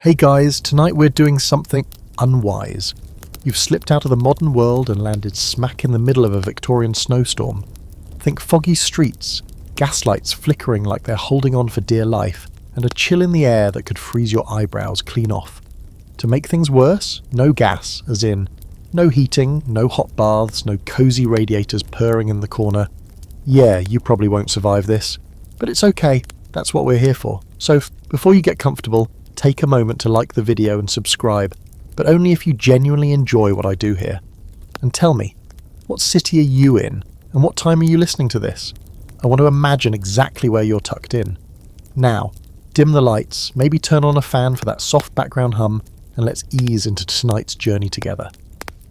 Hey guys, tonight we're doing something unwise. You've slipped out of the modern world and landed smack in the middle of a Victorian snowstorm. Think foggy streets, gaslights flickering like they're holding on for dear life, and a chill in the air that could freeze your eyebrows clean off. To make things worse, no gas, as in, no heating, no hot baths, no cosy radiators purring in the corner. Yeah, you probably won't survive this, but it's okay, that's what we're here for. So, before you get comfortable, take a moment to like the video and subscribe, but only if you genuinely enjoy what I do here. And tell me, what city are you in, and what time are you listening to this? I want to imagine exactly where you're tucked in. Now, dim the lights, maybe turn on a fan for that soft background hum, and let's ease into tonight's journey together.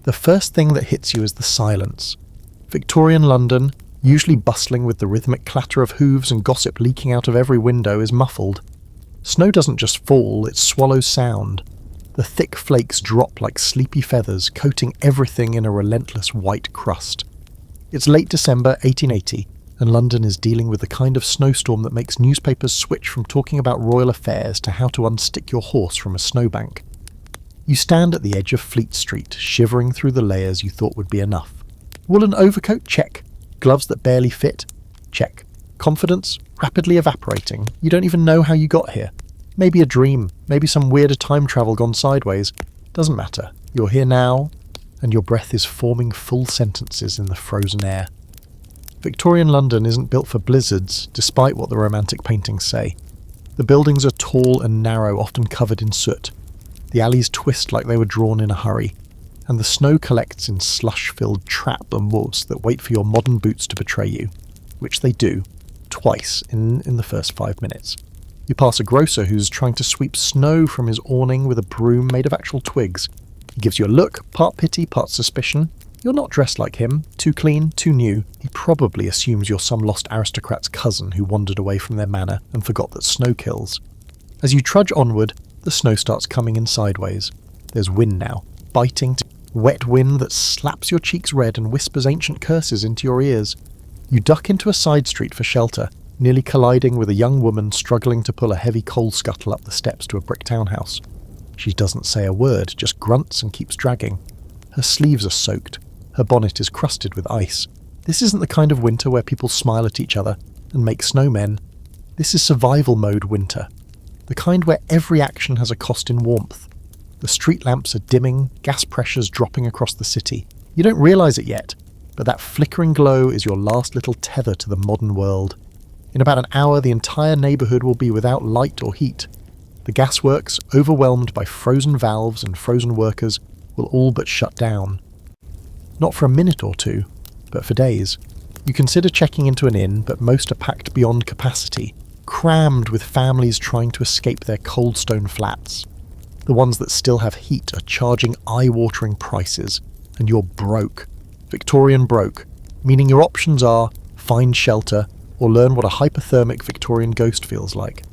The first thing that hits you is the silence. Victorian London, usually bustling with the rhythmic clatter of hooves and gossip leaking out of every window, is muffled. Snow doesn't just fall, it swallows sound. The thick flakes drop like sleepy feathers, coating everything in a relentless white crust. It's late December 1880, and London is dealing with the kind of snowstorm that makes newspapers switch from talking about royal affairs to how to unstick your horse from a snowbank. You stand at the edge of Fleet Street, shivering through the layers you thought would be enough. Woolen overcoat? Check. Gloves that barely fit? Check. Confidence? Rapidly evaporating. You don't even know how you got here. Maybe a dream, maybe some weirder time travel gone sideways. Doesn't matter. You're here now, and your breath is forming full sentences in the frozen air. Victorian London isn't built for blizzards, despite what the romantic paintings say. The buildings are tall and narrow, often covered in soot. The alleys twist like they were drawn in a hurry, and the snow collects in slush-filled trap and woods that wait for your modern boots to betray you, which they do, twice in the first 5 minutes. You pass a grocer who's trying to sweep snow from his awning with a broom made of actual twigs. He gives you a look, part pity, part suspicion. You're not dressed like him, too clean, too new. He probably assumes you're some lost aristocrat's cousin who wandered away from their manor and forgot that snow kills. As you trudge onward, the snow starts coming in sideways. There's wind now, biting, wet wind that slaps your cheeks red and whispers ancient curses into your ears. You duck into a side street for shelter, nearly colliding with a young woman struggling to pull a heavy coal scuttle up the steps to a brick townhouse. She doesn't say a word, just grunts and keeps dragging. Her sleeves are soaked. Her bonnet is crusted with ice. This isn't the kind of winter where people smile at each other and make snowmen. This is survival mode winter. The kind where every action has a cost in warmth. The street lamps are dimming, gas pressures dropping across the city. You don't realise it yet, but that flickering glow is your last little tether to the modern world. In about an hour, the entire neighbourhood will be without light or heat. The gasworks, overwhelmed by frozen valves and frozen workers, will all but shut down. Not for a minute or two, but for days. You consider checking into an inn, but most are packed beyond capacity, crammed with families trying to escape their cold stone flats. The ones that still have heat are charging eye-watering prices, and you're broke. Victorian broke, meaning your options are find shelter or learn what a hypothermic Victorian ghost feels like.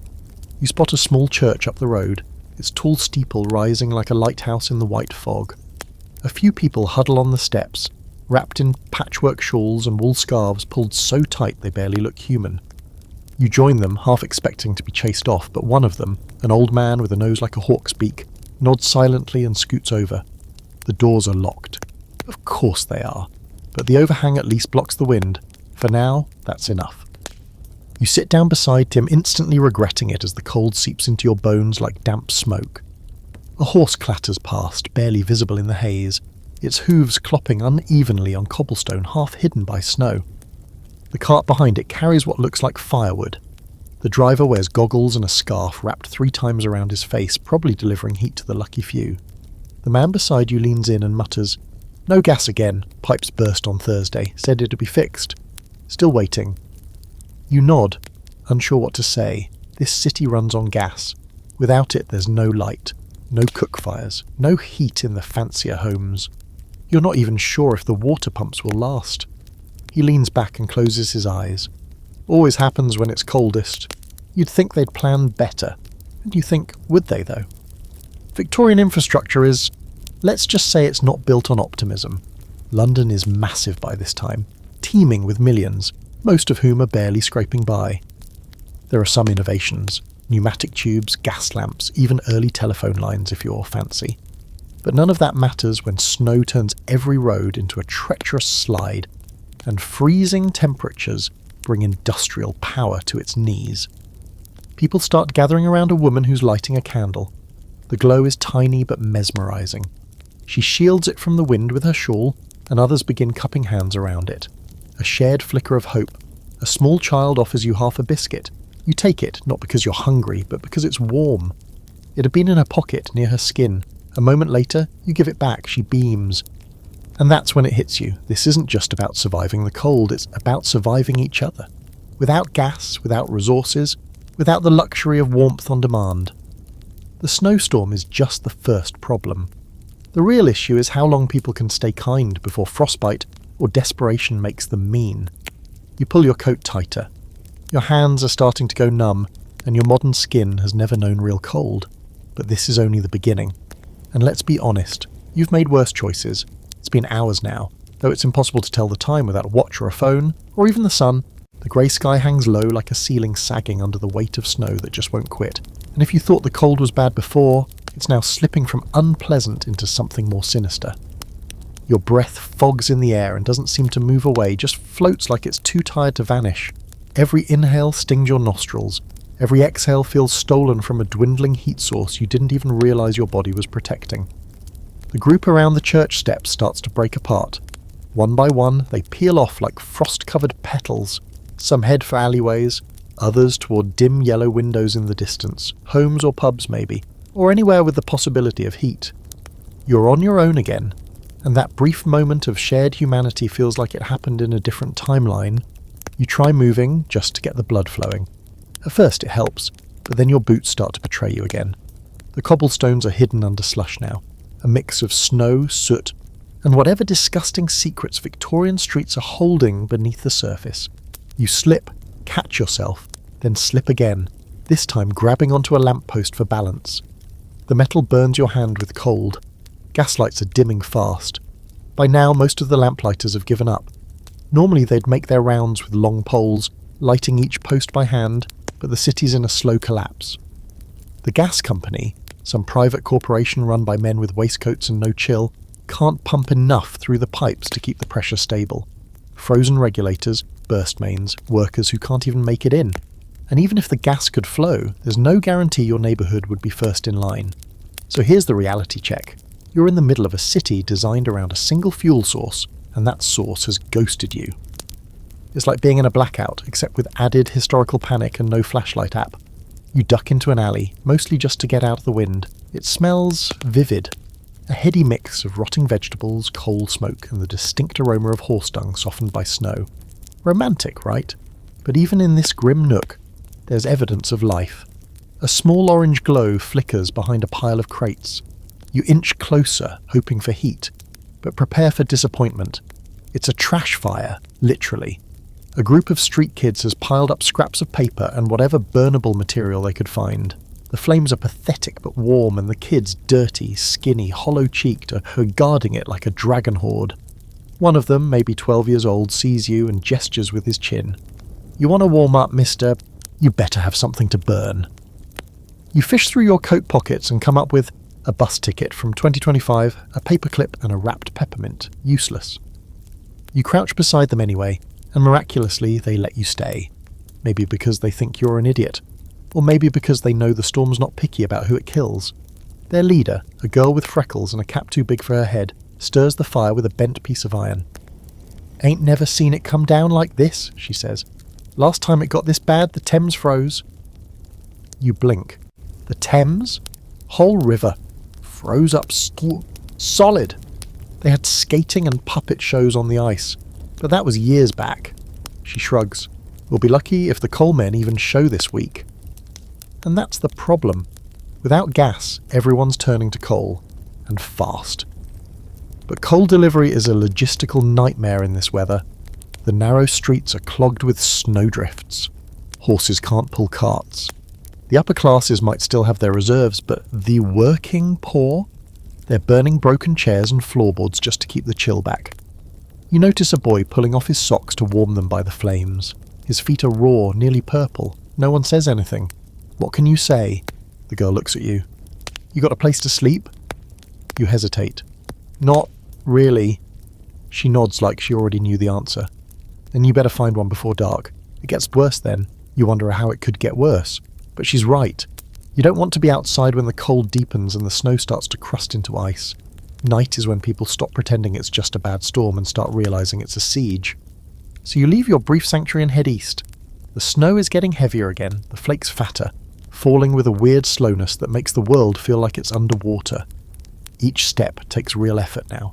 You spot a small church up the road, its tall steeple rising like a lighthouse in the white fog. A few people huddle on the steps, wrapped in patchwork shawls and wool scarves pulled so tight they barely look human. You join them, half expecting to be chased off, but one of them, an old man with a nose like a hawk's beak, nods silently and scoots over. The doors are locked. Of course they are, but the overhang at least blocks the wind. For now, that's enough. You sit down beside Tim, instantly regretting it as the cold seeps into your bones like damp smoke. A horse clatters past, barely visible in the haze, its hooves clopping unevenly on cobblestone half hidden by snow. The cart behind it carries what looks like firewood. The driver wears goggles and a scarf wrapped 3 times around his face, probably delivering heat to the lucky few. The man beside you leans in and mutters, "No gas again, pipes burst on Thursday, said it'd be fixed." Still waiting. You nod, unsure what to say. This city runs on gas. Without it there's no light, no cook fires, no heat in the fancier homes. You're not even sure if the water pumps will last. He leans back and closes his eyes. Always happens when it's coldest. You'd think they'd planned better. And you think, would they though? Victorian infrastructure is, let's just say it's not built on optimism. London is massive by this time, teeming with millions, most of whom are barely scraping by. There are some innovations. Pneumatic tubes, gas lamps, even early telephone lines if you're fancy. But none of that matters when snow turns every road into a treacherous slide, and freezing temperatures bring industrial power to its knees. People start gathering around a woman who's lighting a candle. The glow is tiny but mesmerising. She shields it from the wind with her shawl, and others begin cupping hands around it. A shared flicker of hope. A small child offers you half a biscuit. You take it, not because you're hungry, but because it's warm. It had been in her pocket, near her skin. A moment later, you give it back. She beams. And that's when it hits you. This isn't just about surviving the cold, it's about surviving each other. Without gas, without resources, without the luxury of warmth on demand. The snowstorm is just the first problem. The real issue is how long people can stay kind before frostbite or desperation makes them mean. You pull your coat tighter. Your hands are starting to go numb, and your modern skin has never known real cold. But this is only the beginning. And let's be honest, you've made worse choices. It's been hours now, though it's impossible to tell the time without a watch or a phone, or even the sun. The grey sky hangs low like a ceiling sagging under the weight of snow that just won't quit. And if you thought the cold was bad before, it's now slipping from unpleasant into something more sinister. Your breath fogs in the air and doesn't seem to move away, just floats like it's too tired to vanish. Every inhale stings your nostrils. Every exhale feels stolen from a dwindling heat source you didn't even realise your body was protecting. The group around the church steps starts to break apart. One by one, they peel off like frost-covered petals. Some head for alleyways, others toward dim yellow windows in the distance, homes or pubs maybe, or anywhere with the possibility of heat. You're on your own again, and that brief moment of shared humanity feels like it happened in a different timeline. You try moving just to get the blood flowing. At first it helps, but then your boots start to betray you again. The cobblestones are hidden under slush now, a mix of snow, soot, and whatever disgusting secrets Victorian streets are holding beneath the surface. You slip, catch yourself, then slip again, this time grabbing onto a lamppost for balance. The metal burns your hand with cold. Gaslights are dimming fast. By now most of the lamplighters have given up. Normally they'd make their rounds with long poles, lighting each post by hand, but the city's in a slow collapse. The gas company, some private corporation run by men with waistcoats and no chill, can't pump enough through the pipes to keep the pressure stable. Frozen regulators, burst mains, workers who can't even make it in. And even if the gas could flow, there's no guarantee your neighbourhood would be first in line. So here's the reality check. You're in the middle of a city designed around a single fuel source, and that source has ghosted you. It's like being in a blackout, except with added historical panic and no flashlight app. You duck into an alley, mostly just to get out of the wind. It smells vivid. A heady mix of rotting vegetables, coal smoke, and the distinct aroma of horse dung softened by snow. Romantic, right? But even in this grim nook, there's evidence of life. A small orange glow flickers behind a pile of crates. You inch closer, hoping for heat, but prepare for disappointment. It's a trash fire, literally. A group of street kids has piled up scraps of paper and whatever burnable material they could find. The flames are pathetic but warm, and the kids, dirty, skinny, hollow-cheeked, are guarding it like a dragon horde. One of them, maybe 12 years old, sees you and gestures with his chin. "You want to warm up, mister? You better have something to burn." You fish through your coat pockets and come up with a bus ticket from 2025, a paperclip and a wrapped peppermint. Useless. You crouch beside them anyway, and miraculously they let you stay. Maybe because they think you're an idiot. Or maybe because they know the storm's not picky about who it kills. Their leader, a girl with freckles and a cap too big for her head, stirs the fire with a bent piece of iron. "Ain't never seen it come down like this," she says. "Last time it got this bad, the Thames froze." You blink. The Thames? Whole river. Froze up solid. They had skating and puppet shows on the ice, but that was years back. She shrugs. "We'll be lucky if the coal men even show this week." And that's the problem. Without gas, everyone's turning to coal, and fast. But coal delivery is a logistical nightmare in this weather. The narrow streets are clogged with snowdrifts. Horses can't pull carts. The upper classes might still have their reserves, but the working poor? They're burning broken chairs and floorboards just to keep the chill back. You notice a boy pulling off his socks to warm them by the flames. His feet are raw, nearly purple. No one says anything. What can you say? The girl looks at you. You got a place to sleep? You hesitate. Not really. She nods like she already knew the answer. Then you better find one before dark. It gets worse then. You wonder how it could get worse. But she's right. You don't want to be outside when the cold deepens and the snow starts to crust into ice. Night is when people stop pretending it's just a bad storm and start realizing it's a siege. So you leave your brief sanctuary and head east. The snow is getting heavier again, the flakes fatter, falling with a weird slowness that makes the world feel like it's underwater. Each step takes real effort now.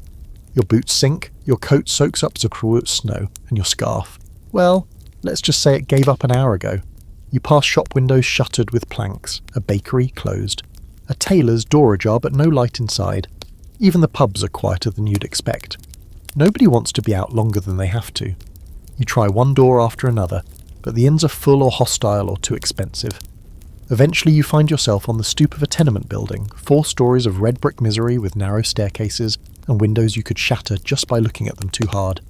Your boots sink, your coat soaks up to snow, and your scarf. Well, let's just say it gave up an hour ago. You pass shop windows shuttered with planks, a bakery closed, a tailor's door ajar but no light inside. Even the pubs are quieter than you'd expect. Nobody wants to be out longer than they have to. You try one door after another, but the inns are full or hostile or too expensive. Eventually you find yourself on the stoop of a tenement building, 4 stories of red brick misery with narrow staircases and windows you could shatter just by looking at them too hard.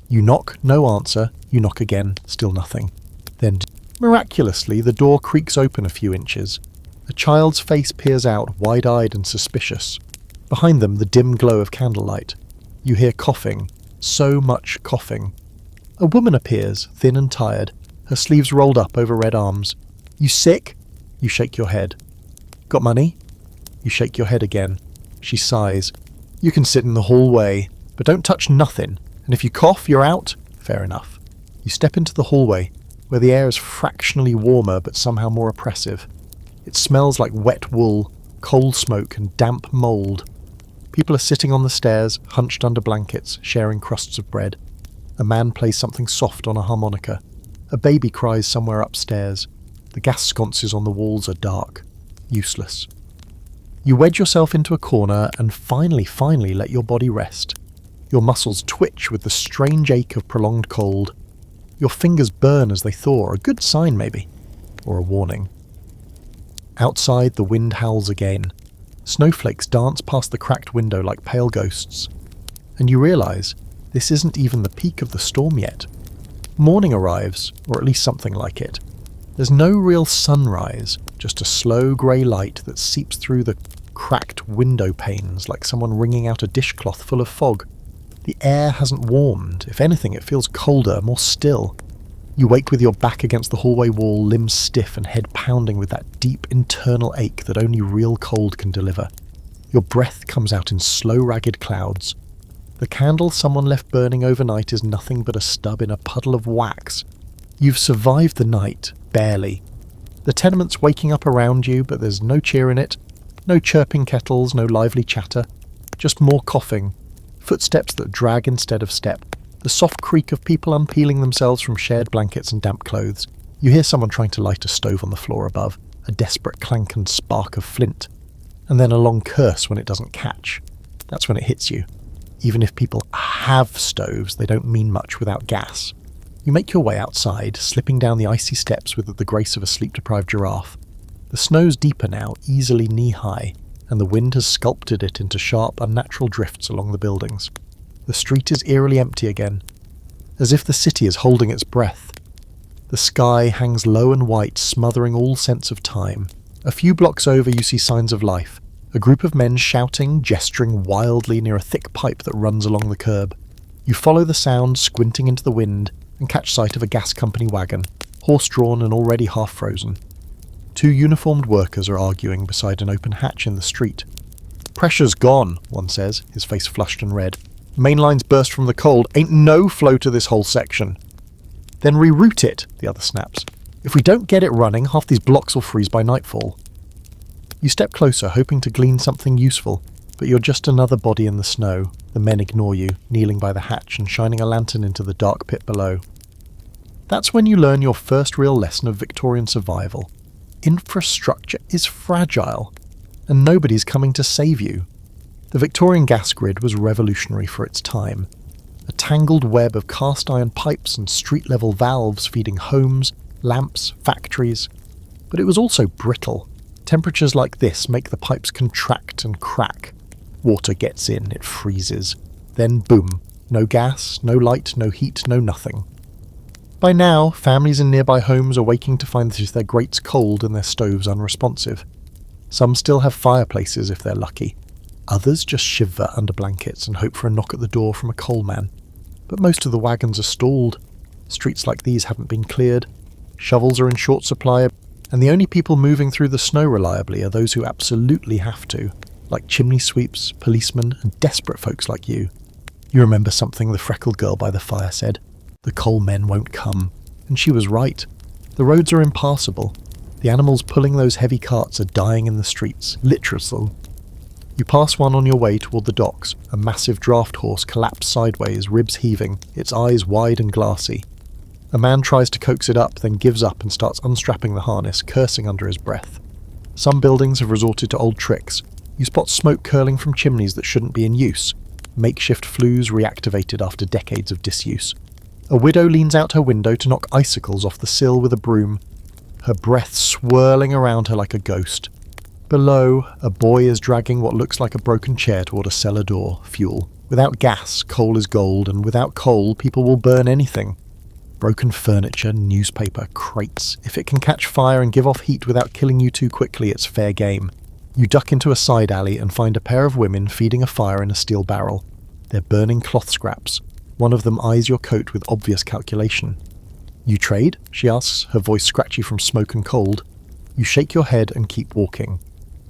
You knock, no answer. You knock again, still nothing. Then, miraculously, the door creaks open a few inches. A child's face peers out, wide-eyed and suspicious. Behind them, the dim glow of candlelight. You hear coughing. So much coughing. A woman appears, thin and tired, her sleeves rolled up over red arms. You sick? You shake your head. Got money? You shake your head again. She sighs. You can sit in the hallway, but don't touch nothing, and if you cough, you're out. Fair enough. You step into the hallway, where the air is fractionally warmer but somehow more oppressive. It smells like wet wool, coal smoke and damp mould. People are sitting on the stairs, hunched under blankets, sharing crusts of bread. A man plays something soft on a harmonica. A baby cries somewhere upstairs. The gas sconces on the walls are dark. Useless. You wedge yourself into a corner and finally let your body rest. Your muscles twitch with the strange ache of prolonged cold. Your fingers burn as they thaw, a good sign maybe, or a warning. Outside, the wind howls again. Snowflakes dance past the cracked window like pale ghosts. And you realise this isn't even the peak of the storm yet. Morning arrives, or at least something like it. There's no real sunrise, just a slow grey light that seeps through the cracked window panes like someone wringing out a dishcloth full of fog. The air hasn't warmed. If anything, it feels colder, more still. You wake with your back against the hallway wall, limbs stiff and head pounding with that deep internal ache that only real cold can deliver. Your breath comes out in slow, ragged clouds. The candle someone left burning overnight is nothing but a stub in a puddle of wax. You've survived the night, barely. The tenement's waking up around you, but there's no cheer in it. No chirping kettles, no lively chatter. Just more coughing. Footsteps that drag instead of step. The soft creak of people unpeeling themselves from shared blankets and damp clothes. You hear someone trying to light a stove on the floor above. A desperate clank and spark of flint. And then a long curse when it doesn't catch. That's when it hits you. Even if people have stoves, they don't mean much without gas. You make your way outside, slipping down the icy steps with the grace of a sleep-deprived giraffe. The snow's deeper now, easily knee-high, and the wind has sculpted it into sharp, unnatural drifts along the buildings. The street is eerily empty again, as if the city is holding its breath. The sky hangs low and white, smothering all sense of time. A few blocks over you see signs of life. A group of men shouting, gesturing wildly near a thick pipe that runs along the curb. You follow the sound, squinting into the wind, and catch sight of a gas company wagon, horse-drawn and already half-frozen. 2 uniformed workers are arguing beside an open hatch in the street. "Pressure's gone," one says, his face flushed and red. "Main lines burst from the cold. Ain't no flow to this whole section." "Then reroute it," the other snaps. "If we don't get it running, half these blocks will freeze by nightfall." You step closer, hoping to glean something useful, but you're just another body in the snow. The men ignore you, kneeling by the hatch and shining a lantern into the dark pit below. That's when you learn your first real lesson of Victorian survival. Infrastructure is fragile, and nobody's coming to save you. The Victorian gas grid was revolutionary for its time. A tangled web of cast-iron pipes and street-level valves feeding homes, lamps, factories. But it was also brittle. Temperatures like this make the pipes contract and crack. Water gets in, it freezes. Then boom, no gas, no light, no heat, no nothing. By now, families in nearby homes are waking to find that their grates cold and their stoves unresponsive. Some still have fireplaces if they're lucky. Others just shiver under blankets and hope for a knock at the door from a coal man. But most of the wagons are stalled. Streets like these haven't been cleared. Shovels are in short supply, and the only people moving through the snow reliably are those who absolutely have to, like chimney sweeps, policemen, and desperate folks like you. You remember something the freckled girl by the fire said? The coal men won't come. And she was right. The roads are impassable. The animals pulling those heavy carts are dying in the streets, literally. You pass one on your way toward the docks, a massive draft horse collapsed sideways, ribs heaving, its eyes wide and glassy. A man tries to coax it up, then gives up and starts unstrapping the harness, cursing under his breath. Some buildings have resorted to old tricks. You spot smoke curling from chimneys that shouldn't be in use, makeshift flues reactivated after decades of disuse. A widow leans out her window to knock icicles off the sill with a broom, her breath swirling around her like a ghost. Below, a boy is dragging what looks like a broken chair toward a cellar door, fuel. Without gas, coal is gold, and without coal, people will burn anything. Broken furniture, newspaper, crates. If it can catch fire and give off heat without killing you too quickly, it's fair game. You duck into a side alley and find a pair of women feeding a fire in a steel barrel. They're burning cloth scraps. One of them eyes your coat with obvious calculation. "You trade?" she asks, her voice scratchy from smoke and cold. You shake your head and keep walking.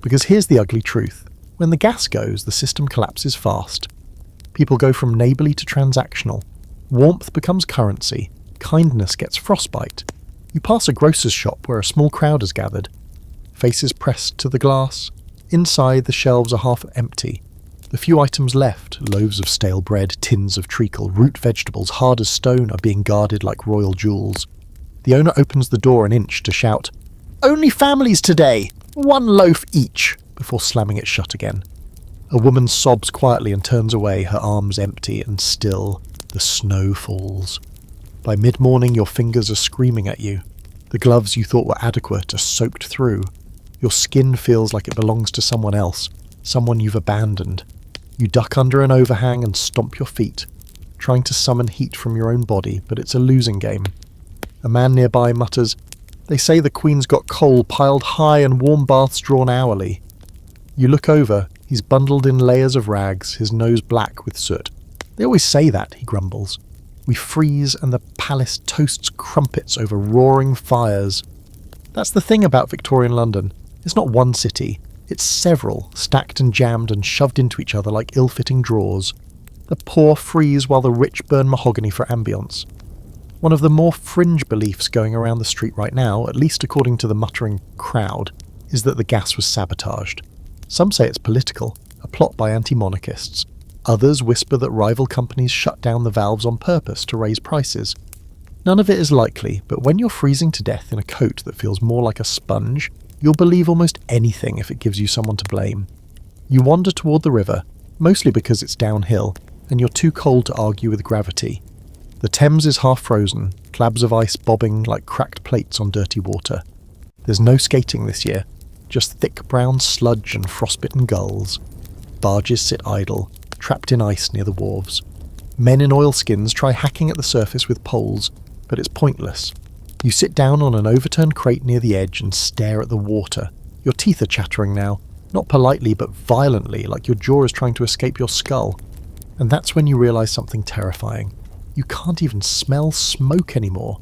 Because here's the ugly truth. When the gas goes, the system collapses fast. People go from neighbourly to transactional. Warmth becomes currency. Kindness gets frostbite. You pass a grocer's shop where a small crowd has gathered. Faces pressed to the glass. Inside, the shelves are half empty. The few items left, loaves of stale bread, tins of treacle, root vegetables hard as stone, are being guarded like royal jewels. The owner opens the door an inch to shout, "Only families today! 1 loaf each!" before slamming it shut again. A woman sobs quietly and turns away, her arms empty and still. The snow falls. By mid-morning, your fingers are screaming at you. The gloves you thought were adequate are soaked through. Your skin feels like it belongs to someone else, someone you've abandoned. You duck under an overhang and stomp your feet, trying to summon heat from your own body, but it's a losing game. A man nearby mutters, "They say the Queen's got coal piled high and warm baths drawn hourly." You look over, he's bundled in layers of rags, his nose black with soot. "They always say that," he grumbles. "We freeze and the palace toasts crumpets over roaring fires." That's the thing about Victorian London. It's not one city. It's several, stacked and jammed and shoved into each other like ill-fitting drawers. The poor freeze while the rich burn mahogany for ambience. One of the more fringe beliefs going around the street right now, at least according to the muttering crowd, is that the gas was sabotaged. Some say it's political, a plot by anti-monarchists. Others whisper that rival companies shut down the valves on purpose to raise prices. None of it is likely, but when you're freezing to death in a coat that feels more like a sponge, you'll believe almost anything if it gives you someone to blame. You wander toward the river, mostly because it's downhill, and you're too cold to argue with gravity. The Thames is half frozen, clabs of ice bobbing like cracked plates on dirty water. There's no skating this year, just thick brown sludge and frostbitten gulls. Barges sit idle, trapped in ice near the wharves. Men in oilskins try hacking at the surface with poles, but it's pointless. You sit down on an overturned crate near the edge and stare at the water. Your teeth are chattering now, not politely but violently, like your jaw is trying to escape your skull. And that's when you realise something terrifying. You can't even smell smoke anymore.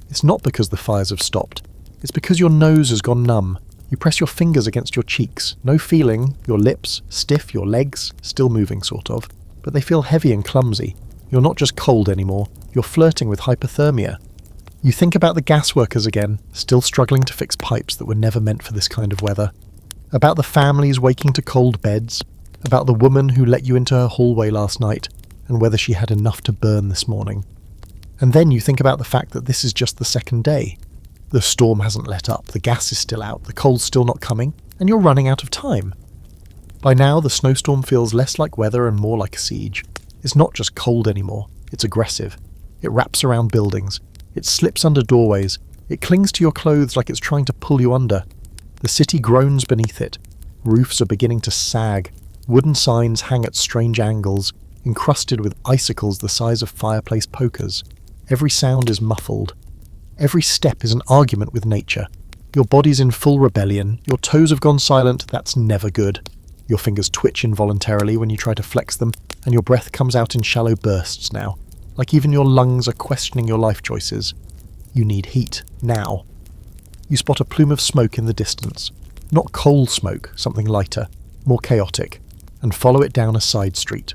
It's not because the fires have stopped. It's because your nose has gone numb. You press your fingers against your cheeks, no feeling, your lips, stiff, your legs, still moving sort of, but they feel heavy and clumsy. You're not just cold anymore, you're flirting with hypothermia. You think about the gas workers again, still struggling to fix pipes that were never meant for this kind of weather. About the families waking to cold beds. About the woman who let you into her hallway last night, and whether she had enough to burn this morning. And then you think about the fact that this is just the second day. The storm hasn't let up, the gas is still out, the coal's still not coming, and you're running out of time. By now, the snowstorm feels less like weather and more like a siege. It's not just cold anymore, it's aggressive. It wraps around buildings. It slips under doorways. It clings to your clothes like it's trying to pull you under. The city groans beneath it. Roofs are beginning to sag. Wooden signs hang at strange angles, encrusted with icicles the size of fireplace pokers. Every sound is muffled. Every step is an argument with nature. Your body's in full rebellion, your toes have gone silent, that's never good. Your fingers twitch involuntarily when you try to flex them, and your breath comes out in shallow bursts now, like even your lungs are questioning your life choices. You need heat, now. You spot a plume of smoke in the distance. Not coal smoke, something lighter, more chaotic, and follow it down a side street.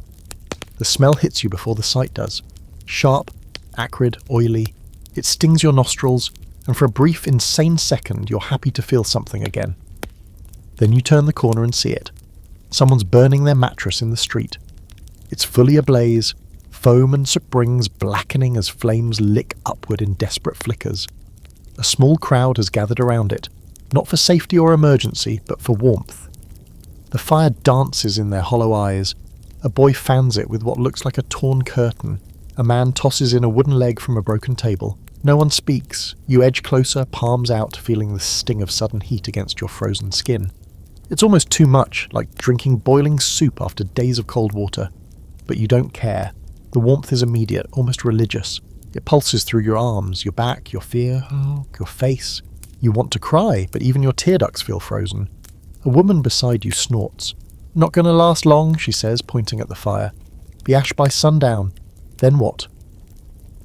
The smell hits you before the sight does. Sharp, acrid, oily. It stings your nostrils, and for a brief, insane second, you're happy to feel something again. Then you turn the corner and see it. Someone's burning their mattress in the street. It's fully ablaze, foam and springs blackening as flames lick upward in desperate flickers. A small crowd has gathered around it, not for safety or emergency, but for warmth. The fire dances in their hollow eyes. A boy fans it with what looks like a torn curtain. A man tosses in a wooden leg from a broken table. No one speaks. You edge closer, palms out, feeling the sting of sudden heat against your frozen skin. It's almost too much, like drinking boiling soup after days of cold water. But you don't care. The warmth is immediate, almost religious. It pulses through your arms, your back, your fear, your face. You want to cry, but even your tear ducts feel frozen. A woman beside you snorts. "Not gonna last long," she says, pointing at the fire. "Be ash by sundown. Then what?"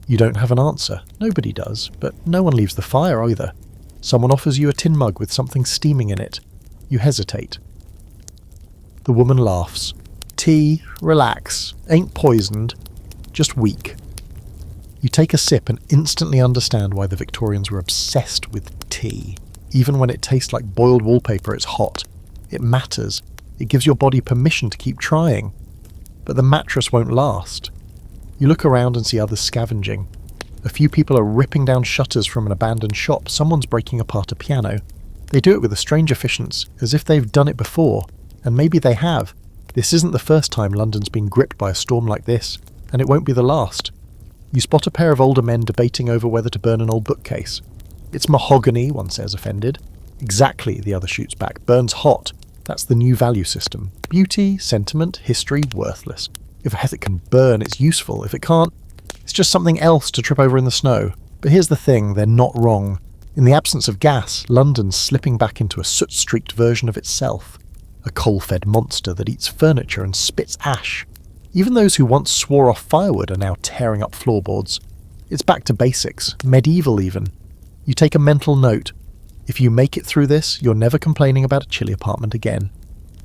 You don't have an answer. Nobody does, but no one leaves the fire either. Someone offers you a tin mug with something steaming in it. You hesitate. The woman laughs. "Tea, relax, ain't poisoned, just weak." You take a sip and instantly understand why the Victorians were obsessed with tea. Even when it tastes like boiled wallpaper, it's hot. It matters. It gives your body permission to keep trying. But the mattress won't last. You look around and see others scavenging. A few people are ripping down shutters from an abandoned shop. Someone's breaking apart a piano. They do it with a strange efficiency, as if they've done it before. And maybe they have. This isn't the first time London's been gripped by a storm like this, and it won't be the last. You spot a pair of older men debating over whether to burn an old bookcase. "It's mahogany," one says, offended. "Exactly," the other shoots back. "Burns hot. That's the new value system. Beauty, sentiment, history, worthless. If a ethic can burn, it's useful. If it can't, it's just something else to trip over in the snow." But here's the thing, they're not wrong. In the absence of gas, London's slipping back into a soot-streaked version of itself. A coal-fed monster that eats furniture and spits ash. Even those who once swore off firewood are now tearing up floorboards. It's back to basics, medieval even. You take a mental note. If you make it through this, you're never complaining about a chilly apartment again.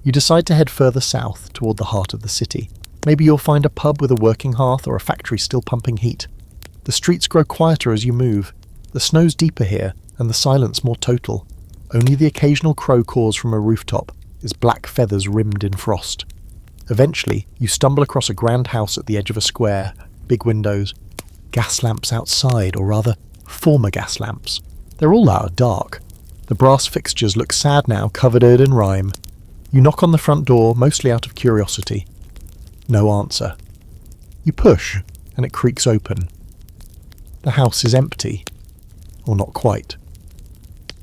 You decide to head further south, toward the heart of the city. Maybe you'll find a pub with a working hearth or a factory still pumping heat. The streets grow quieter as you move. The snow's deeper here, and the silence more total. Only the occasional crow caws from a rooftop, its black feathers rimmed in frost. Eventually, you stumble across a grand house at the edge of a square, big windows, gas lamps outside, or rather, former gas lamps. They're all out dark. The brass fixtures look sad now, covered in rime. You knock on the front door, mostly out of curiosity. No answer. You push, and it creaks open. The house is empty. Or not quite.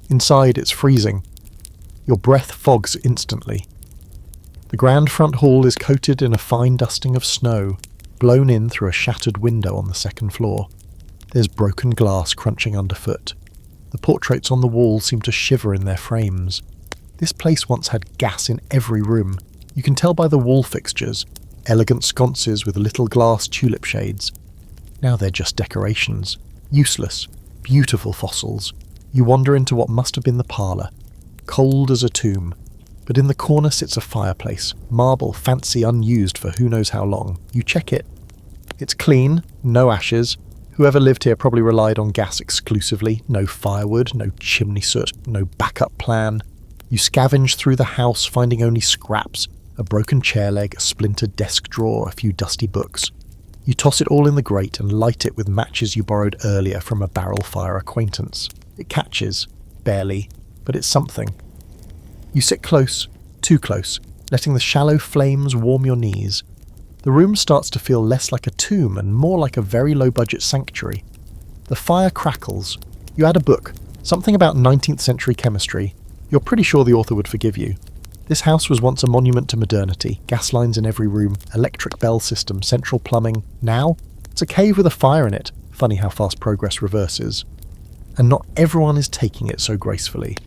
Inside, it's freezing. Your breath fogs instantly. The grand front hall is coated in a fine dusting of snow, blown in through a shattered window on the second floor. There's broken glass crunching underfoot. The portraits on the wall seem to shiver in their frames. This place once had gas in every room. You can tell by the wall fixtures, elegant sconces with little glass tulip shades. Now they're just decorations. Useless, beautiful fossils. You wander into what must have been the parlour. Cold as a tomb. But in the corner sits a fireplace, marble, fancy, unused for who knows how long. You check it. It's clean, no ashes. Whoever lived here probably relied on gas exclusively. No firewood, no chimney soot, no backup plan. You scavenge through the house, finding only scraps, a broken chair leg, a splintered desk drawer, a few dusty books. You toss it all in the grate and light it with matches you borrowed earlier from a barrel fire acquaintance. It catches, barely, but it's something. You sit close, too close, letting the shallow flames warm your knees. The room starts to feel less like a tomb and more like a very low-budget sanctuary. The fire crackles. You add a book, something about 19th century chemistry. You're pretty sure the author would forgive you. This house was once a monument to modernity, gas lines in every room, electric bell system, central plumbing. Now, it's a cave with a fire in it, Funny how fast progress reverses. And not everyone is taking it so gracefully.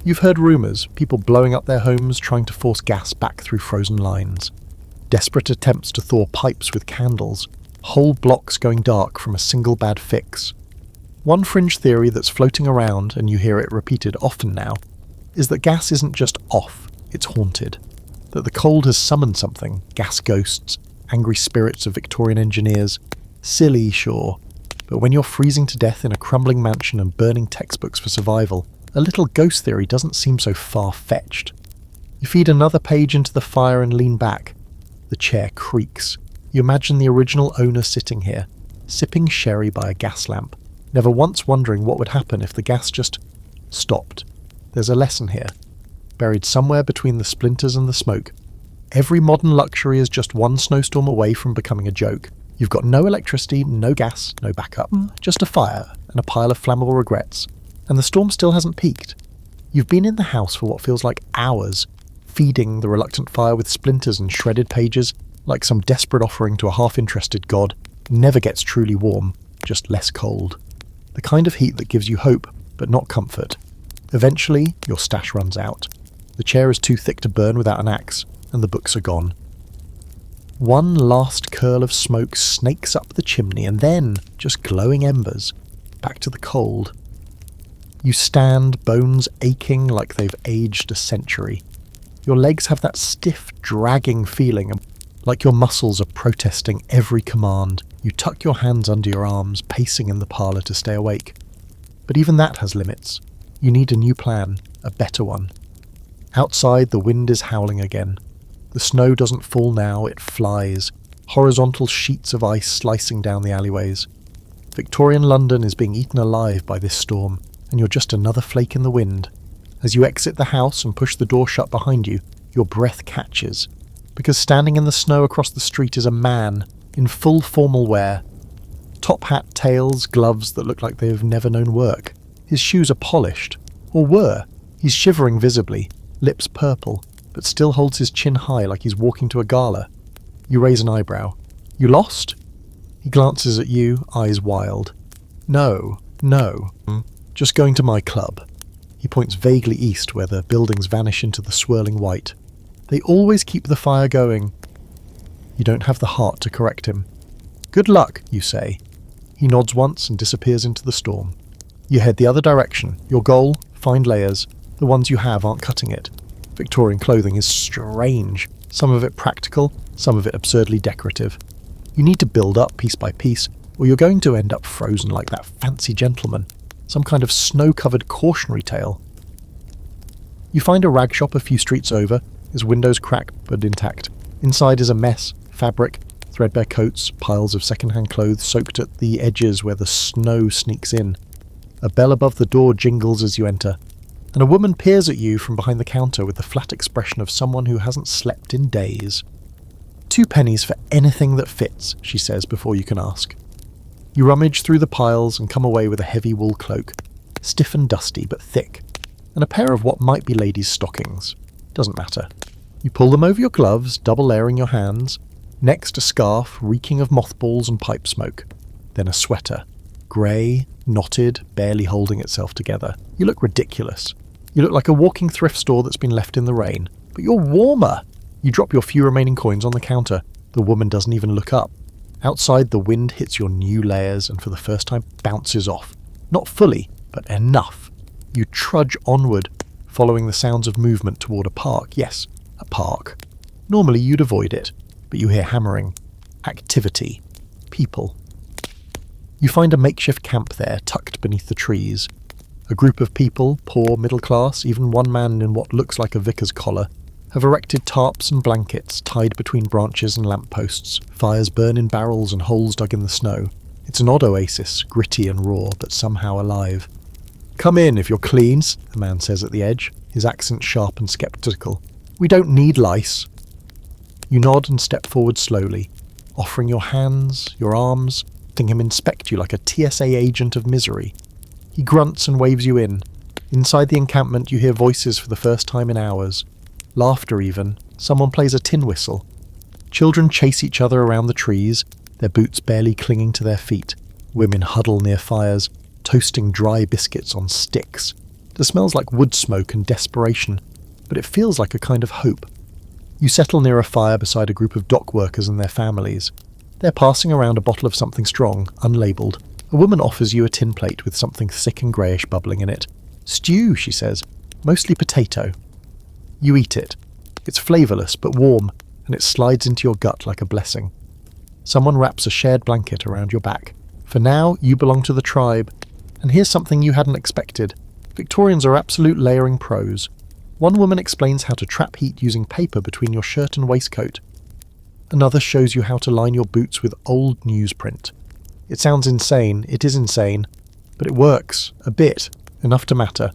You've heard rumours, people blowing up their homes trying to force gas back through frozen lines. Desperate attempts to thaw pipes with candles. Whole blocks going dark from a single bad fix. One fringe theory that's floating around, and you hear it repeated often now, is that gas isn't just off, it's haunted. That the cold has summoned something, gas ghosts, angry spirits of Victorian engineers. Silly, sure, but when you're freezing to death in a crumbling mansion and burning textbooks for survival, a little ghost theory doesn't seem so far-fetched. You feed another page into the fire and lean back. The chair creaks. You imagine the original owner sitting here, sipping sherry by a gas lamp, never once wondering what would happen if the gas just stopped. There's a lesson here, buried somewhere between the splinters and the smoke. Every modern luxury is just one snowstorm away from becoming a joke. You've got no electricity, no gas, no backup, just a fire and a pile of flammable regrets. And the storm still hasn't peaked. You've been in the house for what feels like hours, feeding the reluctant fire with splinters and shredded pages, like some desperate offering to a half-interested god. Never gets truly warm, just less cold. The kind of heat that gives you hope, but not comfort. Eventually, your stash runs out. The chair is too thick to burn without an axe, and the books are gone. One last curl of smoke snakes up the chimney, and then, just glowing embers, back to the cold. You stand, bones aching like they've aged a century. Your legs have that stiff, dragging feeling, like your muscles are protesting every command. You tuck your hands under your arms, pacing in the parlour to stay awake. But even that has limits. You need a new plan, a better one. Outside, the wind is howling again. The snow doesn't fall now, it flies. Horizontal sheets of ice slicing down the alleyways. Victorian London is being eaten alive by this storm, and you're just another flake in the wind. As you exit the house and push the door shut behind you, your breath catches. Because standing in the snow across the street is a man, in full formal wear. Top hat, tails, gloves that look like they've never known work. His shoes are polished. Or were. He's shivering visibly, lips purple, but still holds his chin high like he's walking to a gala. You raise an eyebrow. You lost? He glances at you, eyes wild. No. Just going to my club. He points vaguely east where the buildings vanish into the swirling white. They always keep the fire going. You don't have the heart to correct him. Good luck, you say. He nods once and disappears into the storm. You head the other direction. Your goal? Find layers. The ones you have aren't cutting it. Victorian clothing is strange. Some of it practical, some of it absurdly decorative. You need to build up piece by piece, or you're going to end up frozen like that fancy gentleman. Some kind of snow-covered cautionary tale. You find a rag shop a few streets over, his windows cracked but intact. Inside is a mess, fabric, threadbare coats, piles of second-hand clothes soaked at the edges where the snow sneaks in. A bell above the door jingles as you enter, and a woman peers at you from behind the counter with the flat expression of someone who hasn't slept in days. 2 pennies for anything that fits, she says before you can ask. You rummage through the piles and come away with a heavy wool cloak, stiff and dusty but thick, and a pair of what might be ladies' stockings. Doesn't matter. You pull them over your gloves, double layering your hands. Next, a scarf reeking of mothballs and pipe smoke. Then a sweater, grey, knotted, barely holding itself together. You look ridiculous. You look like a walking thrift store that's been left in the rain. But you're warmer! You drop your few remaining coins on the counter. The woman doesn't even look up. Outside, the wind hits your new layers and for the first time bounces off. Not fully, but enough. You trudge onward, following the sounds of movement toward a park. Yes, a park. Normally you'd avoid it, but you hear hammering. Activity. People. You find a makeshift camp there, tucked beneath the trees. A group of people, poor, middle class, even one man in what looks like a vicar's collar, have erected tarps and blankets tied between branches and lampposts. Fires burn in barrels and holes dug in the snow. It's an odd oasis, gritty and raw, but somehow alive. "Come in if you're clean," the man says at the edge, his accent sharp and sceptical. "We don't need lice." You nod and step forward slowly, offering your hands, your arms, letting him inspect you like a TSA agent of misery. He grunts and waves you in. Inside the encampment you hear voices for the first time in hours. Laughter even. Someone plays a tin whistle. Children chase each other around the trees, their boots barely clinging to their feet. Women huddle near fires, toasting dry biscuits on sticks. It smells like wood smoke and desperation, but it feels like a kind of hope. You settle near a fire beside a group of dock workers and their families. They're passing around a bottle of something strong, unlabelled. A woman offers you a tin plate with something thick and greyish bubbling in it. Stew, she says, mostly potato. You eat it. It's flavourless but warm, and it slides into your gut like a blessing. Someone wraps a shared blanket around your back. For now, you belong to the tribe. And here's something you hadn't expected. Victorians are absolute layering pros. One woman explains how to trap heat using paper between your shirt and waistcoat. Another shows you how to line your boots with old newsprint. It sounds insane, it is insane, but it works, a bit, enough to matter.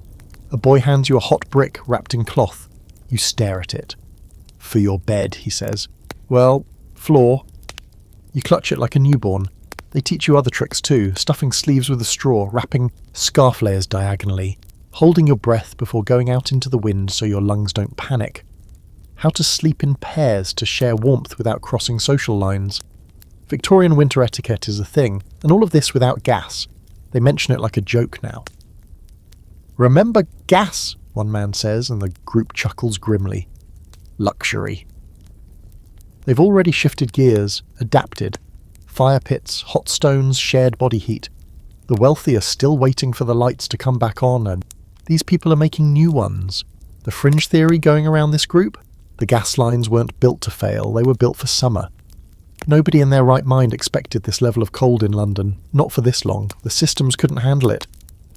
A boy hands you a hot brick wrapped in cloth. You stare at it. For your bed, he says. Well, floor. You clutch it like a newborn. They teach you other tricks too, stuffing sleeves with a straw, wrapping scarf layers diagonally, holding your breath before going out into the wind so your lungs don't panic. How to sleep in pairs to share warmth without crossing social lines. Victorian winter etiquette is a thing, and all of this without gas. They mention it like a joke now. Remember gas, one man says, and the group chuckles grimly. Luxury. They've already shifted gears, adapted. Fire pits, hot stones, shared body heat. The wealthy are still waiting for the lights to come back on, and these people are making new ones. The fringe theory going around this group? The gas lines weren't built to fail, they were built for summer. Nobody in their right mind expected this level of cold in London, not for this long. The systems couldn't handle it.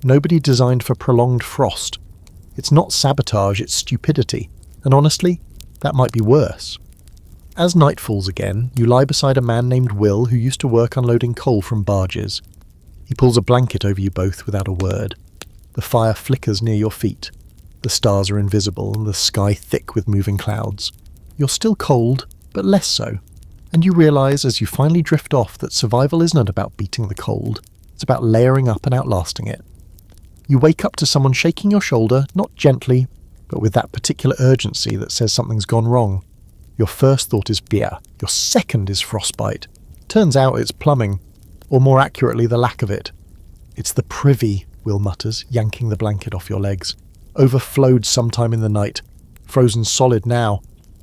Nobody designed for prolonged frost. It's not sabotage, it's stupidity. And honestly, that might be worse. As night falls again, you lie beside a man named Will who used to work unloading coal from barges. He pulls a blanket over you both without a word. The fire flickers near your feet. The stars are invisible and the sky thick with moving clouds. You're still cold, but less so. And you realise as you finally drift off that survival isn't about beating the cold. It's about layering up and outlasting it. You wake up to someone shaking your shoulder, not gently, but with that particular urgency that says something's gone wrong. Your first thought is beer. Your second is frostbite. Turns out it's plumbing, or more accurately the lack of it. It's the privy, Will mutters, yanking the blanket off your legs. Overflowed sometime in the night. Frozen solid now.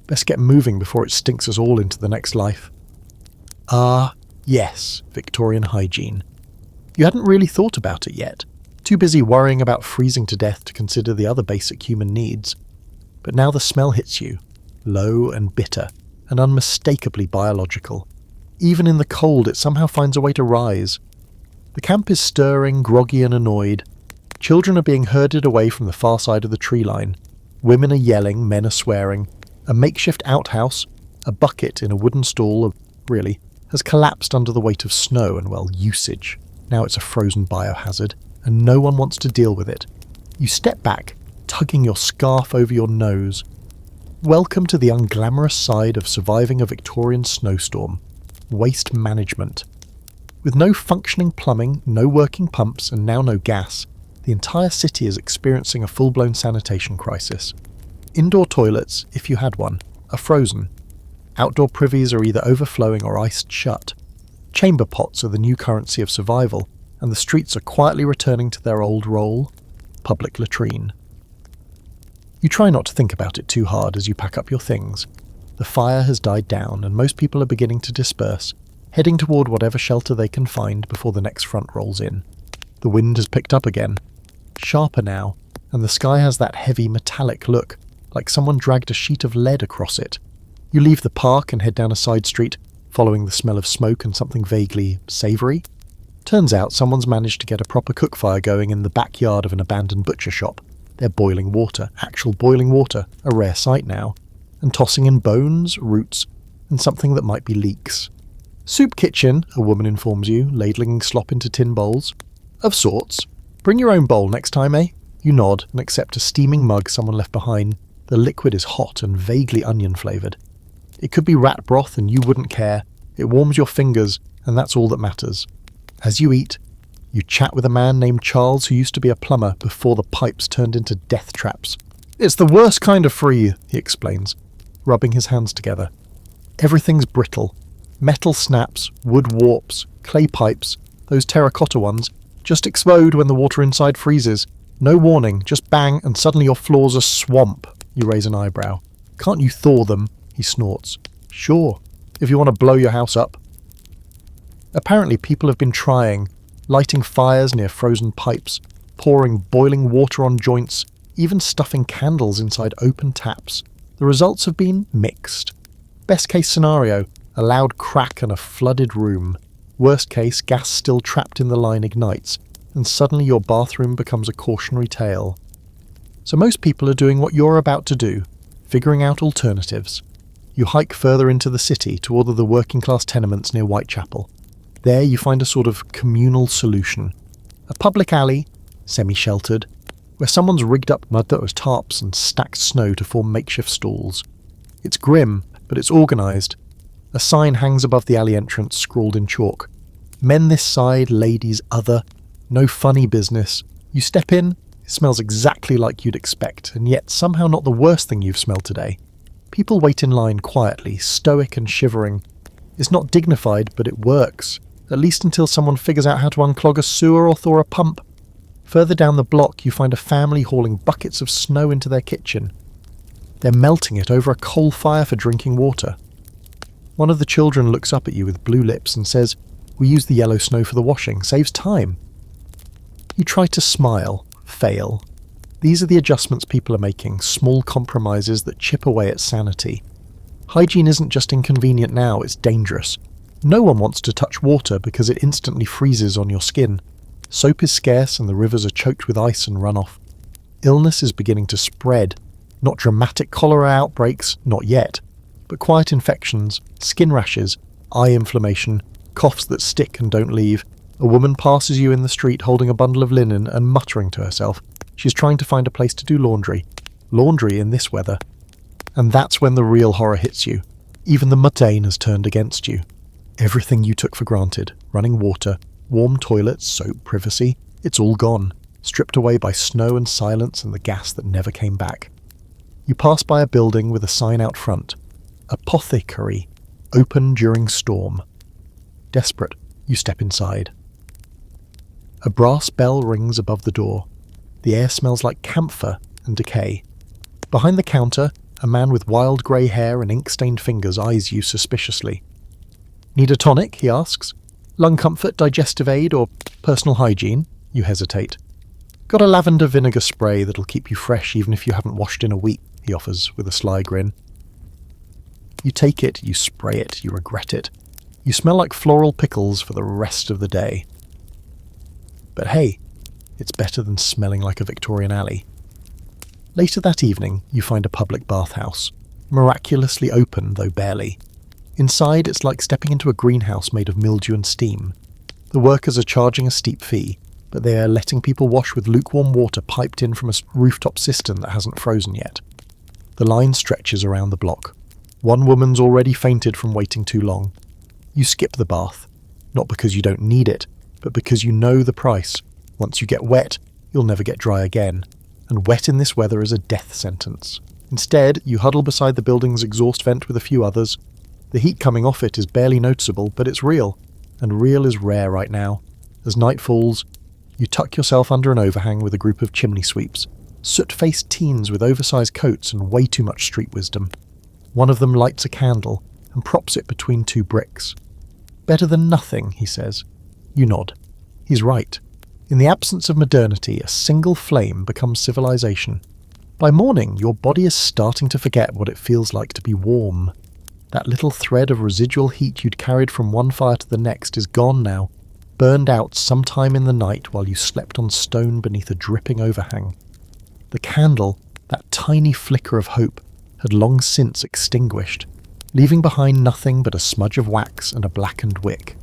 Best get moving before it stinks us all into the next life. Ah, yes, Victorian hygiene. You hadn't really thought about it yet. Too busy worrying about freezing to death to consider the other basic human needs. But now the smell hits you. Low and bitter, and unmistakably biological. Even in the cold, it somehow finds a way to rise. The camp is stirring, groggy and annoyed. Children are being herded away from the far side of the tree line. Women are yelling, men are swearing. A makeshift outhouse, a bucket in a wooden stall, really, has collapsed under the weight of snow and, well, usage. Now it's a frozen biohazard, and no one wants to deal with it. You step back, tugging your scarf over your nose. Welcome to the unglamorous side of surviving a Victorian snowstorm. Waste management. With no functioning plumbing, no working pumps, and now no gas, the entire city is experiencing a full-blown sanitation crisis. Indoor toilets, if you had one, are frozen. Outdoor privies are either overflowing or iced shut. Chamber pots are the new currency of survival, and the streets are quietly returning to their old role, public latrine. You try not to think about it too hard as you pack up your things. The fire has died down and most people are beginning to disperse, heading toward whatever shelter they can find before the next front rolls in. The wind has picked up again, sharper now, and the sky has that heavy metallic look, like someone dragged a sheet of lead across it. You leave the park and head down a side street, following the smell of smoke and something vaguely savoury. Turns out someone's managed to get a proper cook fire going in the backyard of an abandoned butcher shop. They're boiling water, actual boiling water, a rare sight now, and tossing in bones, roots, and something that might be leeks. Soup kitchen, a woman informs you, ladling slop into tin bowls. Of sorts. Bring your own bowl next time, eh? You nod and accept a steaming mug someone left behind. The liquid is hot and vaguely onion-flavoured. It could be rat broth and you wouldn't care. It warms your fingers, and that's all that matters. As you eat, you chat with a man named Charles who used to be a plumber before the pipes turned into death traps. It's the worst kind of free, he explains, rubbing his hands together. Everything's brittle. Metal snaps, wood warps, clay pipes, Those terracotta ones just explode when the water inside freezes. No warning, just bang, and suddenly your floor's a swamp. You raise an eyebrow. Can't you thaw them? He snorts. Sure, if you want to blow your house up. Apparently people have been trying, lighting fires near frozen pipes, pouring boiling water on joints, even stuffing candles inside open taps. The results have been mixed. Best case scenario, a loud crack and a flooded room. Worst case, gas still trapped in the line ignites, and suddenly your bathroom becomes a cautionary tale. So most people are doing what you're about to do, figuring out alternatives. You hike further into the city toward the working class tenements near Whitechapel. There you find a sort of communal solution. A public alley, semi-sheltered, where someone's rigged up mud that was tarps and stacked snow to form makeshift stalls. It's grim, but it's organised. A sign hangs above the alley entrance, scrawled in chalk. Men this side, ladies other. No funny business. You step in, it smells exactly like you'd expect, and yet somehow not the worst thing you've smelled today. People wait in line quietly, stoic and shivering. It's not dignified, but it works. At least until someone figures out how to unclog a sewer or thaw a pump. Further down the block you find a family hauling buckets of snow into their kitchen. They're melting it over a coal fire for drinking water. One of the children looks up at you with blue lips and says, "We use the yellow snow for the washing, saves time." You try to smile, fail. These are the adjustments people are making, small compromises that chip away at sanity. Hygiene isn't just inconvenient now, it's dangerous. No one wants to touch water because it instantly freezes on your skin. Soap is scarce and the rivers are choked with ice and runoff. Illness is beginning to spread. Not dramatic cholera outbreaks, not yet, but quiet infections, skin rashes, eye inflammation, coughs that stick and don't leave. A woman passes you in the street holding a bundle of linen and muttering to herself. She's trying to find a place to do laundry. Laundry in this weather. And that's when the real horror hits you. Even the mundane has turned against you. Everything you took for granted, running water, warm toilets, soap, privacy, it's all gone, stripped away by snow and silence and the gas that never came back. You pass by a building with a sign out front. Apothecary, open during storm. Desperate, you step inside. A brass bell rings above the door. The air smells like camphor and decay. Behind the counter, a man with wild grey hair and ink-stained fingers eyes you suspiciously. "Need a tonic?" he asks. "Lung comfort, digestive aid, or personal hygiene?" You hesitate. "Got a lavender vinegar spray that'll keep you fresh even if you haven't washed in a week," he offers with a sly grin. You take it, you spray it, you regret it. You smell like floral pickles for the rest of the day. But hey, it's better than smelling like a Victorian alley. Later that evening, you find a public bathhouse, miraculously open, though barely. Inside, it's like stepping into a greenhouse made of mildew and steam. The workers are charging a steep fee, but they are letting people wash with lukewarm water piped in from a rooftop cistern that hasn't frozen yet. The line stretches around the block. One woman's already fainted from waiting too long. You skip the bath, not because you don't need it, but because you know the price. Once you get wet, you'll never get dry again, and wet in this weather is a death sentence. Instead, you huddle beside the building's exhaust vent with a few others. The heat coming off it is barely noticeable, but it's real, and real is rare right now. As night falls, you tuck yourself under an overhang with a group of chimney sweeps, soot-faced teens with oversized coats and way too much street wisdom. One of them lights a candle and props it between two bricks. "Better than nothing," he says. You nod. He's right. In the absence of modernity, a single flame becomes civilization. By morning, your body is starting to forget what it feels like to be warm. That little thread of residual heat you'd carried from one fire to the next is gone now, burned out sometime in the night while you slept on stone beneath a dripping overhang. The candle, that tiny flicker of hope, had long since extinguished, leaving behind nothing but a smudge of wax and a blackened wick.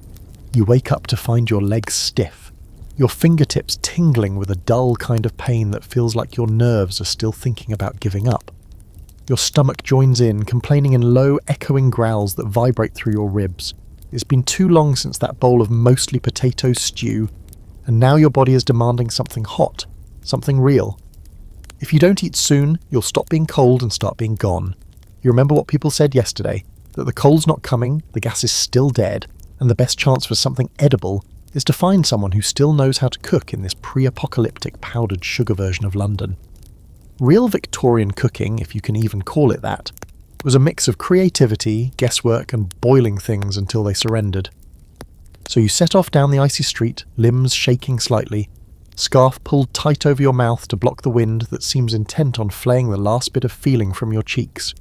You wake up to find your legs stiff, your fingertips tingling with a dull kind of pain that feels like your nerves are still thinking about giving up. Your stomach joins in, complaining in low, echoing growls that vibrate through your ribs. It's been too long since that bowl of mostly potato stew, and now your body is demanding something hot, something real. If you don't eat soon, you'll stop being cold and start being gone. You remember what people said yesterday, that the cold's not coming, the gas is still dead, and the best chance for something edible is to find someone who still knows how to cook in this pre-apocalyptic powdered sugar version of London. Real Victorian cooking, if you can even call it that, was a mix of creativity, guesswork, and boiling things until they surrendered. So you set off down the icy street, limbs shaking slightly, scarf pulled tight over your mouth to block the wind that seems intent on flaying the last bit of feeling from your cheeks.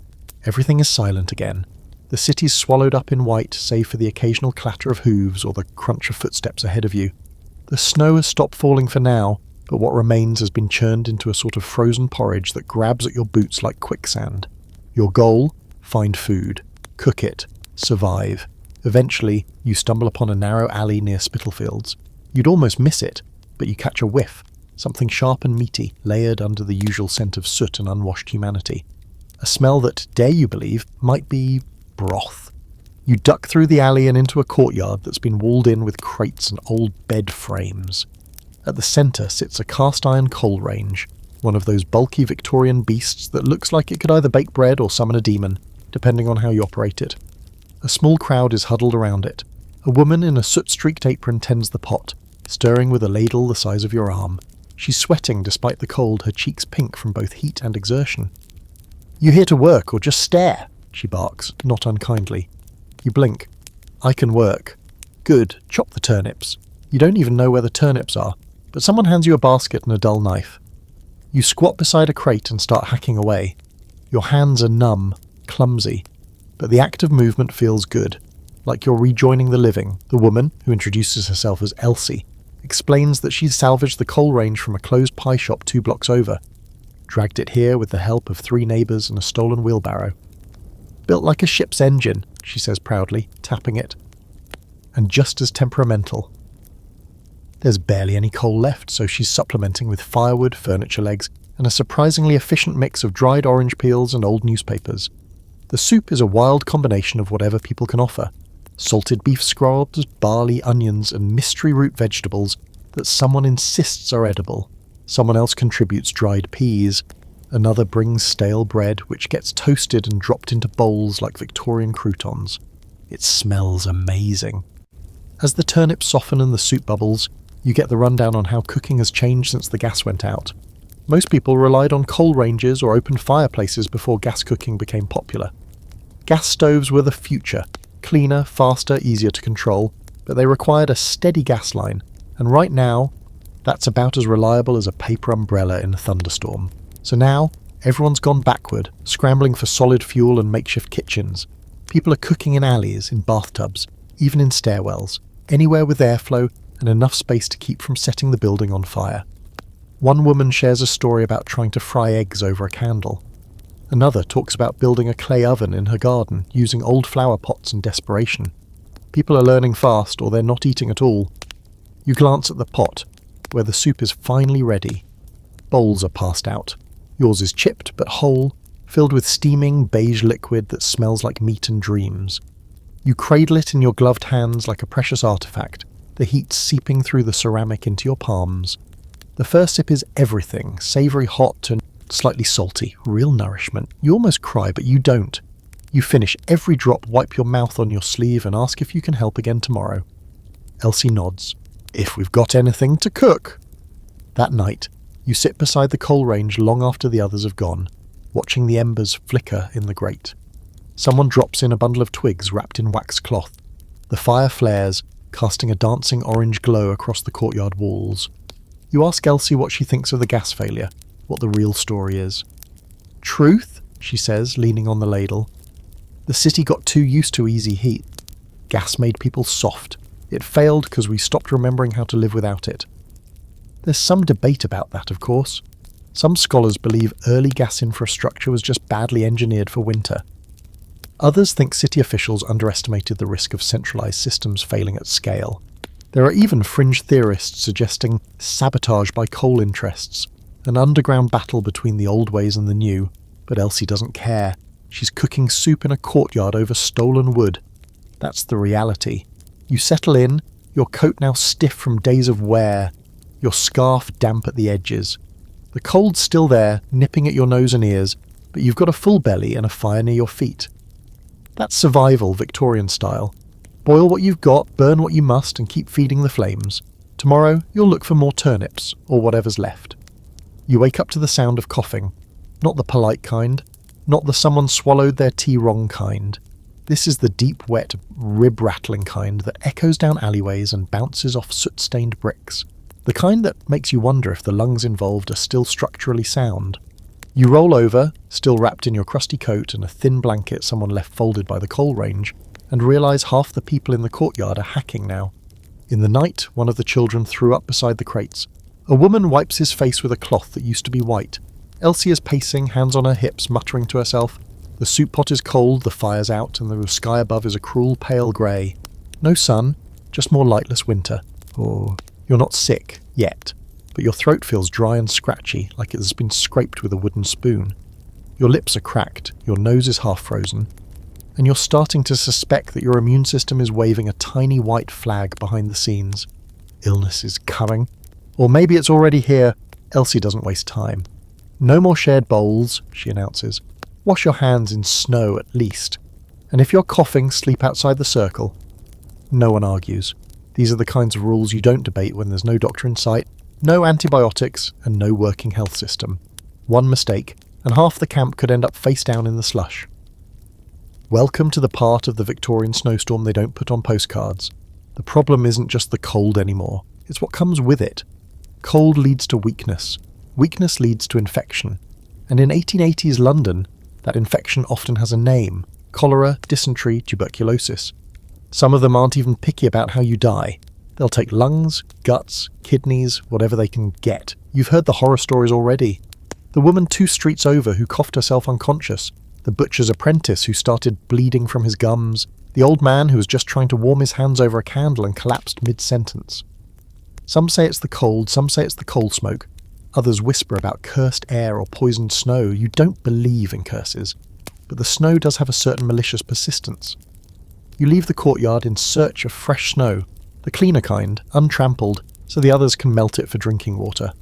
Everything is silent again. The city's swallowed up in white, save for the occasional clatter of hooves or the crunch of footsteps ahead of you. The snow has stopped falling for now, but what remains has been churned into a sort of frozen porridge that grabs at your boots like quicksand. Your goal? Find food. Cook it. Survive. Eventually, you stumble upon a narrow alley near Spitalfields. You'd almost miss it, but you catch a whiff, something sharp and meaty, layered under the usual scent of soot and unwashed humanity. A smell that, dare you believe, might be broth. You duck through the alley and into a courtyard that's been walled in with crates and old bed frames. At the centre sits a cast-iron coal range, one of those bulky Victorian beasts that looks like it could either bake bread or summon a demon, depending on how you operate it. A small crowd is huddled around it. A woman in a soot-streaked apron tends the pot, stirring with a ladle the size of your arm. She's sweating despite the cold, her cheeks pink from both heat and exertion. "You here to work or just stare?" she barks, not unkindly. You blink. "I can work." "Good, chop the turnips." You don't even know where the turnips are, but someone hands you a basket and a dull knife. You squat beside a crate and start hacking away. Your hands are numb, clumsy, but the act of movement feels good, like you're rejoining the living. The woman, who introduces herself as Elsie, explains that she's salvaged the coal range from a closed pie shop 2 blocks over, dragged it here with the help of 3 neighbours and a stolen wheelbarrow. "Built like a ship's engine," she says proudly, tapping it. "And just as temperamental." There's barely any coal left, so she's supplementing with firewood, furniture legs, and a surprisingly efficient mix of dried orange peels and old newspapers. The soup is a wild combination of whatever people can offer. Salted beef scraps, barley, onions, and mystery root vegetables that someone insists are edible. Someone else contributes dried peas. Another brings stale bread, which gets toasted and dropped into bowls like Victorian croutons. It smells amazing. As the turnips soften and the soup bubbles, you get the rundown on how cooking has changed since the gas went out. Most people relied on coal ranges or open fireplaces before gas cooking became popular. Gas stoves were the future, cleaner, faster, easier to control, but they required a steady gas line, and right now, that's about as reliable as a paper umbrella in a thunderstorm. So now, everyone's gone backward, scrambling for solid fuel and makeshift kitchens. People are cooking in alleys, in bathtubs, even in stairwells, anywhere with airflow and enough space to keep from setting the building on fire. One woman shares a story about trying to fry eggs over a candle. Another talks about building a clay oven in her garden, using old flower pots in desperation. People are learning fast, or they're not eating at all. You glance at the pot, where the soup is finally ready. Bowls are passed out. Yours is chipped but whole, filled with steaming beige liquid that smells like meat and dreams. You cradle it in your gloved hands like a precious artifact, the heat seeping through the ceramic into your palms. The first sip is everything, savoury hot and slightly salty, real nourishment. You almost cry, but you don't. You finish every drop, wipe your mouth on your sleeve and ask if you can help again tomorrow. Elsie nods. "If we've got anything to cook." That night, you sit beside the coal range long after the others have gone, watching the embers flicker in the grate. Someone drops in a bundle of twigs wrapped in wax cloth. The fire flares, casting a dancing orange glow across the courtyard walls. You ask Elsie what she thinks of the gas failure, what the real story is. "Truth," she says, leaning on the ladle. "The city got too used to easy heat. Gas made people soft. It failed because we stopped remembering how to live without it." There's some debate about that, of course. Some scholars believe early gas infrastructure was just badly engineered for winter. Others think city officials underestimated the risk of centralised systems failing at scale. There are even fringe theorists suggesting sabotage by coal interests, an underground battle between the old ways and the new, but Elsie doesn't care. She's cooking soup in a courtyard over stolen wood. That's the reality. You settle in, your coat now stiff from days of wear, your scarf damp at the edges. The cold's still there, nipping at your nose and ears, but you've got a full belly and a fire near your feet. That's survival, Victorian style. Boil what you've got, burn what you must, and keep feeding the flames. Tomorrow, you'll look for more turnips, or whatever's left. You wake up to the sound of coughing. Not the polite kind. Not the someone swallowed their tea wrong kind. This is the deep, wet, rib-rattling kind that echoes down alleyways and bounces off soot-stained bricks. The kind that makes you wonder if the lungs involved are still structurally sound. You roll over, still wrapped in your crusty coat and a thin blanket someone left folded by the coal range, and realise half the people in the courtyard are hacking now. In the night, one of the children threw up beside the crates. A woman wipes his face with a cloth that used to be white. Elsie is pacing, hands on her hips, muttering to herself. The soup pot is cold, the fire's out, and the sky above is a cruel pale grey. No sun, just more lightless winter. Oh, you're not sick, yet, but your throat feels dry and scratchy, like it has been scraped with a wooden spoon. Your lips are cracked, your nose is half frozen, and you're starting to suspect that your immune system is waving a tiny white flag behind the scenes. Illness is coming. Or maybe it's already here. Elsie doesn't waste time. No more shared bowls, she announces. Wash your hands in snow at least. And if you're coughing, sleep outside the circle. No one argues. These are the kinds of rules you don't debate when there's no doctor in sight, no antibiotics, and no working health system. One mistake, and half the camp could end up face down in the slush. Welcome to the part of the Victorian snowstorm they don't put on postcards. The problem isn't just the cold anymore, it's what comes with it. Cold leads to weakness. Weakness leads to infection. And in 1880s London, that infection often has a name: cholera, dysentery, tuberculosis. Some of them aren't even picky about how you die. They'll take lungs, guts, kidneys, whatever they can get. You've heard the horror stories already. The woman 2 streets over who coughed herself unconscious. The butcher's apprentice who started bleeding from his gums. The old man who was just trying to warm his hands over a candle and collapsed mid-sentence. Some say it's the cold, some say it's the coal smoke. Others whisper about cursed air or poisoned snow. You don't believe in curses, but the snow does have a certain malicious persistence. You leave the courtyard in search of fresh snow, the cleaner kind, untrampled, so the others can melt it for drinking water.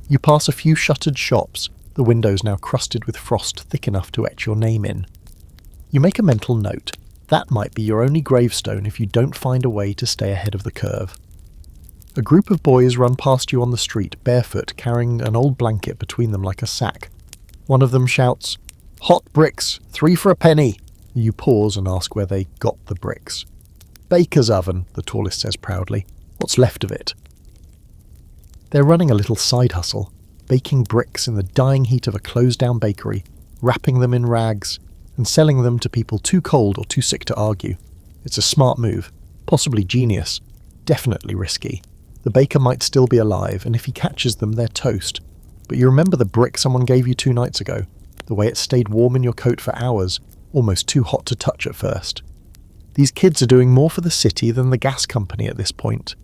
You pass a few shuttered shops, the windows now crusted with frost thick enough to etch your name in. You make a mental note. That might be your only gravestone if you don't find a way to stay ahead of the curve. A group of boys run past you on the street, barefoot, carrying an old blanket between them like a sack. One of them shouts, "Hot bricks, 3 for a penny!" You pause and ask where they got the bricks. "Baker's oven," the tallest says proudly. "What's left of it?" They're running a little side hustle, baking bricks in the dying heat of a closed-down bakery, wrapping them in rags, and selling them to people too cold or too sick to argue. It's a smart move, possibly genius, definitely risky. The baker might still be alive, and if he catches them, they're toast. But you remember the brick someone gave you 2 nights ago? The way it stayed warm in your coat for hours, almost too hot to touch at first. These kids are doing more for the city than the gas company at this point.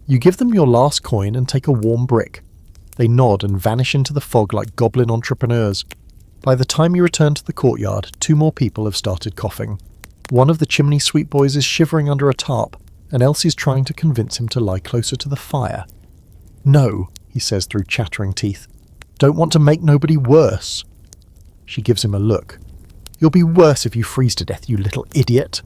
You give them your last coin and take a warm brick. They nod and vanish into the fog like goblin entrepreneurs. By the time you return to the courtyard, 2 more people have started coughing. One of the chimney sweep boys is shivering under a tarp, and Elsie's trying to convince him to lie closer to the fire. "No," he says through chattering teeth. "Don't want to make nobody worse." She gives him a look. "You'll be worse if you freeze to death, you little idiot."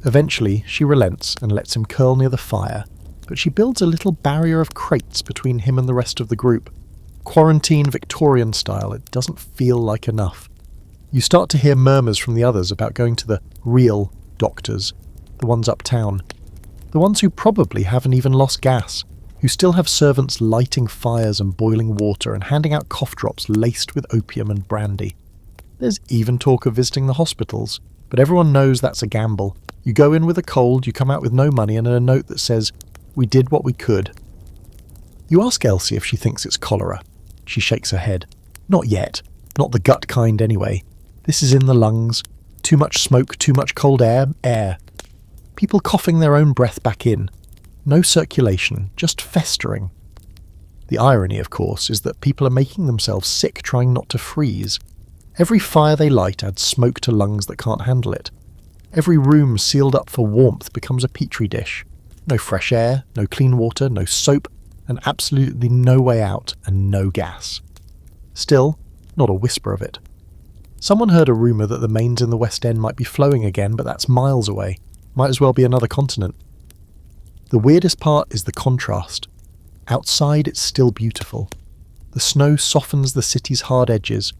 Eventually, she relents and lets him curl near the fire, but she builds a little barrier of crates between him and the rest of the group. Quarantine Victorian style, it doesn't feel like enough. You start to hear murmurs from the others about going to the real doctors, the ones uptown. The ones who probably haven't even lost gas, who still have servants lighting fires and boiling water and handing out cough drops laced with opium and brandy. There's even talk of visiting the hospitals, but everyone knows that's a gamble. You go in with a cold, you come out with no money and a note that says, "We did what we could." You ask Elsie if she thinks it's cholera. She shakes her head. Not yet. Not the gut kind anyway. This is in the lungs. Too much smoke, too much cold air. People coughing their own breath back in. No circulation, just festering. The irony, of course, is that people are making themselves sick trying not to freeze. Every fire they light adds smoke to lungs that can't handle it. Every room sealed up for warmth becomes a petri dish. No fresh air, no clean water, no soap, and absolutely no way out and no gas. Still, not a whisper of it. Someone heard a rumour that the mains in the West End might be flowing again, but that's miles away. Might as well be another continent. The weirdest part is the contrast. Outside it's still beautiful. The snow softens the city's hard edges.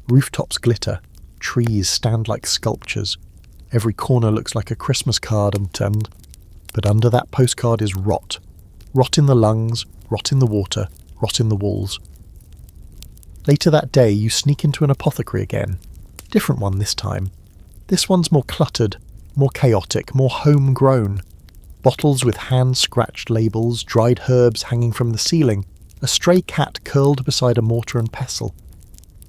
Rooftops glitter. Trees stand like sculptures. Every corner looks like a Christmas card, but under that postcard is rot. Rot in the lungs, rot in the water, rot in the walls. Later that day, you sneak into an apothecary again. Different one this time. This one's more cluttered, more chaotic, more homegrown. Bottles with hand-scratched labels, dried herbs hanging from the ceiling, a stray cat curled beside a mortar and pestle.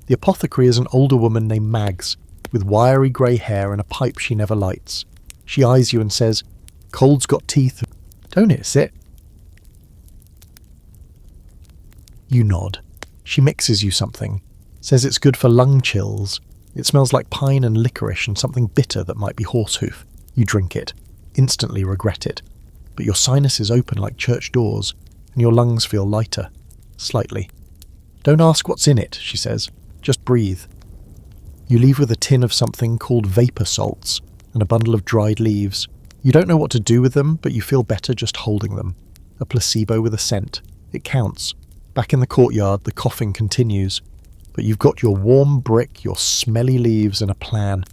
The apothecary is an older woman named Mags, with wiry grey hair and a pipe she never lights. She eyes you and says, "Cold's got teeth. Don't it, sit?" You nod. She mixes you something, says it's good for lung chills. It smells like pine and licorice and something bitter that might be horsehoof. You drink it, instantly regret it. But your sinuses open like church doors, and your lungs feel lighter. Slightly. "Don't ask what's in it," she says. "Just breathe." You leave with a tin of something called vapor salts and a bundle of dried leaves. You don't know what to do with them, but you feel better just holding them. A placebo with a scent. It counts. Back in the courtyard, the coughing continues. But you've got your warm brick, your smelly leaves, and a plan.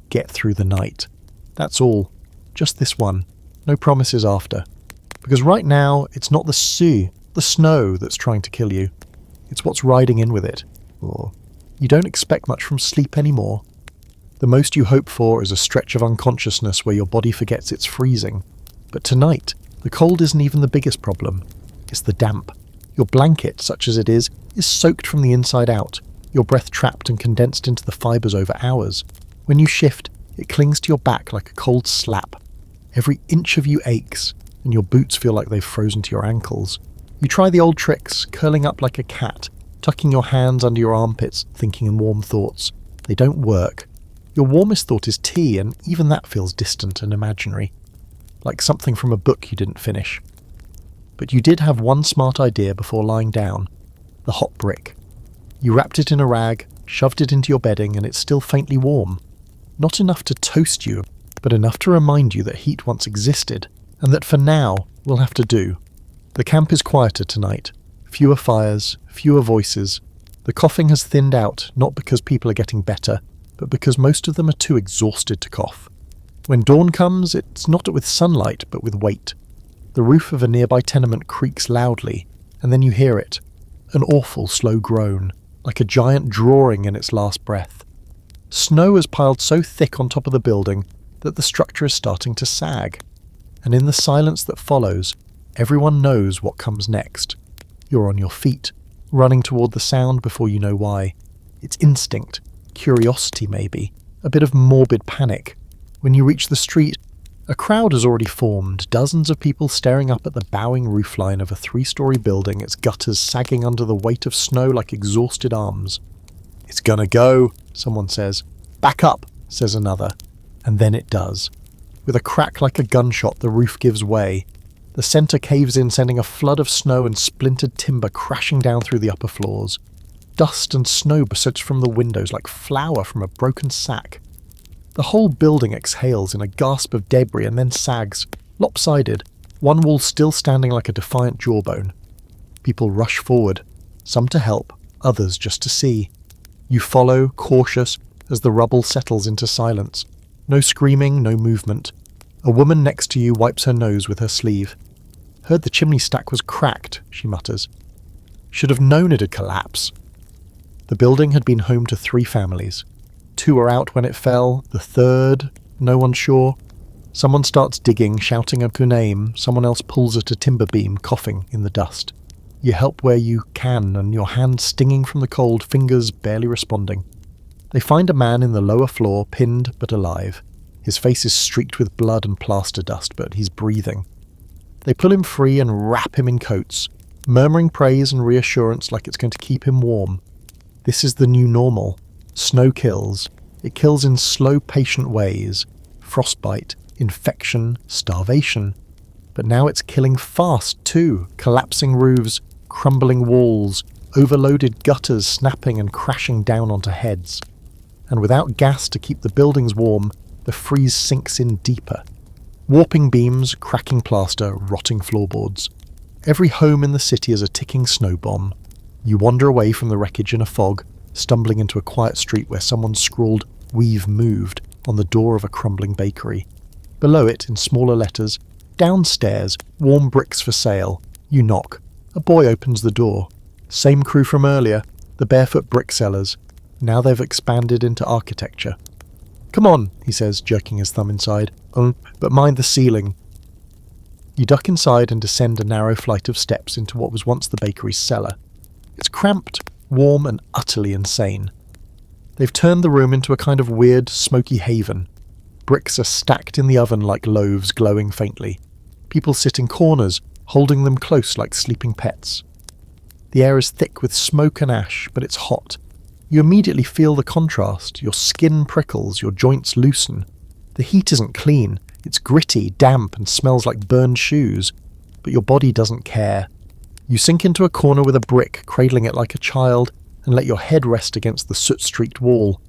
Get through the night. That's all. Just this one. No promises after. Because right now, it's not the snow that's trying to kill you. It's what's riding in with it. Or you don't expect much from sleep anymore. The most you hope for is a stretch of unconsciousness where your body forgets it's freezing. But tonight, the cold isn't even the biggest problem. It's the damp. Your blanket, such as it is soaked from the inside out, your breath trapped and condensed into the fibres over hours. When you shift, it clings to your back like a cold slap. Every inch of you aches, and your boots feel like they've frozen to your ankles. You try the old tricks, curling up like a cat, tucking your hands under your armpits, thinking in warm thoughts. They don't work. Your warmest thought is tea, and even that feels distant and imaginary, like something from a book you didn't finish. But you did have one smart idea before lying down. The hot brick. You wrapped it in a rag, shoved it into your bedding, and it's still faintly warm. Not enough to toast you, but enough to remind you that heat once existed, and that for now will have to do. The camp is quieter tonight. Fewer fires, fewer voices. The coughing has thinned out, not because people are getting better, but because most of them are too exhausted to cough. When dawn comes, it's not with sunlight, but with weight. The roof of a nearby tenement creaks loudly, and then you hear it. An awful slow groan, like a giant drawing in its last breath. Snow has piled so thick on top of the building that the structure is starting to sag. And in the silence that follows, everyone knows what comes next. You're on your feet, running toward the sound before you know why. It's instinct, curiosity maybe, a bit of morbid panic. When you reach the street, a crowd has already formed, dozens of people staring up at the bowing roofline of a 3-story building, its gutters sagging under the weight of snow like exhausted arms. "It's gonna go," someone says. "Back up," says another. And then it does. With a crack like a gunshot, the roof gives way. The centre caves in, sending a flood of snow and splintered timber crashing down through the upper floors. Dust and snow bursts from the windows like flour from a broken sack. The whole building exhales in a gasp of debris and then sags, lopsided, one wall still standing like a defiant jawbone. People rush forward, some to help, others just to see. You follow, cautious, as the rubble settles into silence. No screaming, no movement. A woman next to you wipes her nose with her sleeve. "Heard the chimney stack was cracked," she mutters. "Should have known it'd collapse." The building had been home to 3 families. 2 were out when it fell, the 3rd, no one's sure. Someone starts digging, shouting a name, someone else pulls at a timber beam, coughing in the dust. You help where you can, and your hands stinging from the cold, fingers barely responding. They find a man in the lower floor, pinned but alive. His face is streaked with blood and plaster dust, but he's breathing. They pull him free and wrap him in coats, murmuring praise and reassurance like it's going to keep him warm. This is the new normal. Snow kills. It kills in slow, patient ways. Frostbite, infection, starvation. But now it's killing fast too. Collapsing roofs, crumbling walls, overloaded gutters snapping and crashing down onto heads. And without gas to keep the buildings warm, the freeze sinks in deeper. Warping beams, cracking plaster, rotting floorboards. Every home in the city is a ticking snow bomb. You wander away from the wreckage in a fog, stumbling into a quiet street where someone scrawled "We've moved" on the door of a crumbling bakery. Below it, in smaller letters, "Downstairs, warm bricks for sale." You knock. A boy opens the door. Same crew from earlier, the barefoot brick sellers. Now they've expanded into architecture. "Come on," he says, jerking his thumb inside. But mind the ceiling." You duck inside and descend a narrow flight of steps into what was once the bakery's cellar. It's cramped, warm, and utterly insane. They've turned the room into a kind of weird, smoky haven. Bricks are stacked in the oven like loaves glowing faintly. People sit in corners, holding them close like sleeping pets. The air is thick with smoke and ash, but it's hot. You immediately feel the contrast. Your skin prickles, your joints loosen. The heat isn't clean. It's gritty, damp, and smells like burned shoes. But your body doesn't care. You sink into a corner with a brick, cradling it like a child, and let your head rest against the soot-streaked wall.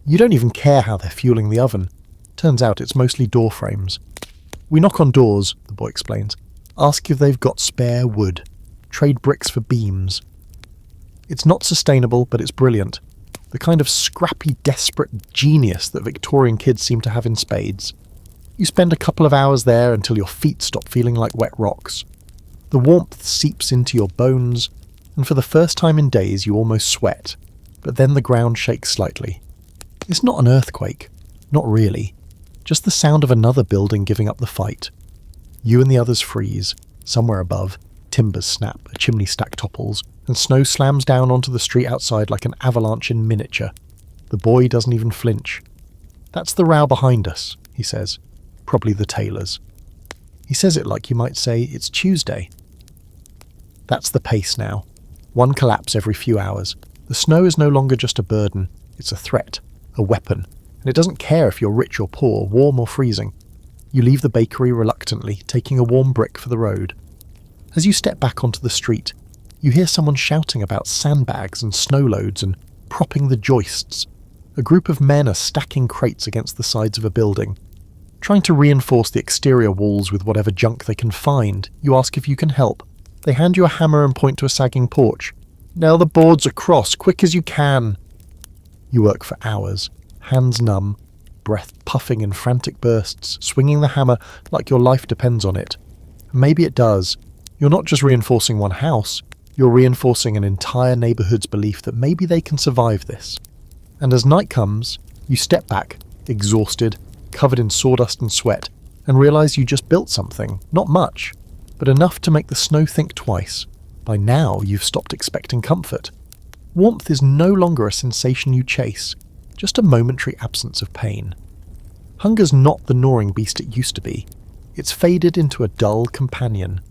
You don't even care how they're fueling the oven. Turns out it's mostly door frames. "We knock on doors," the boy explains. "Ask if they've got spare wood. Trade bricks for beams." It's not sustainable, but it's brilliant. The kind of scrappy, desperate genius that Victorian kids seem to have in spades. You spend a couple of hours there until your feet stop feeling like wet rocks. The warmth seeps into your bones, and for the first time in days you almost sweat, but then the ground shakes slightly. It's not an earthquake. Not really. Just the sound of another building giving up the fight. You and the others freeze. Somewhere above, timbers snap, a chimney stack topples, and snow slams down onto the street outside like an avalanche in miniature. The boy doesn't even flinch. "That's the row behind us," he says. "Probably the tailors." He says it like you might say it's Tuesday. That's the pace now. One collapse every few hours. The snow is no longer just a burden. It's a threat, a weapon, and it doesn't care if you're rich or poor, warm or freezing. You leave the bakery reluctantly, taking a warm brick for the road. As you step back onto the street, you hear someone shouting about sandbags and snow loads and propping the joists. A group of men are stacking crates against the sides of a building. Trying to reinforce the exterior walls with whatever junk they can find, you ask if you can help. They hand you a hammer and point to a sagging porch. "Nail the boards across, quick as you can." You work for hours, hands numb, breath puffing in frantic bursts, swinging the hammer like your life depends on it. Maybe it does. You're not just reinforcing one house, you're reinforcing an entire neighbourhood's belief that maybe they can survive this. And as night comes, you step back, exhausted, covered in sawdust and sweat, and realise you just built something, not much, but enough to make the snow think twice. By now, you've stopped expecting comfort. Warmth is no longer a sensation you chase, just a momentary absence of pain. Hunger's not the gnawing beast it used to be. It's faded into a dull companion,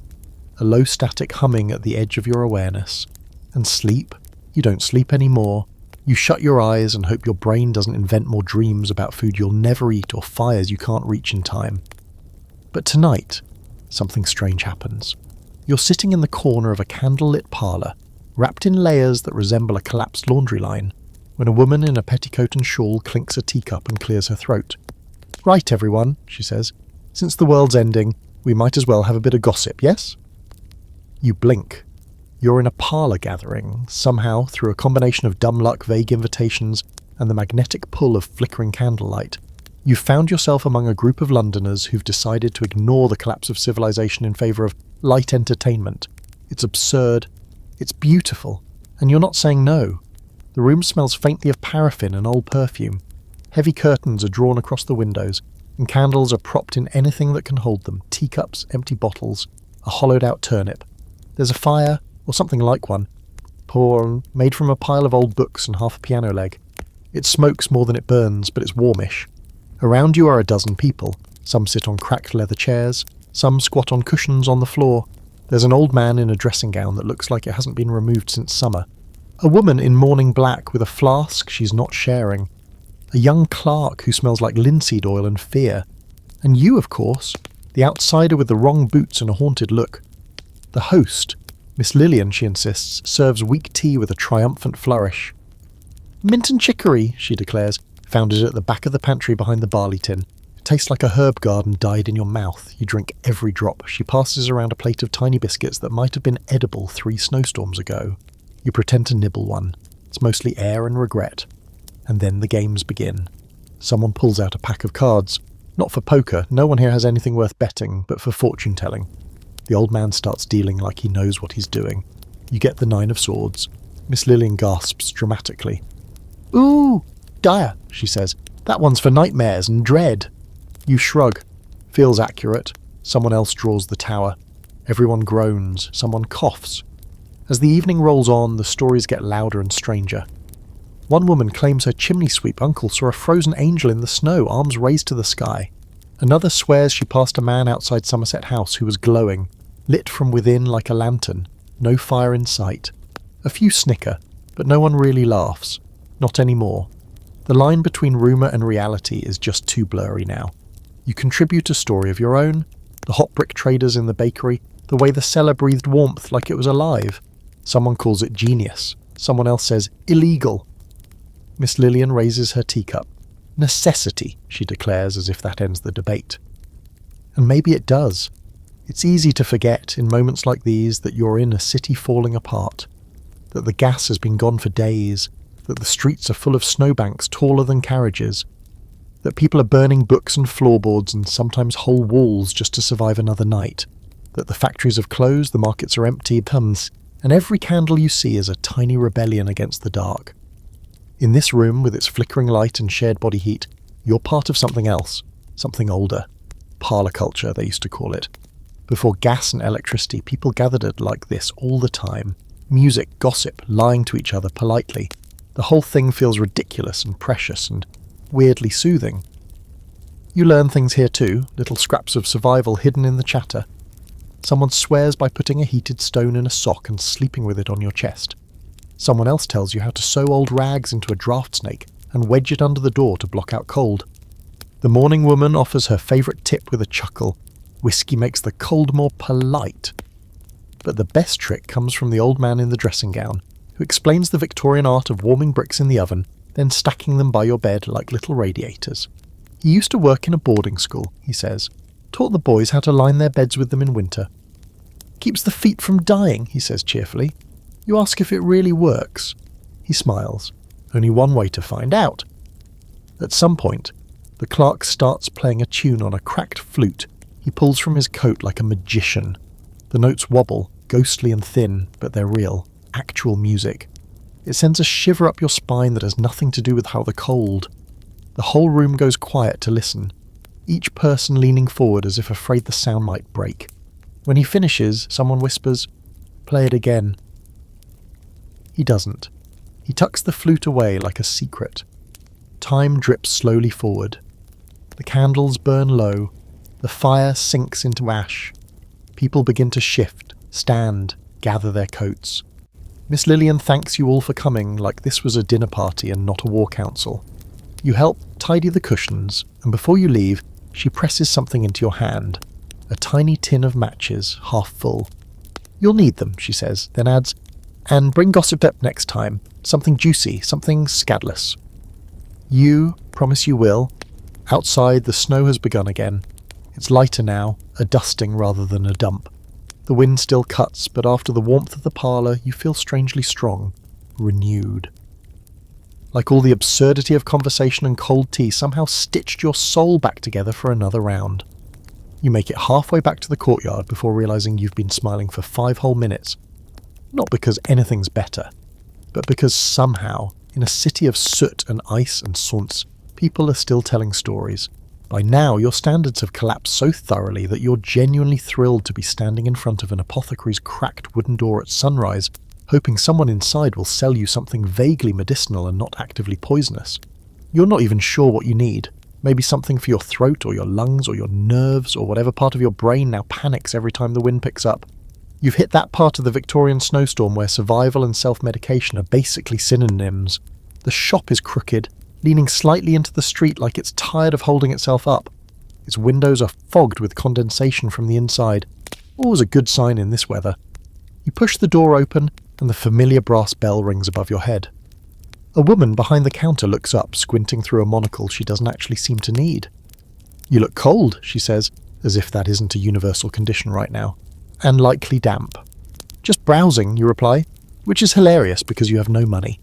a low static humming at the edge of your awareness. And sleep? You don't sleep anymore. You shut your eyes and hope your brain doesn't invent more dreams about food you'll never eat or fires you can't reach in time. But tonight, something strange happens. You're sitting in the corner of a candle-lit parlour, wrapped in layers that resemble a collapsed laundry line, when a woman in a petticoat and shawl clinks a teacup and clears her throat. "Right, everyone," she says. "Since the world's ending, we might as well have a bit of gossip, yes?" You blink. You're in a parlour gathering, somehow, through a combination of dumb luck, vague invitations, and the magnetic pull of flickering candlelight. You've found yourself among a group of Londoners who've decided to ignore the collapse of civilization in favour of light entertainment. It's absurd. It's beautiful. And you're not saying no. The room smells faintly of paraffin and old perfume. Heavy curtains are drawn across the windows, and candles are propped in anything that can hold them. Teacups, empty bottles, a hollowed-out turnip. There's a fire, or something like one, made from a pile of old books and half a piano leg. It smokes more than it burns, but it's warmish. Around you are a dozen people. Some sit on cracked leather chairs, some squat on cushions on the floor. There's an old man in a dressing gown that looks like it hasn't been removed since summer. A woman in mourning black with a flask she's not sharing. A young clerk who smells like linseed oil and fear. And you, of course, the outsider with the wrong boots and a haunted look. The host, Miss Lillian, she insists, serves weak tea with a triumphant flourish. "Mint and chicory," she declares, found it at the back of the pantry behind the barley tin. It tastes like a herb garden died in your mouth. You drink every drop. She passes around a plate of tiny biscuits that might have been edible 3 snowstorms ago. You pretend to nibble one. It's mostly air and regret. And then the games begin. Someone pulls out a pack of cards. Not for poker, no one here has anything worth betting, but for fortune-telling. The old man starts dealing like he knows what he's doing. You get the 9 of swords. Miss Lillian gasps dramatically. "Ooh, dire," she says. "That one's for nightmares and dread." You shrug. Feels accurate. Someone else draws the tower. Everyone groans. Someone coughs. As the evening rolls on, the stories get louder and stranger. One woman claims her chimney sweep uncle saw a frozen angel in the snow, arms raised to the sky. Another swears she passed a man outside Somerset House who was glowing, lit from within like a lantern, no fire in sight. A few snicker, but no one really laughs. Not anymore. The line between rumour and reality is just too blurry now. You contribute a story of your own, the hot brick traders in the bakery, the way the cellar breathed warmth like it was alive. Someone calls it genius. Someone else says illegal. Miss Lillian raises her teacup. Necessity, she declares as if that ends the debate. And maybe it does. It's easy to forget in moments like these that you're in a city falling apart, that the gas has been gone for days, that the streets are full of snowbanks taller than carriages, that people are burning books and floorboards and sometimes whole walls just to survive another night, that the factories have closed, the markets are empty, and every candle you see is a tiny rebellion against the dark. In this room, with its flickering light and shared body heat, you're part of something else, something older. Parlor culture, they used to call it. Before gas and electricity, people gathered at like this all the time. Music, gossip, lying to each other politely. The whole thing feels ridiculous and precious and weirdly soothing. You learn things here too, little scraps of survival hidden in the chatter. Someone swears by putting a heated stone in a sock and sleeping with it on your chest. Someone else tells you how to sew old rags into a draft snake and wedge it under the door to block out cold. The morning woman offers her favourite tip with a chuckle. Whiskey makes the cold more polite. But the best trick comes from the old man in the dressing gown, who explains the Victorian art of warming bricks in the oven, then stacking them by your bed like little radiators. He used to work in a boarding school, he says. Taught the boys how to line their beds with them in winter. Keeps the feet from dying, he says cheerfully. You ask if it really works. He smiles. Only one way to find out. At some point, the clerk starts playing a tune on a cracked flute. He pulls from his coat like a magician. The notes wobble, ghostly and thin, but they're real, actual music. It sends a shiver up your spine that has nothing to do with how the cold. The whole room goes quiet to listen, each person leaning forward as if afraid the sound might break. When he finishes, someone whispers, "Play it again." He doesn't. He tucks the flute away like a secret. Time drips slowly forward. The candles burn low. The fire sinks into ash. People begin to shift, stand, gather their coats. Miss Lillian thanks you all for coming like this was a dinner party and not a war council. You help tidy the cushions, and before you leave, she presses something into your hand. A tiny tin of matches, half full. "You'll need them," she says, then adds, "And bring gossip up next time. Something juicy, something scandalous." You promise you will. Outside, the snow has begun again. It's lighter now, a dusting rather than a dump. The wind still cuts, but after the warmth of the parlour, you feel strangely strong, renewed. Like all the absurdity of conversation and cold tea somehow stitched your soul back together for another round. You make it halfway back to the courtyard before realising you've been smiling for 5 whole minutes. Not because anything's better, but because somehow, in a city of soot and ice and saunce, people are still telling stories. By now, your standards have collapsed so thoroughly that you're genuinely thrilled to be standing in front of an apothecary's cracked wooden door at sunrise, hoping someone inside will sell you something vaguely medicinal and not actively poisonous. You're not even sure what you need. Maybe something for your throat or your lungs or your nerves or whatever part of your brain now panics every time the wind picks up. You've hit that part of the Victorian snowstorm where survival and self-medication are basically synonyms. The shop is crooked, leaning slightly into the street like it's tired of holding itself up. Its windows are fogged with condensation from the inside. Always a good sign in this weather. You push the door open and the familiar brass bell rings above your head. A woman behind the counter looks up, squinting through a monocle she doesn't actually seem to need. "You look cold," she says, as if that isn't a universal condition right now. "And likely damp." "Just browsing," you reply, which is hilarious because you have no money.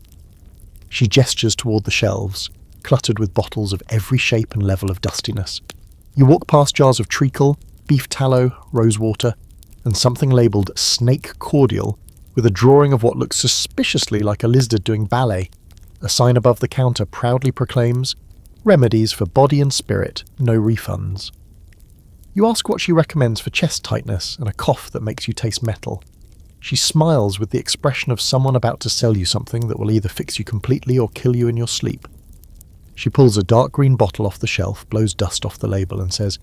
She gestures toward the shelves, cluttered with bottles of every shape and level of dustiness. You walk past jars of treacle, beef tallow, rosewater, and something labelled snake cordial with a drawing of what looks suspiciously like a lizard doing ballet. A sign above the counter proudly proclaims, "Remedies for body and spirit, no refunds." You ask what she recommends for chest tightness and a cough that makes you taste metal. She smiles with the expression of someone about to sell you something that will either fix you completely or kill you in your sleep. She pulls a dark green bottle off the shelf, blows dust off the label and says,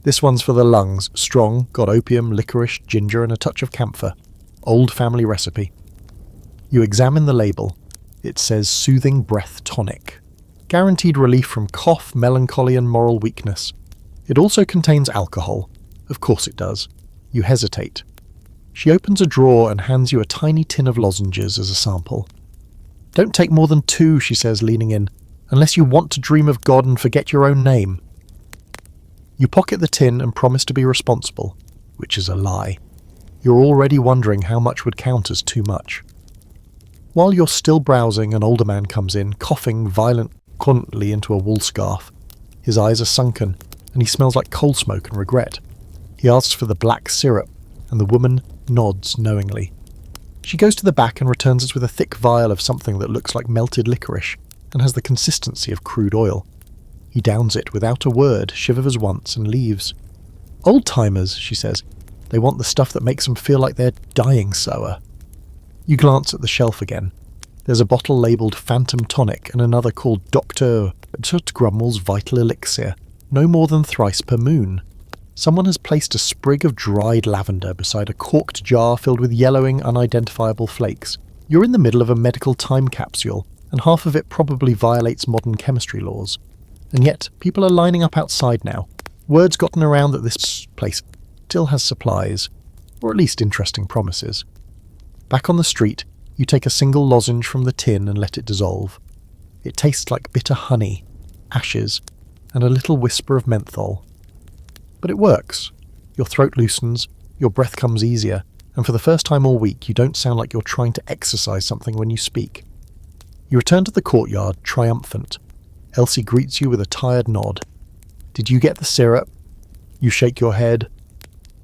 "This one's for the lungs, strong, got opium, licorice, ginger and a touch of camphor. Old family recipe." You examine the label. It says soothing breath tonic. Guaranteed relief from cough, melancholy and moral weakness. It also contains alcohol. Of course it does. You hesitate. She opens a drawer and hands you a tiny tin of lozenges as a sample. "Don't take more than 2, she says, leaning in, "unless you want to dream of God and forget your own name." You pocket the tin and promise to be responsible, which is a lie. You're already wondering how much would count as too much. While you're still browsing, an older man comes in, coughing violently into a wool scarf. His eyes are sunken, and he smells like coal smoke and regret. He asks for the black syrup, and the woman nods knowingly. She goes to the back and returns us with a thick vial of something that looks like melted licorice, and has the consistency of crude oil. He downs it without a word, shivers once, and leaves. "Old-timers," she says. "They want the stuff that makes them feel like they're dying sour." You glance at the shelf again. There's a bottle labelled Phantom Tonic and another called Dr. Grummel's Vital Elixir, no more than thrice per moon. Someone has placed a sprig of dried lavender beside a corked jar filled with yellowing, unidentifiable flakes. You're in the middle of a medical time capsule, and half of it probably violates modern chemistry laws. And yet, people are lining up outside now. Word's gotten around that this place still has supplies, or at least interesting promises. Back on the street, you take a single lozenge from the tin and let it dissolve. It tastes like bitter honey, ashes, and a little whisper of menthol. But it works. Your throat loosens, your breath comes easier, and for the first time all week you don't sound like you're trying to exercise something when you speak. You return to the courtyard, triumphant. Elsie greets you with a tired nod. "Did you get the syrup?" You shake your head.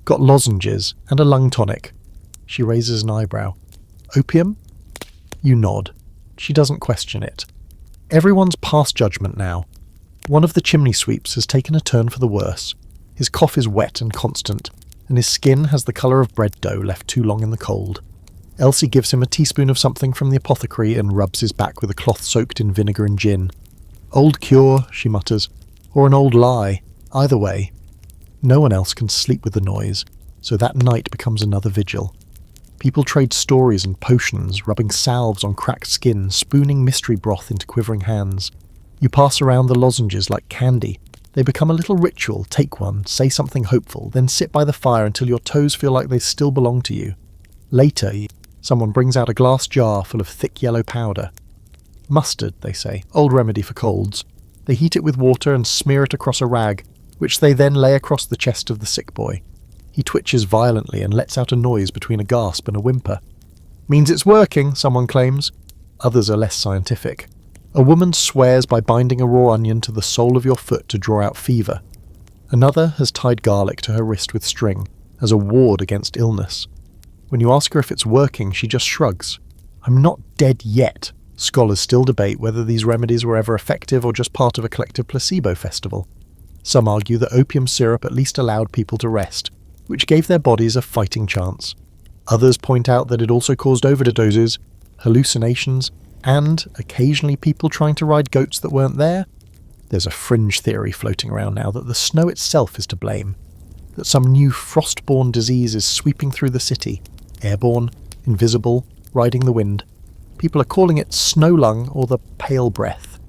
"Got lozenges and a lung tonic." She raises an eyebrow. "Opium?" You nod. She doesn't question it. Everyone's past judgment now. One of the chimney sweeps has taken a turn for the worse. His cough is wet and constant, and his skin has the colour of bread dough left too long in the cold. Elsie gives him a teaspoon of something from the apothecary and rubs his back with a cloth soaked in vinegar and gin. "Old cure," she mutters, "or an old lie. Either way." No one else can sleep with the noise, so that night becomes another vigil. People trade stories and potions, rubbing salves on cracked skin, spooning mystery broth into quivering hands. You pass around the lozenges like candy. They become a little ritual. Take one, say something hopeful, then sit by the fire until your toes feel like they still belong to you. Later, someone brings out a glass jar full of thick yellow powder. "Mustard," they say, "old remedy for colds." They heat it with water and smear it across a rag, which they then lay across the chest of the sick boy. He twitches violently and lets out a noise between a gasp and a whimper. "Means it's working," someone claims. Others are less scientific. A woman swears by binding a raw onion to the sole of your foot to draw out fever. Another has tied garlic to her wrist with string, as a ward against illness. When you ask her if it's working, she just shrugs. "I'm not dead yet." Scholars still debate whether these remedies were ever effective or just part of a collective placebo festival. Some argue that opium syrup at least allowed people to rest, which gave their bodies a fighting chance. Others point out that it also caused overdoses, hallucinations, and occasionally people trying to ride goats that weren't there. There's a fringe theory floating around now that the snow itself is to blame, that some new frost-borne disease is sweeping through the city, airborne, invisible, riding the wind. People are calling it snow lung or the pale breath.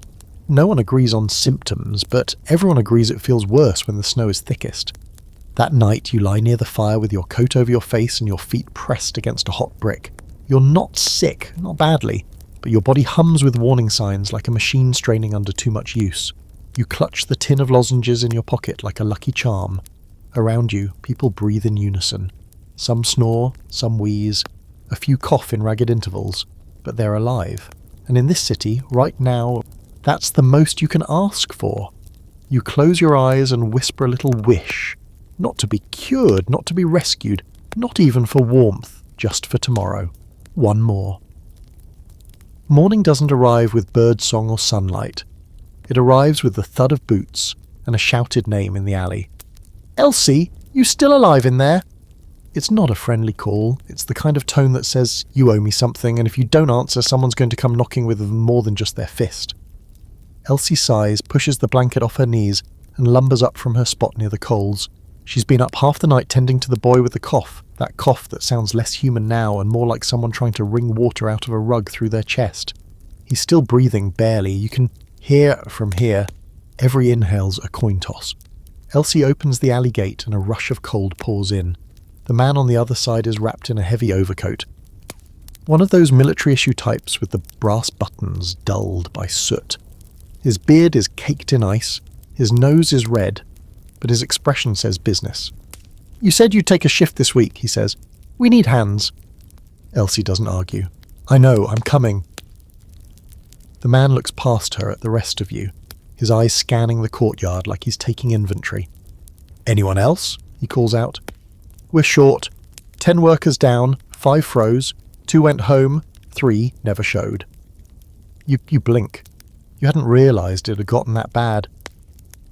No one agrees on symptoms, but everyone agrees it feels worse when the snow is thickest. That night you lie near the fire with your coat over your face and your feet pressed against a hot brick. You're not sick, not badly, but your body hums with warning signs like a machine straining under too much use. You clutch the tin of lozenges in your pocket like a lucky charm. Around you, people breathe in unison. Some snore, some wheeze, a few cough in ragged intervals, but they're alive. And in this city, right now, that's the most you can ask for. You close your eyes and whisper a little wish. Not to be cured, not to be rescued, not even for warmth, just for tomorrow. One more. Morning doesn't arrive with birdsong or sunlight. It arrives with the thud of boots and a shouted name in the alley. "Elsie, you still alive in there?" It's not a friendly call. It's the kind of tone that says, you owe me something, and if you don't answer, someone's going to come knocking with more than just their fist. Elsie sighs, pushes the blanket off her knees, and lumbers up from her spot near the coals. She's been up half the night tending to the boy with the cough, that cough that sounds less human now and more like someone trying to wring water out of a rug through their chest. He's still breathing, barely. You can hear from here. Every inhale's a coin toss. Elsie opens the alley gate and a rush of cold pours in. The man on the other side is wrapped in a heavy overcoat. One of those military-issue types with the brass buttons dulled by soot. His beard is caked in ice, his nose is red, but his expression says business. "You said you'd take a shift this week," he says. "We need hands." Elsie doesn't argue. "I know, I'm coming." The man looks past her at the rest of you, his eyes scanning the courtyard like he's taking inventory. "Anyone else?" he calls out. "We're short. 10 workers down, 5 froze, 2 went home, 3 never showed." You blink. You hadn't realised it had gotten that bad.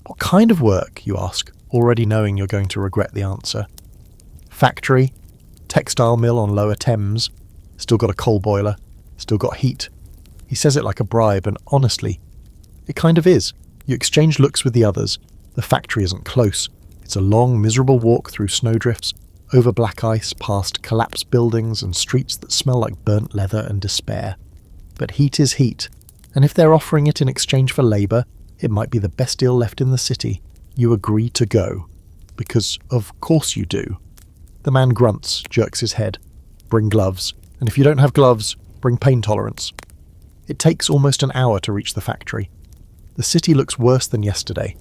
"What kind of work?" you ask, already knowing you're going to regret the answer. "Factory, textile mill on Lower Thames, still got a coal boiler, still got heat." He says it like a bribe, and honestly, it kind of is. You exchange looks with the others. The factory isn't close. It's a long, miserable walk through snowdrifts, over black ice, past collapsed buildings and streets that smell like burnt leather and despair. But heat is heat, and if they're offering it in exchange for labour, it might be the best deal left in the city. You agree to go. Because of course you do. The man grunts, jerks his head. "Bring gloves. And if you don't have gloves, bring pain tolerance." It takes almost an hour to reach the factory. The city looks worse than yesterday.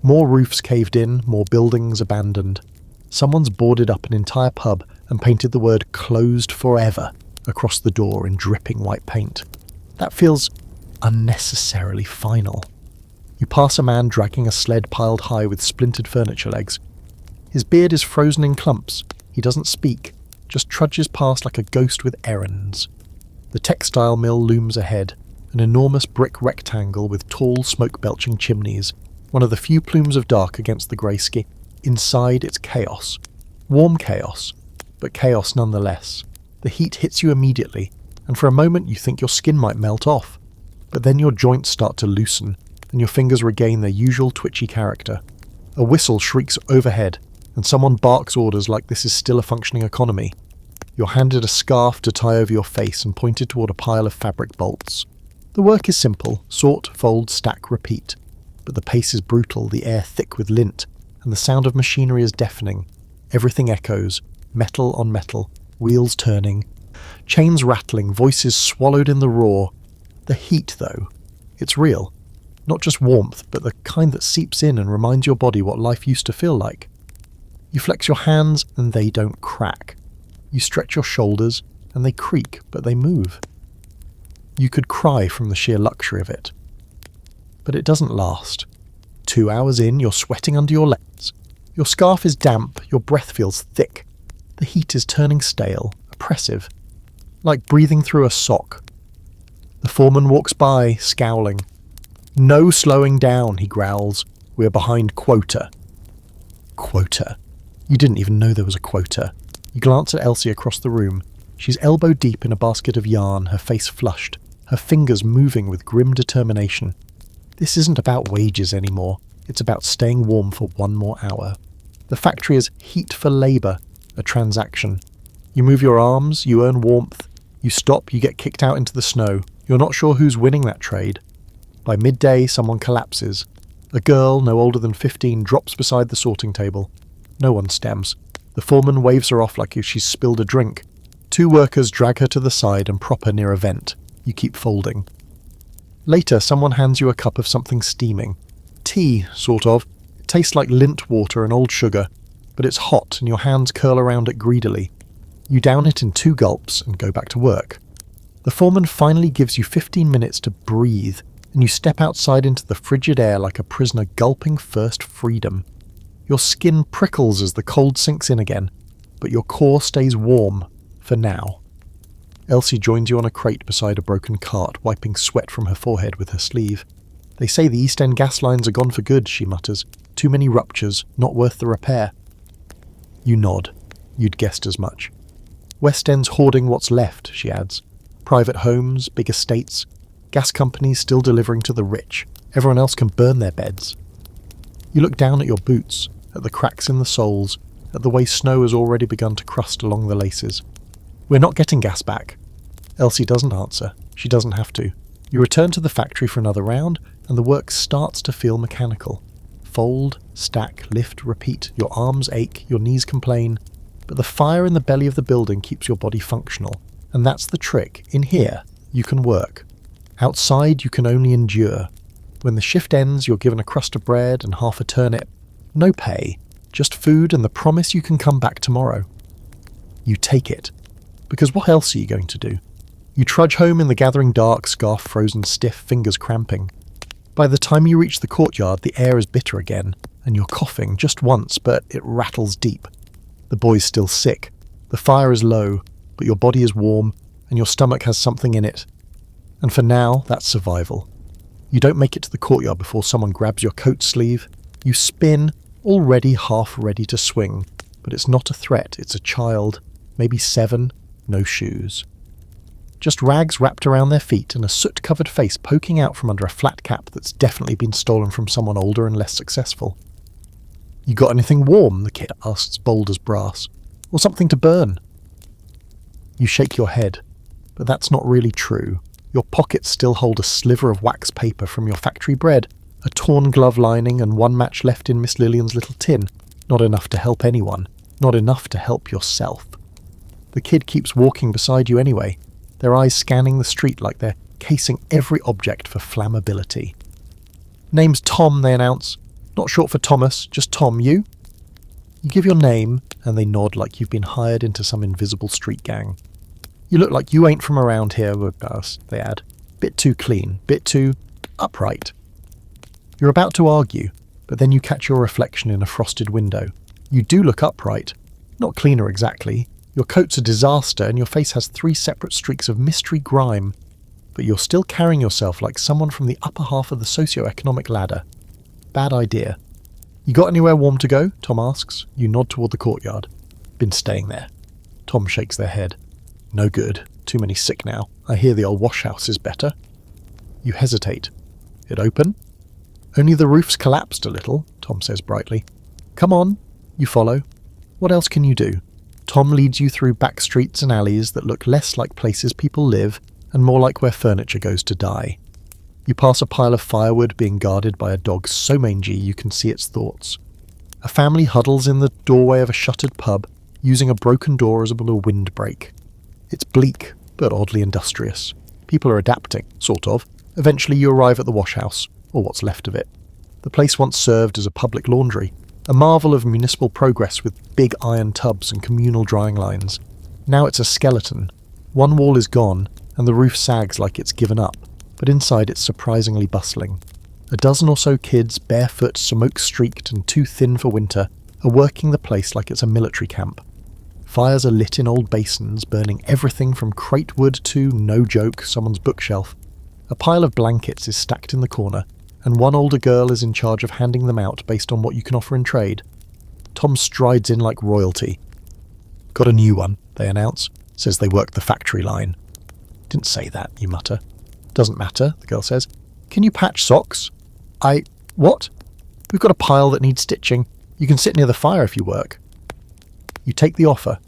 More roofs caved in, more buildings abandoned. Someone's boarded up an entire pub and painted the word "closed forever" across the door in dripping white paint. That feels unnecessarily final. You pass a man dragging a sled piled high with splintered furniture legs. His beard is frozen in clumps. He doesn't speak, just trudges past like a ghost with errands. The textile mill looms ahead, an enormous brick rectangle with tall, smoke-belching chimneys, one of the few plumes of dark against the grey sky. Inside, it's chaos. Warm chaos, but chaos nonetheless. The heat hits you immediately, and for a moment you think your skin might melt off. But then your joints start to loosen, and your fingers regain their usual twitchy character. A whistle shrieks overhead, and someone barks orders like this is still a functioning economy. You're handed a scarf to tie over your face and pointed toward a pile of fabric bolts. The work is simple: sort, fold, stack, repeat. But the pace is brutal, the air thick with lint, and the sound of machinery is deafening. Everything echoes, metal on metal, wheels turning, chains rattling, voices swallowed in the roar. The heat, though, it's real. Not just warmth, but the kind that seeps in and reminds your body what life used to feel like. You flex your hands and they don't crack. You stretch your shoulders and they creak, but they move. You could cry from the sheer luxury of it. But it doesn't last. 2 hours in, you're sweating under your legs. Your scarf is damp, your breath feels thick. The heat is turning stale, oppressive, like breathing through a sock. The foreman walks by, scowling. "No slowing down," he growls. "We're behind quota." Quota. You didn't even know there was a quota. You glance at Elsie across the room. She's elbow deep in a basket of yarn, her face flushed, her fingers moving with grim determination. This isn't about wages anymore. It's about staying warm for 1 more hour. The factory is heat for labour, a transaction. You move your arms, you earn warmth. You stop, you get kicked out into the snow. You're not sure who's winning that trade. By midday, someone collapses. A girl, no older than 15, drops beside the sorting table. No one stems. The foreman waves her off like if she's spilled a drink. 2 workers drag her to the side and prop her near a vent. You keep folding. Later, someone hands you a cup of something steaming. Tea, sort of. It tastes like lint water and old sugar, but it's hot and your hands curl around it greedily. You down it in 2 gulps and go back to work. The foreman finally gives you 15 minutes to breathe, and you step outside into the frigid air like a prisoner gulping first freedom. Your skin prickles as the cold sinks in again, but your core stays warm, for now. Elsie joins you on a crate beside a broken cart, wiping sweat from her forehead with her sleeve. They say the East End gas lines are gone for good, she mutters. Too many ruptures, not worth the repair. You nod. You'd guessed as much. West End's hoarding what's left, she adds. Private homes, big estates, gas companies still delivering to the rich. Everyone else can burn their beds. You look down at your boots, at the cracks in the soles, at the way snow has already begun to crust along the laces. We're not getting gas back. Elsie doesn't answer. She doesn't have to. You return to the factory for another round, and the work starts to feel mechanical. Fold, stack, lift, repeat. Your arms ache, your knees complain. But the fire in the belly of the building keeps your body functional. And that's the trick. In here, you can work. Outside, you can only endure. When the shift ends, you're given a crust of bread and half a turnip. No pay, just food and the promise you can come back tomorrow. You take it. Because what else are you going to do? You trudge home in the gathering dark, scarf frozen stiff, fingers cramping. By the time you reach the courtyard, the air is bitter again, and you're coughing just once, but it rattles deep. The boy's still sick. The fire is low, but your body is warm, and your stomach has something in it. And for now, that's survival. You don't make it to the courtyard before someone grabs your coat sleeve. You spin, already half ready to swing. But it's not a threat, it's a child, maybe 7, no shoes. Just rags wrapped around their feet and a soot-covered face poking out from under a flat cap that's definitely been stolen from someone older and less successful. You got anything warm? The kid asks, bold as brass. Or something to burn? You shake your head, but that's not really true. Your pockets still hold a sliver of wax paper from your factory bread, a torn glove lining and 1 match left in Miss Lillian's little tin. Not enough to help anyone. Not enough to help yourself. The kid keeps walking beside you anyway, their eyes scanning the street like they're casing every object for flammability. Name's Tom, they announce. Not short for Thomas, just Tom. You? You give your name, and they nod like you've been hired into some invisible street gang. You look like you ain't from around here with us, they add. Bit too clean, bit too upright. You're about to argue, but then you catch your reflection in a frosted window. You do look upright. Not cleaner exactly. Your coat's a disaster and your face has 3 separate streaks of mystery grime. But you're still carrying yourself like someone from the upper half of the socio-economic ladder. Bad idea. You got anywhere warm to go? Tom asks. You nod toward the courtyard. Been staying there. Tom shakes their head. No good. Too many sick now. I hear the old wash house is better. You hesitate. It open? Only the roof's collapsed a little, Tom says brightly. Come on. You follow. What else can you do? Tom leads you through back streets and alleys that look less like places people live and more like where furniture goes to die. You pass a pile of firewood being guarded by a dog so mangy you can see its thoughts. A family huddles in the doorway of a shuttered pub, using a broken door as a windbreak. It's bleak, but oddly industrious. People are adapting, sort of. Eventually you arrive at the wash house, or what's left of it. The place once served as a public laundry, a marvel of municipal progress with big iron tubs and communal drying lines. Now it's a skeleton. One wall is gone, and the roof sags like it's given up, but inside it's surprisingly bustling. A dozen or so kids, barefoot, smoke-streaked and too thin for winter, are working the place like it's a military camp. Fires are lit in old basins, burning everything from crate wood to, no joke, someone's bookshelf. A pile of blankets is stacked in the corner, and one older girl is in charge of handing them out based on what you can offer in trade. Tom strides in like royalty. Got a new one, they announce. Says they work the factory line. Didn't say that, you mutter. Doesn't matter, the girl says. Can you patch socks? What? We've got a pile that needs stitching. You can sit near the fire if you work. You take the offer,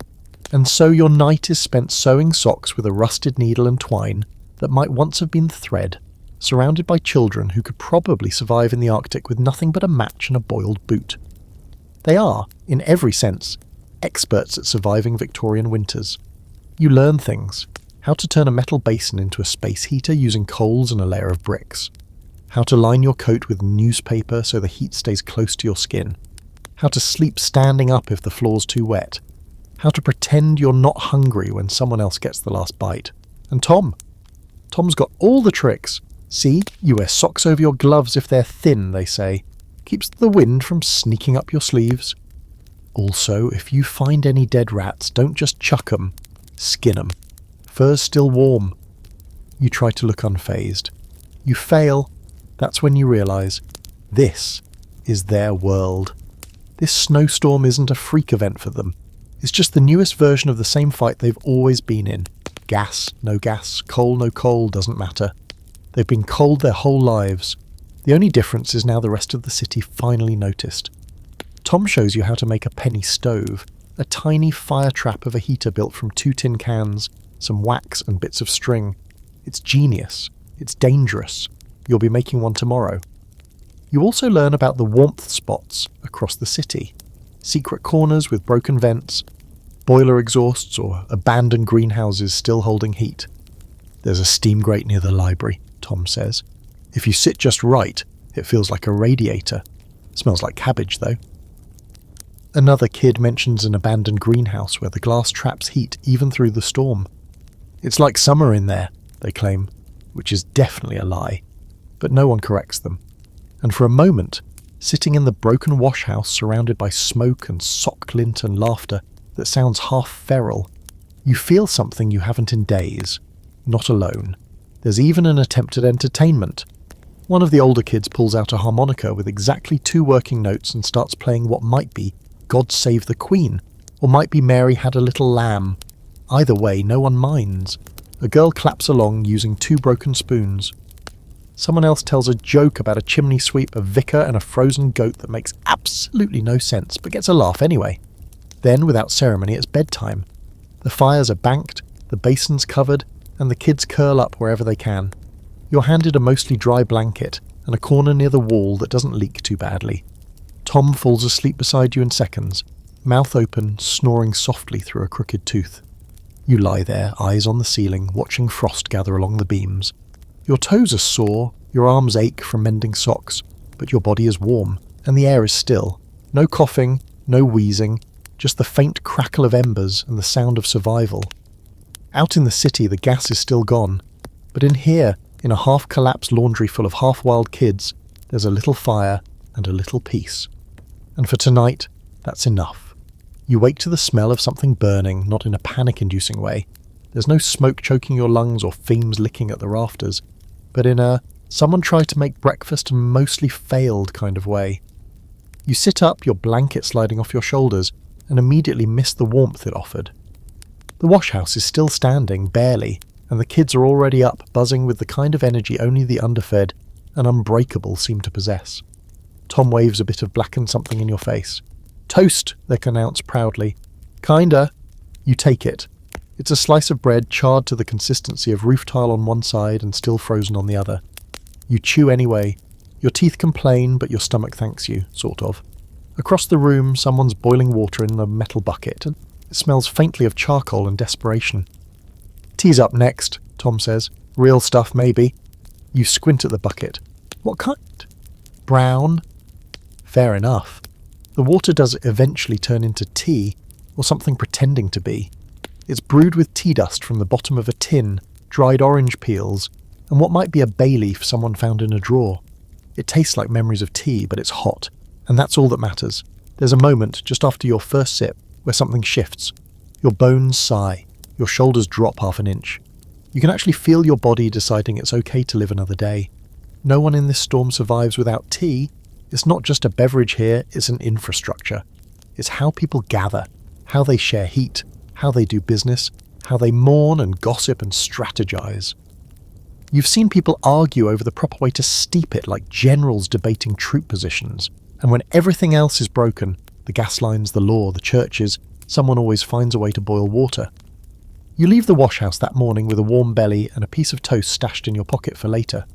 and so your night is spent sewing socks with a rusted needle and twine that might once have been thread, surrounded by children who could probably survive in the Arctic with nothing but a match and a boiled boot. They are, in every sense, experts at surviving Victorian winters. You learn things. How to turn a metal basin into a space heater using coals and a layer of bricks. How to line your coat with newspaper so the heat stays close to your skin. How to sleep standing up if the floor's too wet. How to pretend you're not hungry when someone else gets the last bite. And Tom's got all the tricks. See, you wear socks over your gloves if they're thin, they say. Keeps the wind from sneaking up your sleeves. Also, if you find any dead rats, don't just chuck 'em. Skin 'em. Fur's still warm. You try to look unfazed. You fail. That's when you realise this is their world. This snowstorm isn't a freak event for them. It's just the newest version of the same fight they've always been in. Gas, no gas, coal, no coal, doesn't matter. They've been cold their whole lives. The only difference is now the rest of the city finally noticed. Tom shows you how to make a penny stove, a tiny fire trap of a heater built from 2 tin cans, some wax and bits of string. It's genius. It's dangerous. You'll be making one tomorrow. You also learn about the warmth spots across the city. Secret corners with broken vents, boiler exhausts or abandoned greenhouses still holding heat. There's a steam grate near the library, Tom says. If you sit just right, it feels like a radiator. Smells like cabbage, though. Another kid mentions an abandoned greenhouse where the glass traps heat even through the storm. It's like summer in there, they claim, which is definitely a lie. But no one corrects them. And for a moment, sitting in the broken wash house surrounded by smoke and sock lint and laughter that sounds half feral, you feel something you haven't in days. Not alone. There's even an attempt at entertainment. One of the older kids pulls out a harmonica with exactly 2 working notes and starts playing what might be God Save the Queen, or might be Mary Had a Little Lamb. Either way, no one minds. A girl claps along using 2 broken spoons. Someone else tells a joke about a chimney sweep, a vicar and a frozen goat that makes absolutely no sense, but gets a laugh anyway. Then, without ceremony, it's bedtime. The fires are banked, the basin's covered, and the kids curl up wherever they can. You're handed a mostly dry blanket and a corner near the wall that doesn't leak too badly. Tom falls asleep beside you in seconds, mouth open, snoring softly through a crooked tooth. You lie there, eyes on the ceiling, watching frost gather along the beams. Your toes are sore, your arms ache from mending socks, but your body is warm, and the air is still. No coughing, no wheezing, just the faint crackle of embers and the sound of survival. Out in the city, the gas is still gone, but in here, in a half-collapsed laundry full of half-wild kids, there's a little fire and a little peace. And for tonight, that's enough. You wake to the smell of something burning, not in a panic-inducing way. There's no smoke choking your lungs or fumes licking at the rafters, but in a someone tried to make breakfast and mostly failed kind of way. You sit up, your blanket sliding off your shoulders, and immediately miss the warmth it offered. The wash house is still standing, barely, and the kids are already up, buzzing with the kind of energy only the underfed and unbreakable seem to possess. Tom waves a bit of blackened something in your face. "Toast," they announce proudly. "Kinda." You take it. It's a slice of bread charred to the consistency of roof tile on one side and still frozen on the other. You chew anyway. Your teeth complain, but your stomach thanks you, sort of. Across the room, someone's boiling water in a metal bucket, and it smells faintly of charcoal and desperation. "Tea's up next," Tom says. "Real stuff, maybe." You squint at the bucket. "What kind?" "Brown." Fair enough. The water does eventually turn into tea, or something pretending to be. It's brewed with tea dust from the bottom of a tin, dried orange peels, and what might be a bay leaf someone found in a drawer. It tastes like memories of tea, but it's hot, and that's all that matters. There's a moment, just after your first sip, where something shifts. Your bones sigh, your shoulders drop half an inch. You can actually feel your body deciding it's okay to live another day. No one in this storm survives without tea. It's not just a beverage here, it's an infrastructure. It's how people gather, how they share heat, how they do business, how they mourn and gossip and strategize. You've seen people argue over the proper way to steep it like generals debating troop positions, and when everything else is broken, the gas lines, the law, the churches, someone always finds a way to boil water. You leave the wash house that morning with a warm belly and a piece of toast stashed in your pocket for later.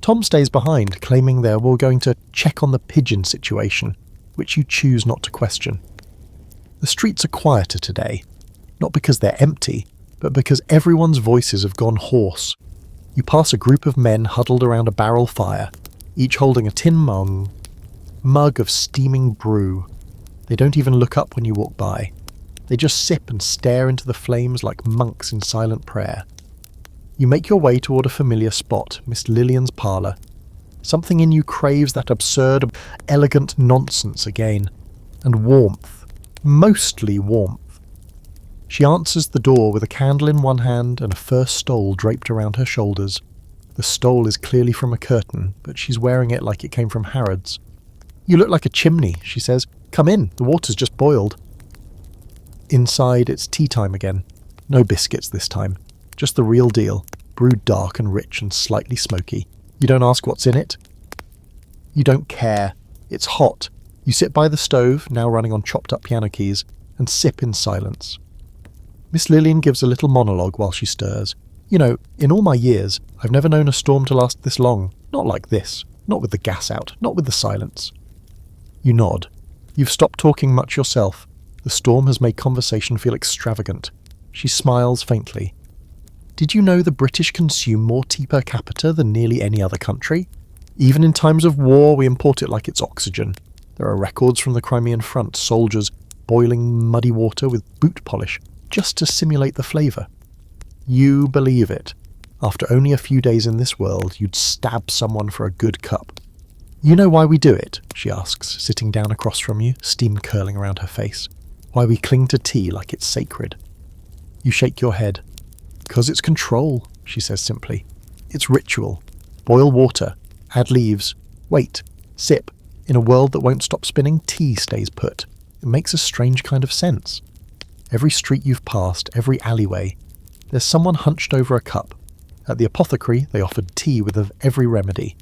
Tom stays behind, claiming they were going to check on the pigeon situation, which you choose not to question. The streets are quieter today, not because they're empty, but because everyone's voices have gone hoarse. You pass a group of men huddled around a barrel fire. each holding a tin mug of steaming brew. They don't even look up when you walk by. They just sip and stare into the flames like monks in silent prayer. You make your way toward a familiar spot, Miss Lillian's parlour. Something in you craves that absurd, elegant nonsense again. And warmth. Mostly warmth. She answers the door with a candle in one hand and a fur stole draped around her shoulders. The stole is clearly from a curtain, but she's wearing it like it came from Harrods. "You look like a chimney," she says. "Come in, the water's just boiled." Inside, it's tea time again. No biscuits this time. Just the real deal, brewed dark and rich and slightly smoky. You don't ask what's in it. You don't care. It's hot. You sit by the stove, now running on chopped-up piano keys, and sip in silence. Miss Lillian gives a little monologue while she stirs. "You know, in all my years, I've never known a storm to last this long. Not like this. Not with the gas out. Not with the silence." You nod. You've stopped talking much yourself. The storm has made conversation feel extravagant. She smiles faintly. "Did you know the British consume more tea per capita than nearly any other country? Even in times of war, we import it like it's oxygen. There are records from the Crimean front, soldiers boiling muddy water with boot polish just to simulate the flavour. You believe it. After only a few days in this world, you'd stab someone for a good cup. You know why we do it?" she asks, sitting down across from you, steam curling around her face. "Why we cling to tea like it's sacred." You shake your head. "'Cause it's control," she says simply. "It's ritual. Boil water, add leaves, wait, sip. In a world that won't stop spinning, tea stays put. It makes a strange kind of sense. Every street you've passed, every alleyway, there's someone hunched over a cup. At the apothecary, they offered tea with every remedy.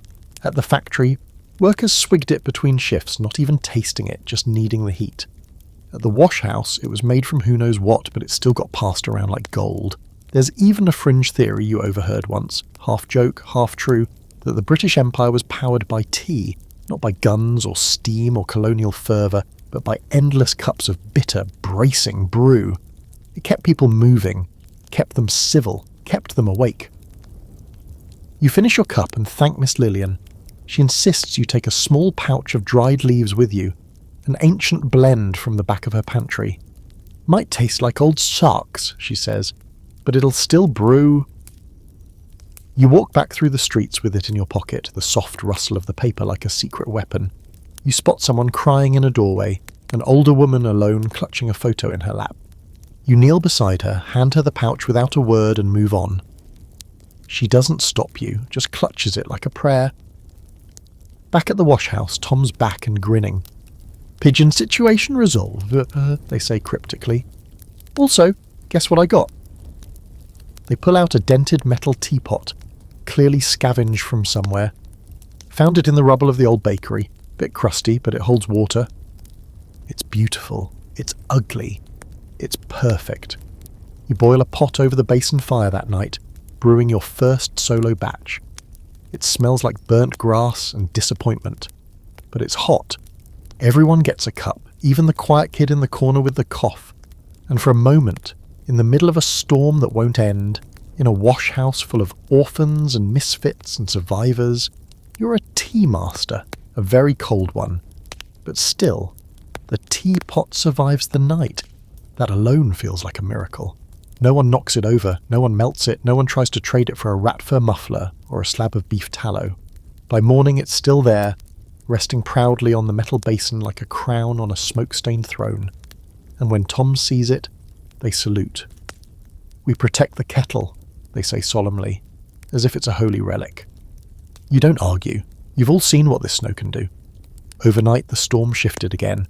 At the factory, workers swigged it between shifts, not even tasting it, just needing the heat. At the wash house, it was made from who knows what, but it still got passed around like gold. There's even a fringe theory you overheard once, half joke, half true, that the British Empire was powered by tea, not by guns or steam or colonial fervour, but by endless cups of bitter, bracing brew. It kept people moving, kept them civil, kept them awake. You finish your cup and thank Miss Lillian. She insists you take a small pouch of dried leaves with you, an ancient blend from the back of her pantry. "Might taste like old socks," she says, "but it'll still brew." You walk back through the streets with it in your pocket, the soft rustle of the paper like a secret weapon. You spot someone crying in a doorway, an older woman alone clutching a photo in her lap. You kneel beside her, hand her the pouch without a word and move on. She doesn't stop you, just clutches it like a prayer. Back at the wash house, Tom's back and grinning. "Pigeon situation resolved," they say cryptically. "Also, guess what I got?" They pull out a dented metal teapot, clearly scavenged from somewhere. Found it in the rubble of the old bakery. Bit crusty, but it holds water. It's beautiful. It's ugly. It's perfect. You boil a pot over the basin fire that night, brewing your first solo batch. It smells like burnt grass and disappointment. But it's hot. Everyone gets a cup, even the quiet kid in the corner with the cough. And for a moment, in the middle of a storm that won't end, in a wash house full of orphans and misfits and survivors, you're a tea master, a very cold one. But still, the teapot survives the night. That alone feels like a miracle. No one knocks it over, no one melts it, no one tries to trade it for a rat fur muffler or a slab of beef tallow. By morning it's still there, resting proudly on the metal basin like a crown on a smoke-stained throne. And when Tom sees it, they salute. "We protect the kettle," they say solemnly, as if it's a holy relic. You don't argue. You've all seen what this snow can do. Overnight the storm shifted again.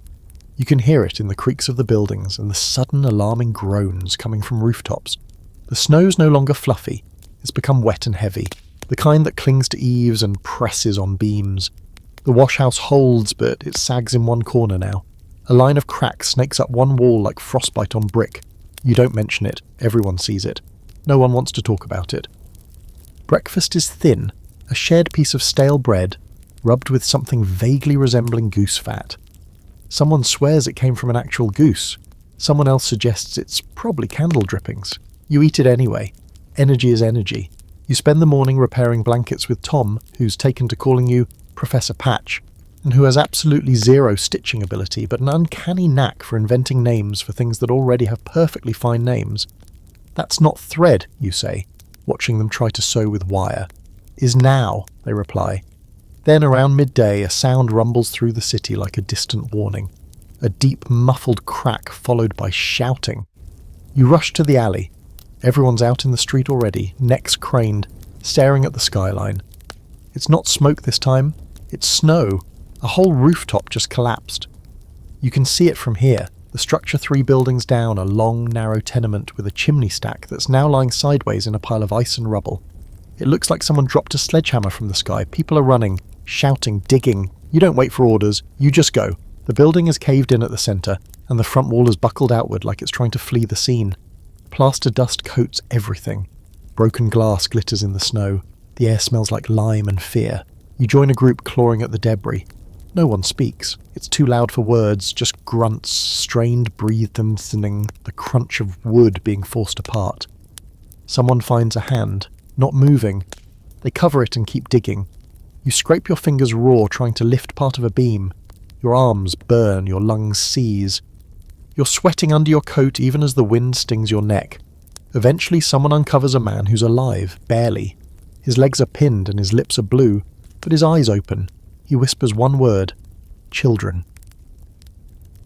You can hear it in the creaks of the buildings and the sudden alarming groans coming from rooftops. The snow's no longer fluffy. It's become wet and heavy, the kind that clings to eaves and presses on beams. The wash house holds, but it sags in one corner now. A line of cracks snakes up one wall like frostbite on brick. You don't mention it. Everyone sees it. No one wants to talk about it. Breakfast is thin, a shared piece of stale bread, rubbed with something vaguely resembling goose fat. Someone swears it came from an actual goose. Someone else suggests it's probably candle drippings. You eat it anyway. Energy is energy. You spend the morning repairing blankets with Tom, who's taken to calling you Professor Patch, and who has absolutely zero stitching ability but an uncanny knack for inventing names for things that already have perfectly fine names. That's not thread, you say, watching them try to sew with wire. Is now, they reply. Then around midday a sound rumbles through the city like a distant warning. A deep muffled crack followed by shouting. You rush to the alley. Everyone's out in the street already, necks craned, staring at the skyline. It's not smoke this time, it's snow. A whole rooftop just collapsed. You can see it from here, the structure 3 buildings down, a long, narrow tenement with a chimney stack that's now lying sideways in a pile of ice and rubble. It looks like someone dropped a sledgehammer from the sky. People are running, shouting, digging. You don't wait for orders, you just go. The building is caved in at the centre, and the front wall is buckled outward like it's trying to flee the scene. Plaster dust coats everything. Broken glass glitters in the snow. The air smells like lime and fear. You join a group clawing at the debris. No one speaks. It's too loud for words, just grunts, strained, breathed and thinning, the crunch of wood being forced apart. Someone finds a hand, not moving. They cover it and keep digging. You scrape your fingers raw trying to lift part of a beam. Your arms burn, your lungs seize. You're sweating under your coat even as the wind stings your neck. Eventually someone uncovers a man who's alive, barely. His legs are pinned and his lips are blue, but his eyes open. He whispers one word, children.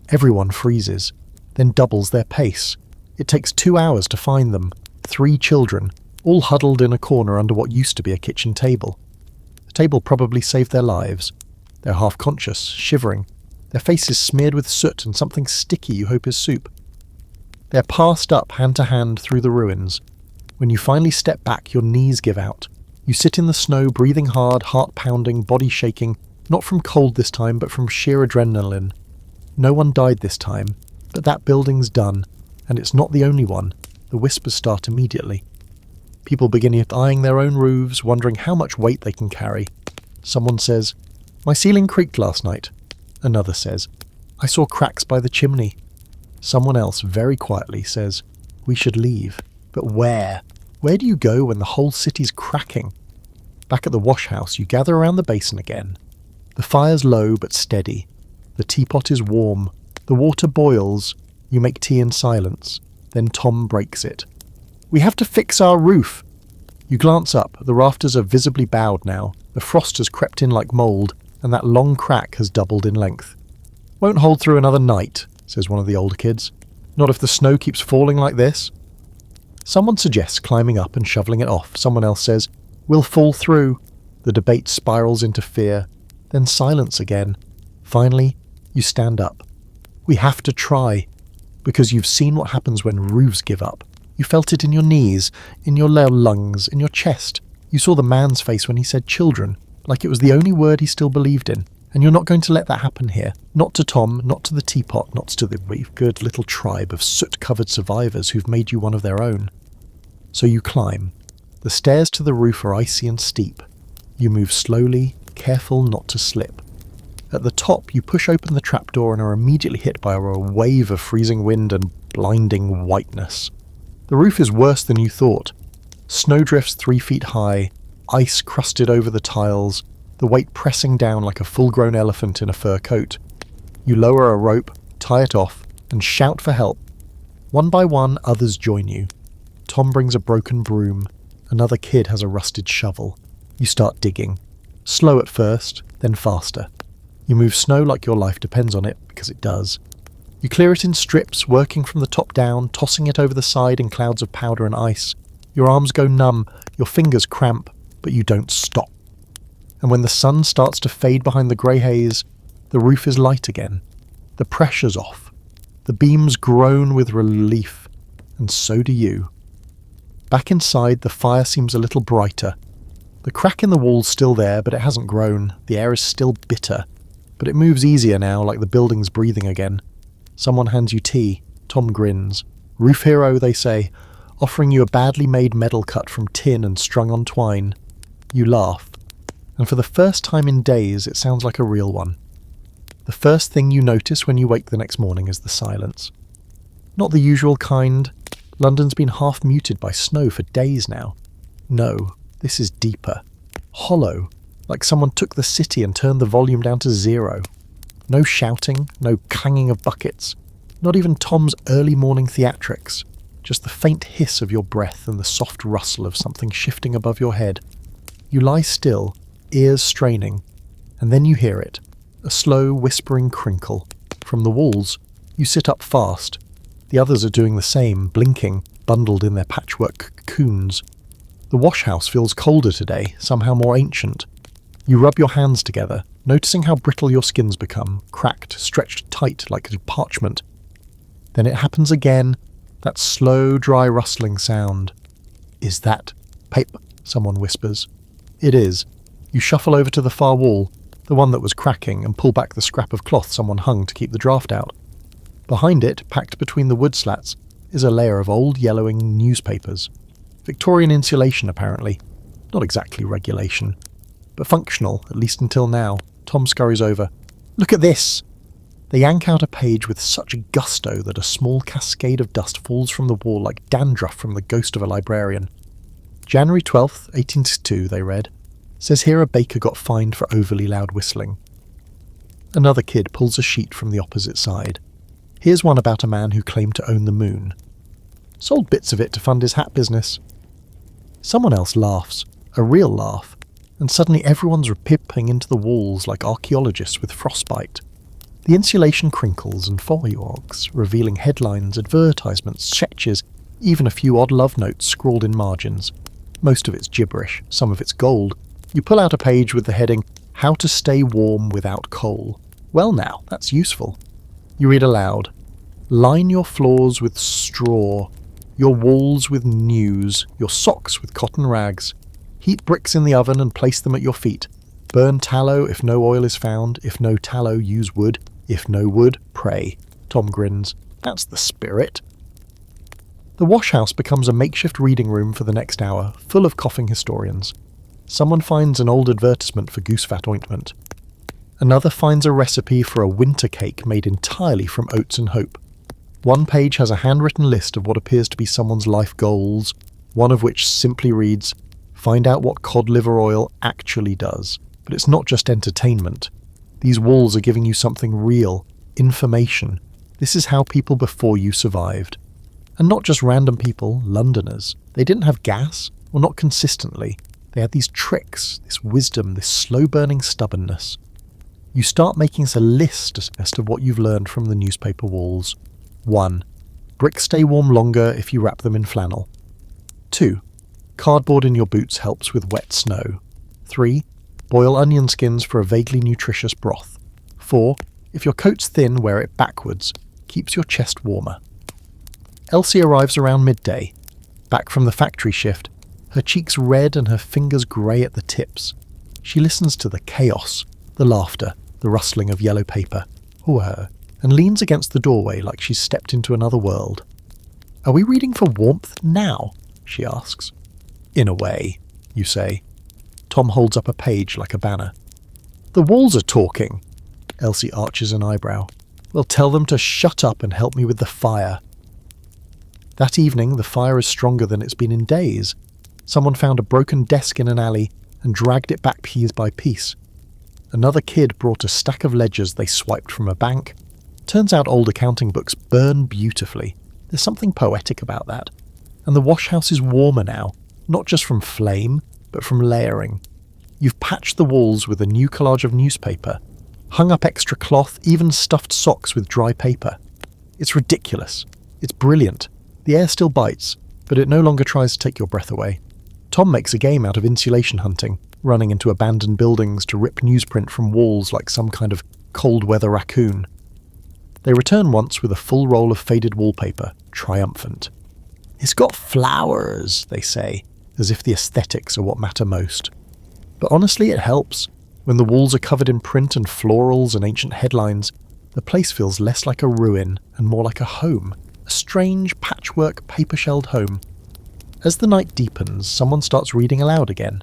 Everyone freezes, then doubles their pace. It takes 2 hours to find them, 3 children, all huddled in a corner under what used to be a kitchen table. The table probably saved their lives. They're half-conscious, shivering, their faces smeared with soot and something sticky you hope is soup. They're passed up hand to hand through the ruins. When you finally step back, your knees give out. You sit in the snow, breathing hard, heart pounding, body shaking, not from cold this time, but from sheer adrenaline. No one died this time, but that building's done, and it's not the only one. The whispers start immediately. People begin eyeing their own roofs, wondering how much weight they can carry. Someone says, "My ceiling creaked last night." Another says, "I saw cracks by the chimney." Someone else, very quietly, says, "We should leave." But where? Where do you go when the whole city's cracking? Back at the wash house, you gather around the basin again. The fire's low but steady. The teapot is warm. The water boils. You make tea in silence. Then Tom breaks it. "We have to fix our roof." You glance up. The rafters are visibly bowed now. The frost has crept in like mould, and that long crack has doubled in length. "Won't hold through another night," says one of the older kids. "Not if the snow keeps falling like this." Someone suggests climbing up and shoveling it off. Someone else says, "We'll fall through." The debate spirals into fear. Then silence again. Finally, you stand up. "We have to try." Because you've seen what happens when roofs give up. You felt it in your knees, in your lungs, in your chest. You saw the man's face when he said children, like it was the only word he still believed in. And you're not going to let that happen here. Not to Tom, not to the teapot, not to the good little tribe of soot-covered survivors who've made you one of their own. So you climb. The stairs to the roof are icy and steep. You move slowly, careful not to slip. At the top, you push open the trapdoor and are immediately hit by a wave of freezing wind and blinding whiteness. The roof is worse than you thought. Snowdrifts 3 feet high, ice crusted over the tiles, the weight pressing down like a full-grown elephant in a fur coat. You lower a rope, tie it off, and shout for help. One by one, others join you. Tom brings a broken broom. Another kid has a rusted shovel. You start digging. Slow at first, then faster. You move snow like your life depends on it, because it does. You clear it in strips, working from the top down, tossing it over the side in clouds of powder and ice. Your arms go numb, your fingers cramp, but you don't stop. And when the sun starts to fade behind the grey haze, the roof is light again. The pressure's off. The beams groan with relief, and so do you. Back inside, the fire seems a little brighter. The crack in the wall's still there, but it hasn't grown. The air is still bitter, but it moves easier now, like the building's breathing again. Someone hands you tea. Tom grins. "Roof hero," they say, offering you a badly made medal cut from tin and strung on twine. You laugh, and for the first time in days, it sounds like a real one. The first thing you notice when you wake the next morning is the silence. Not the usual kind. London's been half muted by snow for days now. No, this is deeper. Hollow, like someone took the city and turned the volume down to 0. No shouting, no clanging of buckets, not even Tom's early morning theatrics, just the faint hiss of your breath and the soft rustle of something shifting above your head. You lie still, ears straining, and then you hear it, a slow, whispering crinkle. From the walls, you sit up fast. The others are doing the same, blinking, bundled in their patchwork cocoons. The wash-house feels colder today, somehow more ancient. You rub your hands together, noticing how brittle your skin's become, cracked, stretched tight like parchment. Then it happens again, that slow, dry rustling sound. "Is that paper?" someone whispers. It is. You shuffle over to the far wall, the one that was cracking, and pull back the scrap of cloth someone hung to keep the draft out. Behind it, packed between the wood slats, is a layer of old yellowing newspapers. Victorian insulation, apparently. Not exactly regulation, but functional, at least until now. Tom scurries over. "Look at this!" They yank out a page with such gusto that a small cascade of dust falls from the wall like dandruff from the ghost of a librarian. January 12th, 1862, they read. Says here a baker got fined for overly loud whistling. Another kid pulls a sheet from the opposite side. Here's one about a man who claimed to own the moon. Sold bits of it to fund his hat business. Someone else laughs, a real laugh, and suddenly everyone's ripping into the walls like archaeologists with frostbite. The insulation crinkles and foliogs, revealing headlines, advertisements, sketches, even a few odd love notes scrawled in margins. Most of it's gibberish, some of it's gold. You pull out a page with the heading, "How to Stay Warm Without Coal." Well now, that's useful. You read aloud, "Line your floors with straw, your walls with news, your socks with cotton rags. Heat bricks in the oven and place them at your feet. Burn tallow if no oil is found. If no tallow, use wood. If no wood, pray." Tom grins. That's the spirit. The washhouse becomes a makeshift reading room for the next hour, full of coughing historians. Someone finds an old advertisement for goose fat ointment. Another finds a recipe for a winter cake made entirely from oats and hope. One page has a handwritten list of what appears to be someone's life goals, one of which simply reads, "Find out what cod liver oil actually does." But it's not just entertainment. These walls are giving you something real, information. This is how people before you survived. And not just random people, Londoners. They didn't have gas, or not consistently. They had these tricks, this wisdom, this slow-burning stubbornness. You start making a list of what you've learned from the newspaper walls. 1. Bricks stay warm longer if you wrap them in flannel. 2. Cardboard in your boots helps with wet snow. 3. Boil onion skins for a vaguely nutritious broth. 4. If your coat's thin, wear it backwards. Keeps your chest warmer. Elsie arrives around midday, back from the factory shift, her cheeks red and her fingers grey at the tips. She listens to the chaos, the laughter, the rustling of yellow paper, and leans against the doorway like she's stepped into another world. "Are we reading for warmth now?" she asks. "In a way," you say. Tom holds up a page like a banner. "The walls are talking." Elsie arches an eyebrow. "Well, tell them to shut up and help me with the fire." That evening, the fire is stronger than it's been in days. Someone found a broken desk in an alley and dragged it back piece by piece. Another kid brought a stack of ledgers they swiped from a bank. Turns out old accounting books burn beautifully. There's something poetic about that. And the washhouse is warmer now, not just from flame, but from layering. You've patched the walls with a new collage of newspaper, hung up extra cloth, even stuffed socks with dry paper. It's ridiculous. It's brilliant. The air still bites, but it no longer tries to take your breath away. Tom makes a game out of insulation hunting, running into abandoned buildings to rip newsprint from walls like some kind of cold-weather raccoon. They return once with a full roll of faded wallpaper, triumphant. "It's got flowers," they say, as if the aesthetics are what matter most. But honestly, it helps. When the walls are covered in print and florals and ancient headlines, the place feels less like a ruin and more like a home. A strange patchwork paper-shelled home. As the night deepens, someone starts reading aloud again.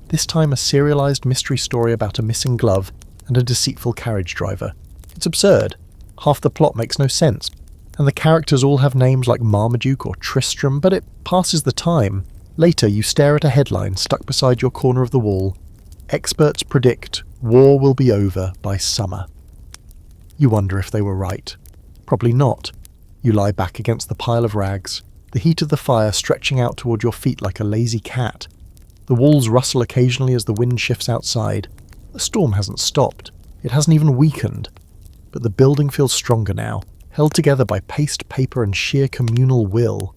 This time a serialized mystery story about a missing glove and a deceitful carriage driver. It's absurd. Half the plot makes no sense. And the characters all have names like Marmaduke or Tristram, but it passes the time. Later you stare at a headline stuck beside your corner of the wall. Experts predict war will be over by summer. You wonder if they were right. Probably not. You lie back against the pile of rags, the heat of the fire stretching out toward your feet like a lazy cat. The walls rustle occasionally as the wind shifts outside. The storm hasn't stopped. It hasn't even weakened. But the building feels stronger now, held together by paste paper and sheer communal will.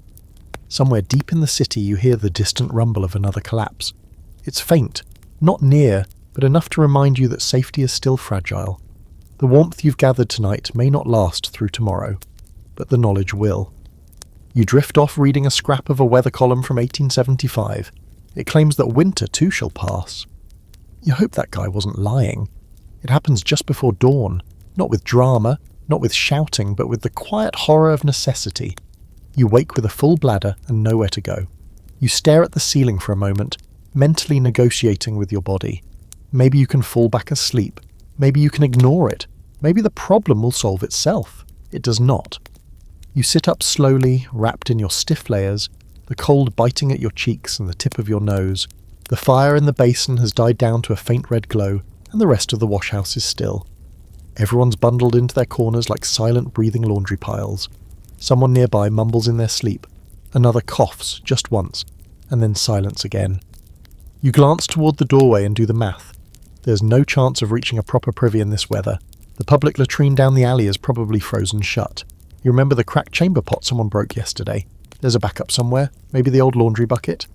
Somewhere deep in the city you hear the distant rumble of another collapse. It's faint, not near, but enough to remind you that safety is still fragile. The warmth you've gathered tonight may not last through tomorrow, but the knowledge will. You drift off reading a scrap of a weather column from 1875. It claims that winter too shall pass. You hope that guy wasn't lying. It happens just before dawn, not with drama, not with shouting, but with the quiet horror of necessity. You wake with a full bladder and nowhere to go. You stare at the ceiling for a moment, mentally negotiating with your body. Maybe you can fall back asleep. Maybe you can ignore it. Maybe the problem will solve itself. It does not. You sit up slowly, wrapped in your stiff layers, the cold biting at your cheeks and the tip of your nose. The fire in the basin has died down to a faint red glow, and the rest of the washhouse is still. Everyone's bundled into their corners like silent breathing laundry piles. Someone nearby mumbles in their sleep. Another coughs just once, and then silence again. You glance toward the doorway and do the math. There's no chance of reaching a proper privy in this weather. The public latrine down the alley is probably frozen shut. You remember the cracked chamber pot someone broke yesterday. There's a backup somewhere, maybe the old laundry bucket.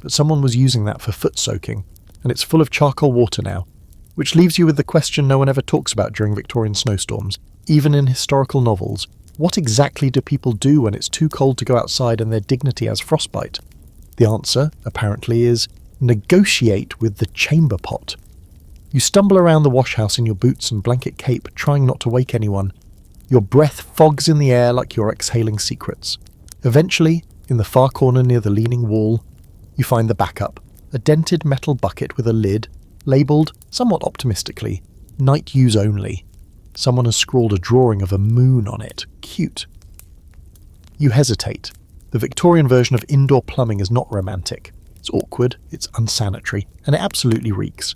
But someone was using that for foot soaking, and it's full of charcoal water now, which leaves you with the question no one ever talks about during Victorian snowstorms, even in historical novels. What exactly do people do when it's too cold to go outside and their dignity has frostbite? The answer, apparently, is negotiate with the chamber pot. You stumble around the washhouse in your boots and blanket cape, trying not to wake anyone. Your breath fogs in the air like you're exhaling secrets. Eventually, in the far corner near the leaning wall, you find the backup, a dented metal bucket with a lid, labelled, somewhat optimistically, night use only. Someone has scrawled a drawing of a moon on it. Cute. You hesitate. The Victorian version of indoor plumbing is not romantic. It's awkward, it's unsanitary, and it absolutely reeks.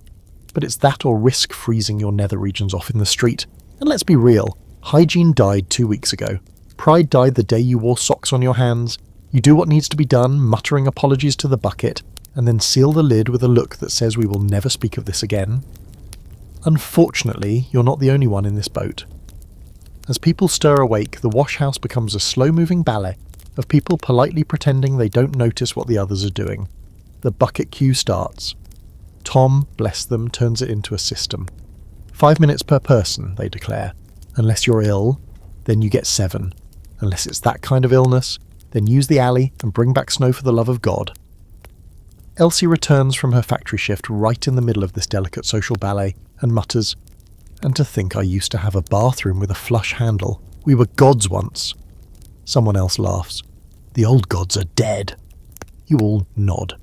But it's that or risk freezing your nether regions off in the street. And let's be real, hygiene died 2 weeks ago. Pride died the day you wore socks on your hands. You do what needs to be done, muttering apologies to the bucket, and then seal the lid with a look that says we will never speak of this again. Unfortunately, you're not the only one in this boat. As people stir awake, the washhouse becomes a slow-moving ballet of people politely pretending they don't notice what the others are doing. The bucket queue starts. Tom, bless them, turns it into a system. 5 minutes per person, they declare. Unless you're ill, then you get 7. Unless it's that kind of illness, then use the alley and bring back snow for the love of God. Elsie returns from her factory shift right in the middle of this delicate social ballet and mutters, "And to think I used to have a bathroom with a flush handle. We were gods once." Someone else laughs. "The old gods are dead." You all nod.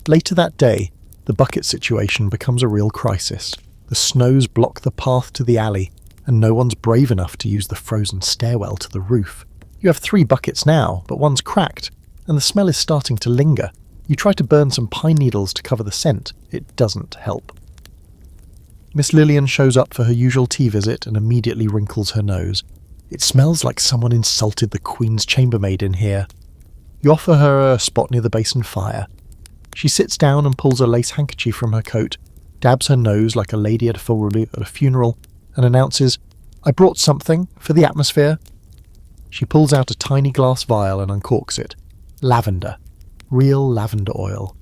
Later that day, the bucket situation becomes a real crisis. The snows block the path to the alley, and no one's brave enough to use the frozen stairwell to the roof. You have 3 buckets now, but one's cracked, and the smell is starting to linger. You try to burn some pine needles to cover the scent. It doesn't help. Miss Lillian shows up for her usual tea visit and immediately wrinkles her nose. "It smells like someone insulted the Queen's chambermaid in here." You offer her a spot near the basin fire. She sits down and pulls a lace handkerchief from her coat, dabs her nose like a lady at a funeral, and announces, "I brought something for the atmosphere." She pulls out a tiny glass vial and uncorks it. Lavender. Real lavender oil.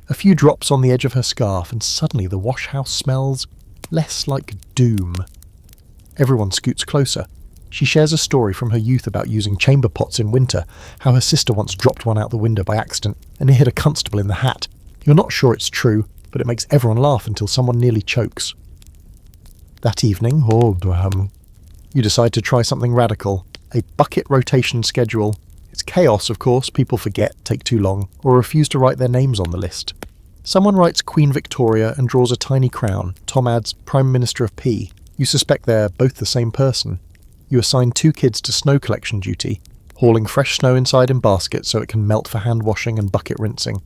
A few drops on the edge of her scarf, and suddenly the washhouse smells less like doom. Everyone scoots closer. She shares a story from her youth about using chamber pots in winter, how her sister once dropped one out the window by accident, and it hit a constable in the hat. You're not sure it's true, but it makes everyone laugh until someone nearly chokes. That evening, you decide to try something radical. A bucket rotation schedule. It's chaos, of course. People forget, take too long, or refuse to write their names on the list. Someone writes Queen Victoria and draws a tiny crown. Tom adds Prime Minister of P. You suspect they're both the same person. You assign 2 kids to snow collection duty, hauling fresh snow inside in baskets so it can melt for hand washing and bucket rinsing.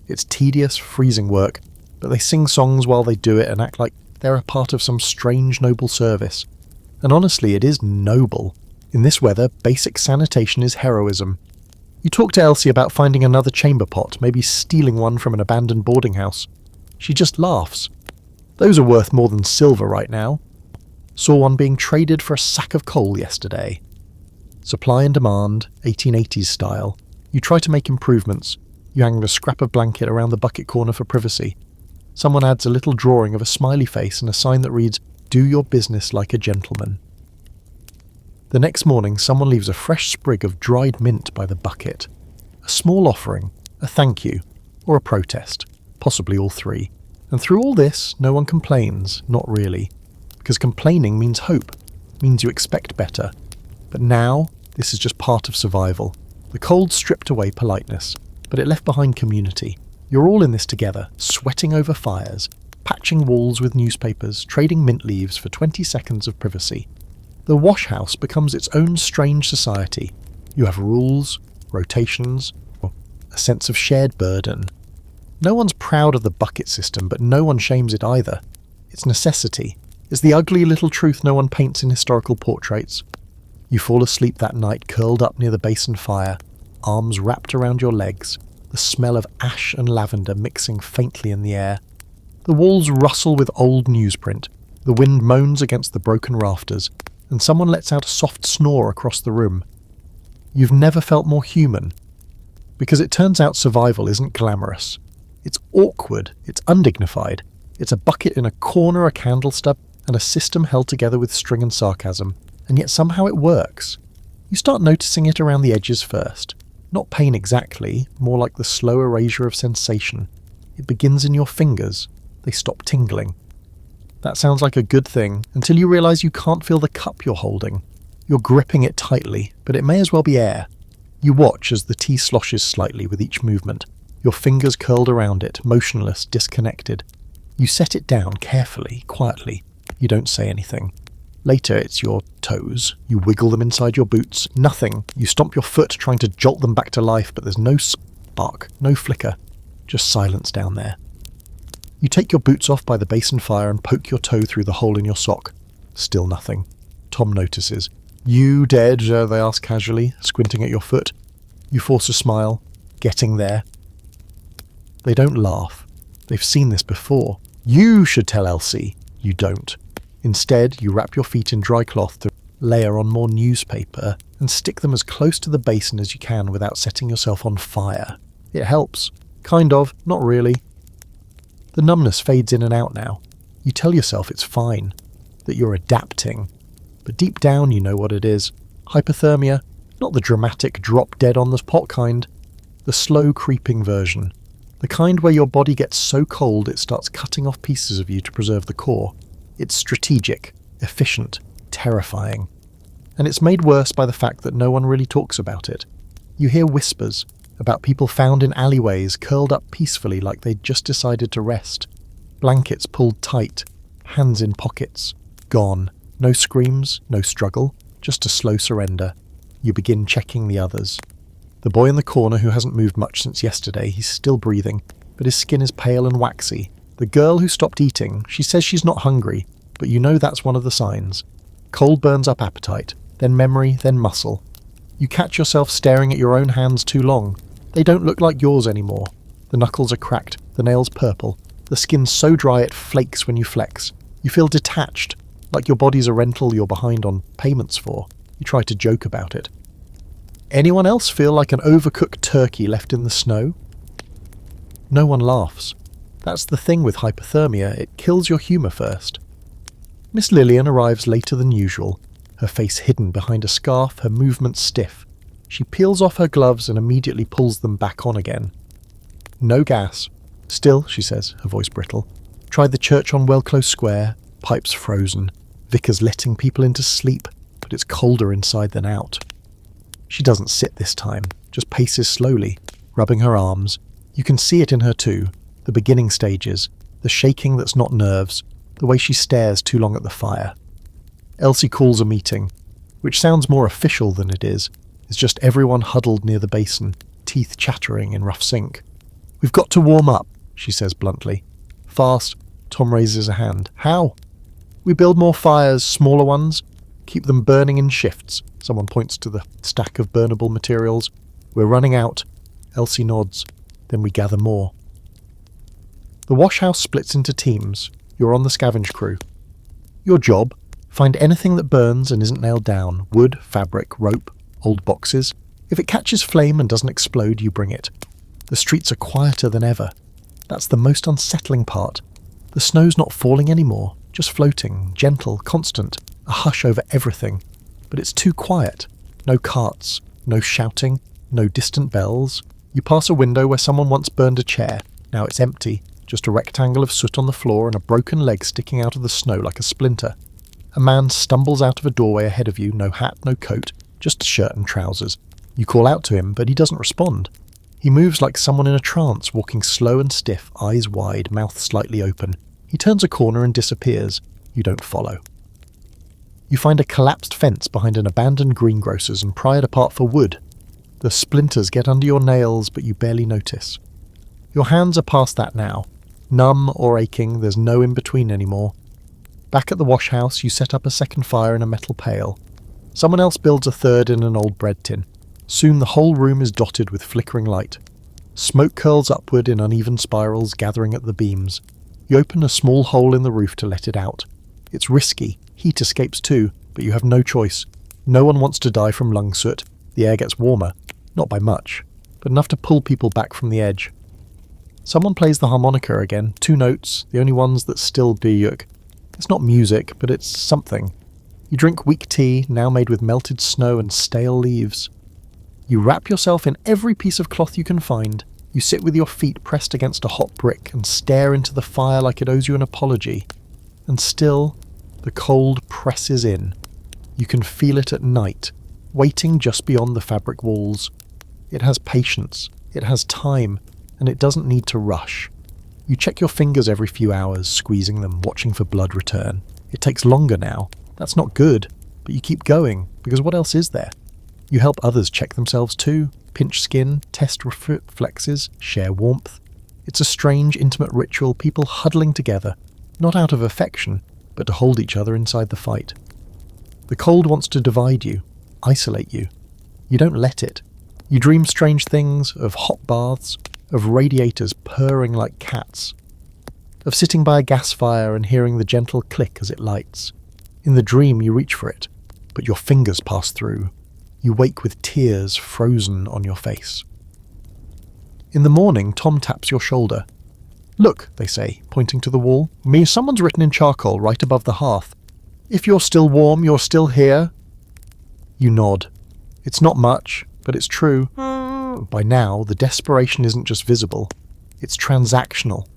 It's tedious, freezing work, but they sing songs while they do it and act like they're a part of some strange noble service. And honestly, it is noble. In this weather, basic sanitation is heroism. You talk to Elsie about finding another chamber pot, maybe stealing one from an abandoned boarding house. She just laughs. Those are worth more than silver right now. Saw one being traded for a sack of coal yesterday. Supply and demand, 1880s style. You try to make improvements. You hang a scrap of blanket around the bucket corner for privacy. Someone adds a little drawing of a smiley face and a sign that reads, "Do your business like a gentleman." The next morning, someone leaves a fresh sprig of dried mint by the bucket. A small offering, a thank you, or a protest, possibly all three. And through all this, no one complains, not really. Because complaining means hope, means you expect better. But now, this is just part of survival. The cold stripped away politeness, but it left behind community. You're all in this together, sweating over fires, patching walls with newspapers, trading mint leaves for 20 seconds of privacy. The wash house becomes its own strange society. You have rules, rotations, a sense of shared burden. No one's proud of the bucket system, but no one shames it either. It's necessity. It's the ugly little truth no one paints in historical portraits. You fall asleep that night curled up near the basin fire, arms wrapped around your legs, the smell of ash and lavender mixing faintly in the air. The walls rustle with old newsprint, the wind moans against the broken rafters, and someone lets out a soft snore across the room. You've never felt more human. Because it turns out survival isn't glamorous. It's awkward, it's undignified. It's a bucket in a corner, a candle stub, and a system held together with string and sarcasm. And yet somehow it works. You start noticing it around the edges first. Not pain exactly, more like the slow erasure of sensation. It begins in your fingers. They stop tingling. That sounds like a good thing, until you realise you can't feel the cup you're holding. You're gripping it tightly, but it may as well be air. You watch as the tea sloshes slightly with each movement, your fingers curled around it, motionless, disconnected. You set it down carefully, quietly. You don't say anything. Later, it's your toes. You wiggle them inside your boots. Nothing. You stomp your foot trying to jolt them back to life, but there's no spark, no flicker. Just silence down there. You take your boots off by the basin fire and poke your toe through the hole in your sock. Still nothing. Tom notices. "You dead?" they ask casually, squinting at your foot. You force a smile. Getting there. They don't laugh. They've seen this before. You should tell Elsie. You don't. Instead, you wrap your feet in dry cloth to layer on more newspaper and stick them as close to the basin as you can without setting yourself on fire. It helps. Kind of, not really. The numbness fades in and out now. You tell yourself it's fine, that you're adapting. But deep down you know what it is. Hypothermia, not the dramatic drop dead on the pot kind. The slow creeping version. The kind where your body gets so cold it starts cutting off pieces of you to preserve the core. It's strategic, efficient, terrifying. And it's made worse by the fact that no one really talks about it. You hear whispers about people found in alleyways curled up peacefully like they'd just decided to rest. Blankets pulled tight, hands in pockets, gone. No screams, no struggle, just a slow surrender. You begin checking the others. The boy in the corner who hasn't moved much since yesterday, he's still breathing, but his skin is pale and waxy. The girl who stopped eating, she says she's not hungry, but you know that's one of the signs. Cold burns up appetite, then memory, then muscle. You catch yourself staring at your own hands too long. They don't look like yours anymore. The knuckles are cracked, the nails purple. The skin's so dry it flakes when you flex. You feel detached, like your body's a rental you're behind on payments for. You try to joke about it. Anyone else feel like an overcooked turkey left in the snow? No one laughs. That's the thing with hypothermia, it kills your humour first. Miss Lillian arrives later than usual, her face hidden behind a scarf, her movements stiff. She peels off her gloves and immediately pulls them back on again. No gas. Still, she says, her voice brittle. Tried the church on Wellclose Square, pipes frozen. Vicar's letting people into sleep, but it's colder inside than out. She doesn't sit this time, just paces slowly, rubbing her arms. You can see it in her too, the beginning stages, the shaking that's not nerves, the way she stares too long at the fire. Elsie calls a meeting, which sounds more official than it is. It's just everyone huddled near the basin, teeth chattering in rough sync. "We've got to warm up," she says bluntly. fast. Tom raises a hand. How? We build more fires, smaller ones. Keep them burning in shifts. Someone points to the stack of burnable materials. We're running out. Elsie nods. Then we gather more. The wash house splits into teams. You're on the scavenge crew. Your job: find anything that burns and isn't nailed down. Wood, fabric, rope, old boxes. If it catches flame and doesn't explode, you bring it. The streets are quieter than ever. That's the most unsettling part. The snow's not falling anymore, just floating, gentle, constant, a hush over everything. But it's too quiet. No carts, no shouting, no distant bells. You pass a window where someone once burned a chair. Now it's empty, just a rectangle of soot on the floor and a broken leg sticking out of the snow like a splinter. A man stumbles out of a doorway ahead of you, no hat, no coat, just a shirt and trousers. You call out to him, but he doesn't respond. He moves like someone in a trance, walking slow and stiff, eyes wide, mouth slightly open. He turns a corner and disappears. You don't follow. You find a collapsed fence behind an abandoned greengrocer's and pry it apart for wood. The splinters get under your nails, but you barely notice. Your hands are past that now. Numb or aching, there's no in-between anymore. Back at the wash house, you set up a second fire in a metal pail. Someone else builds a third in an old bread tin. Soon the whole room is dotted with flickering light. Smoke curls upward in uneven spirals, gathering at the beams. You open a small hole in the roof to let it out. It's risky. Heat escapes too, but you have no choice. No one wants to die from lung soot. The air gets warmer. Not by much, but enough to pull people back from the edge. Someone plays the harmonica again, 2 notes, the only ones that still biyuk. It's not music, but it's something. You drink weak tea, now made with melted snow and stale leaves. You wrap yourself in every piece of cloth you can find. You sit with your feet pressed against a hot brick and stare into the fire like it owes you an apology. And still, the cold presses in. You can feel it at night, waiting just beyond the fabric walls. It has patience, it has time, and it doesn't need to rush. You check your fingers every few hours, squeezing them, watching for blood return. It takes longer now. That's not good, but you keep going, because what else is there? You help others check themselves too, pinch skin, test reflexes, share warmth. It's a strange, intimate ritual, people huddling together, not out of affection, but to hold each other inside the fight. The cold wants to divide you, isolate you. You don't let it. You dream strange things, of hot baths, of radiators purring like cats, of sitting by a gas fire and hearing the gentle click as it lights. In the dream you reach for it, but your fingers pass through. You wake with tears frozen on your face. In the morning, Tom taps your shoulder. "Look," they say, pointing to the wall. Someone's written in charcoal right above the hearth. "If you're still warm, you're still here." You nod. It's not much, but it's true. By now, the desperation isn't just visible, it's transactional.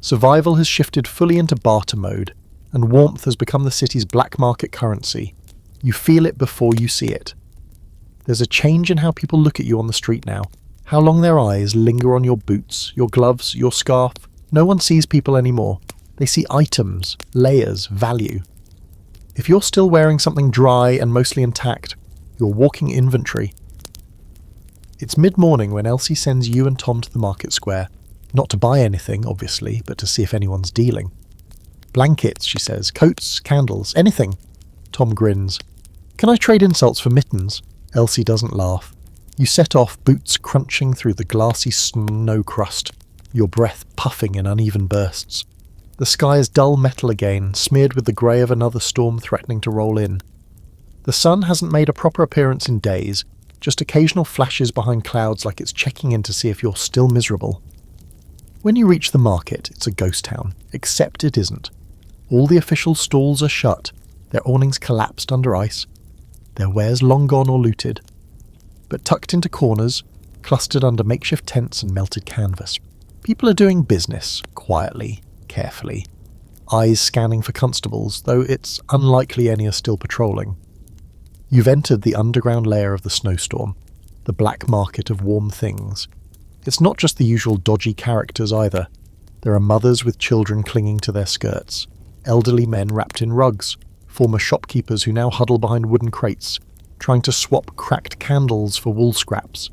Survival has shifted fully into barter mode, and warmth has become the city's black market currency. You feel it before you see it. There's a change in how people look at you on the street now, how long their eyes linger on your boots, your gloves, your scarf. No one sees people anymore. They see items, layers, value. If you're still wearing something dry and mostly intact, you're walking inventory. It's mid-morning when Elsie sends you and Tom to the market square. Not to buy anything, obviously, but to see if anyone's dealing. "Blankets," she says, "coats, candles, anything." Tom grins. "Can I trade insults for mittens?" Elsie doesn't laugh. You set off, boots crunching through the glassy snow crust, your breath puffing in uneven bursts. The sky is dull metal again, smeared with the grey of another storm threatening to roll in. The sun hasn't made a proper appearance in days, just occasional flashes behind clouds like it's checking in to see if you're still miserable. When you reach the market, it's a ghost town, except it isn't. All the official stalls are shut, their awnings collapsed under ice, their wares long gone or looted. But tucked into corners, clustered under makeshift tents and melted canvas, people are doing business, quietly, carefully. Eyes scanning for constables, though it's unlikely any are still patrolling. You've entered the underground layer of the Snowstorm, the black market of warm things. It's not just the usual dodgy characters either. There are mothers with children clinging to their skirts, elderly men wrapped in rugs, former shopkeepers who now huddle behind wooden crates, trying to swap cracked candles for wool scraps.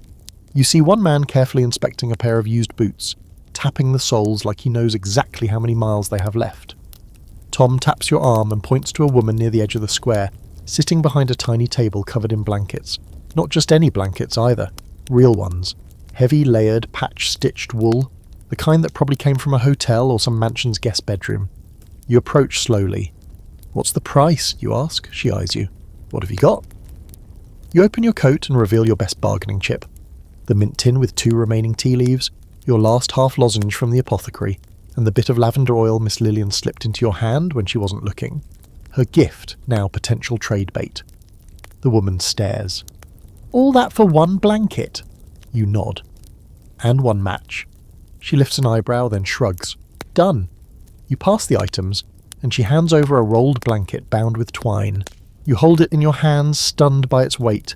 You see one man carefully inspecting a pair of used boots, tapping the soles like he knows exactly how many miles they have left. Tom taps your arm and points to a woman near the edge of the square, sitting behind a tiny table covered in blankets. Not just any blankets either, real ones. Heavy, layered, patch-stitched wool, the kind that probably came from a hotel or some mansion's guest bedroom. You approach slowly. "What's the price?" you ask. She eyes you. "What have you got?" You open your coat and reveal your best bargaining chip. The mint tin with 2 remaining tea leaves, your last half lozenge from the apothecary, and the bit of lavender oil Miss Lillian slipped into your hand when she wasn't looking. Her gift, now potential trade bait. The woman stares. "All that for 1 blanket?" You nod. "And 1 match." She lifts an eyebrow, then shrugs. "Done." You pass the items, and she hands over a rolled blanket bound with twine. You hold it in your hands, stunned by its weight.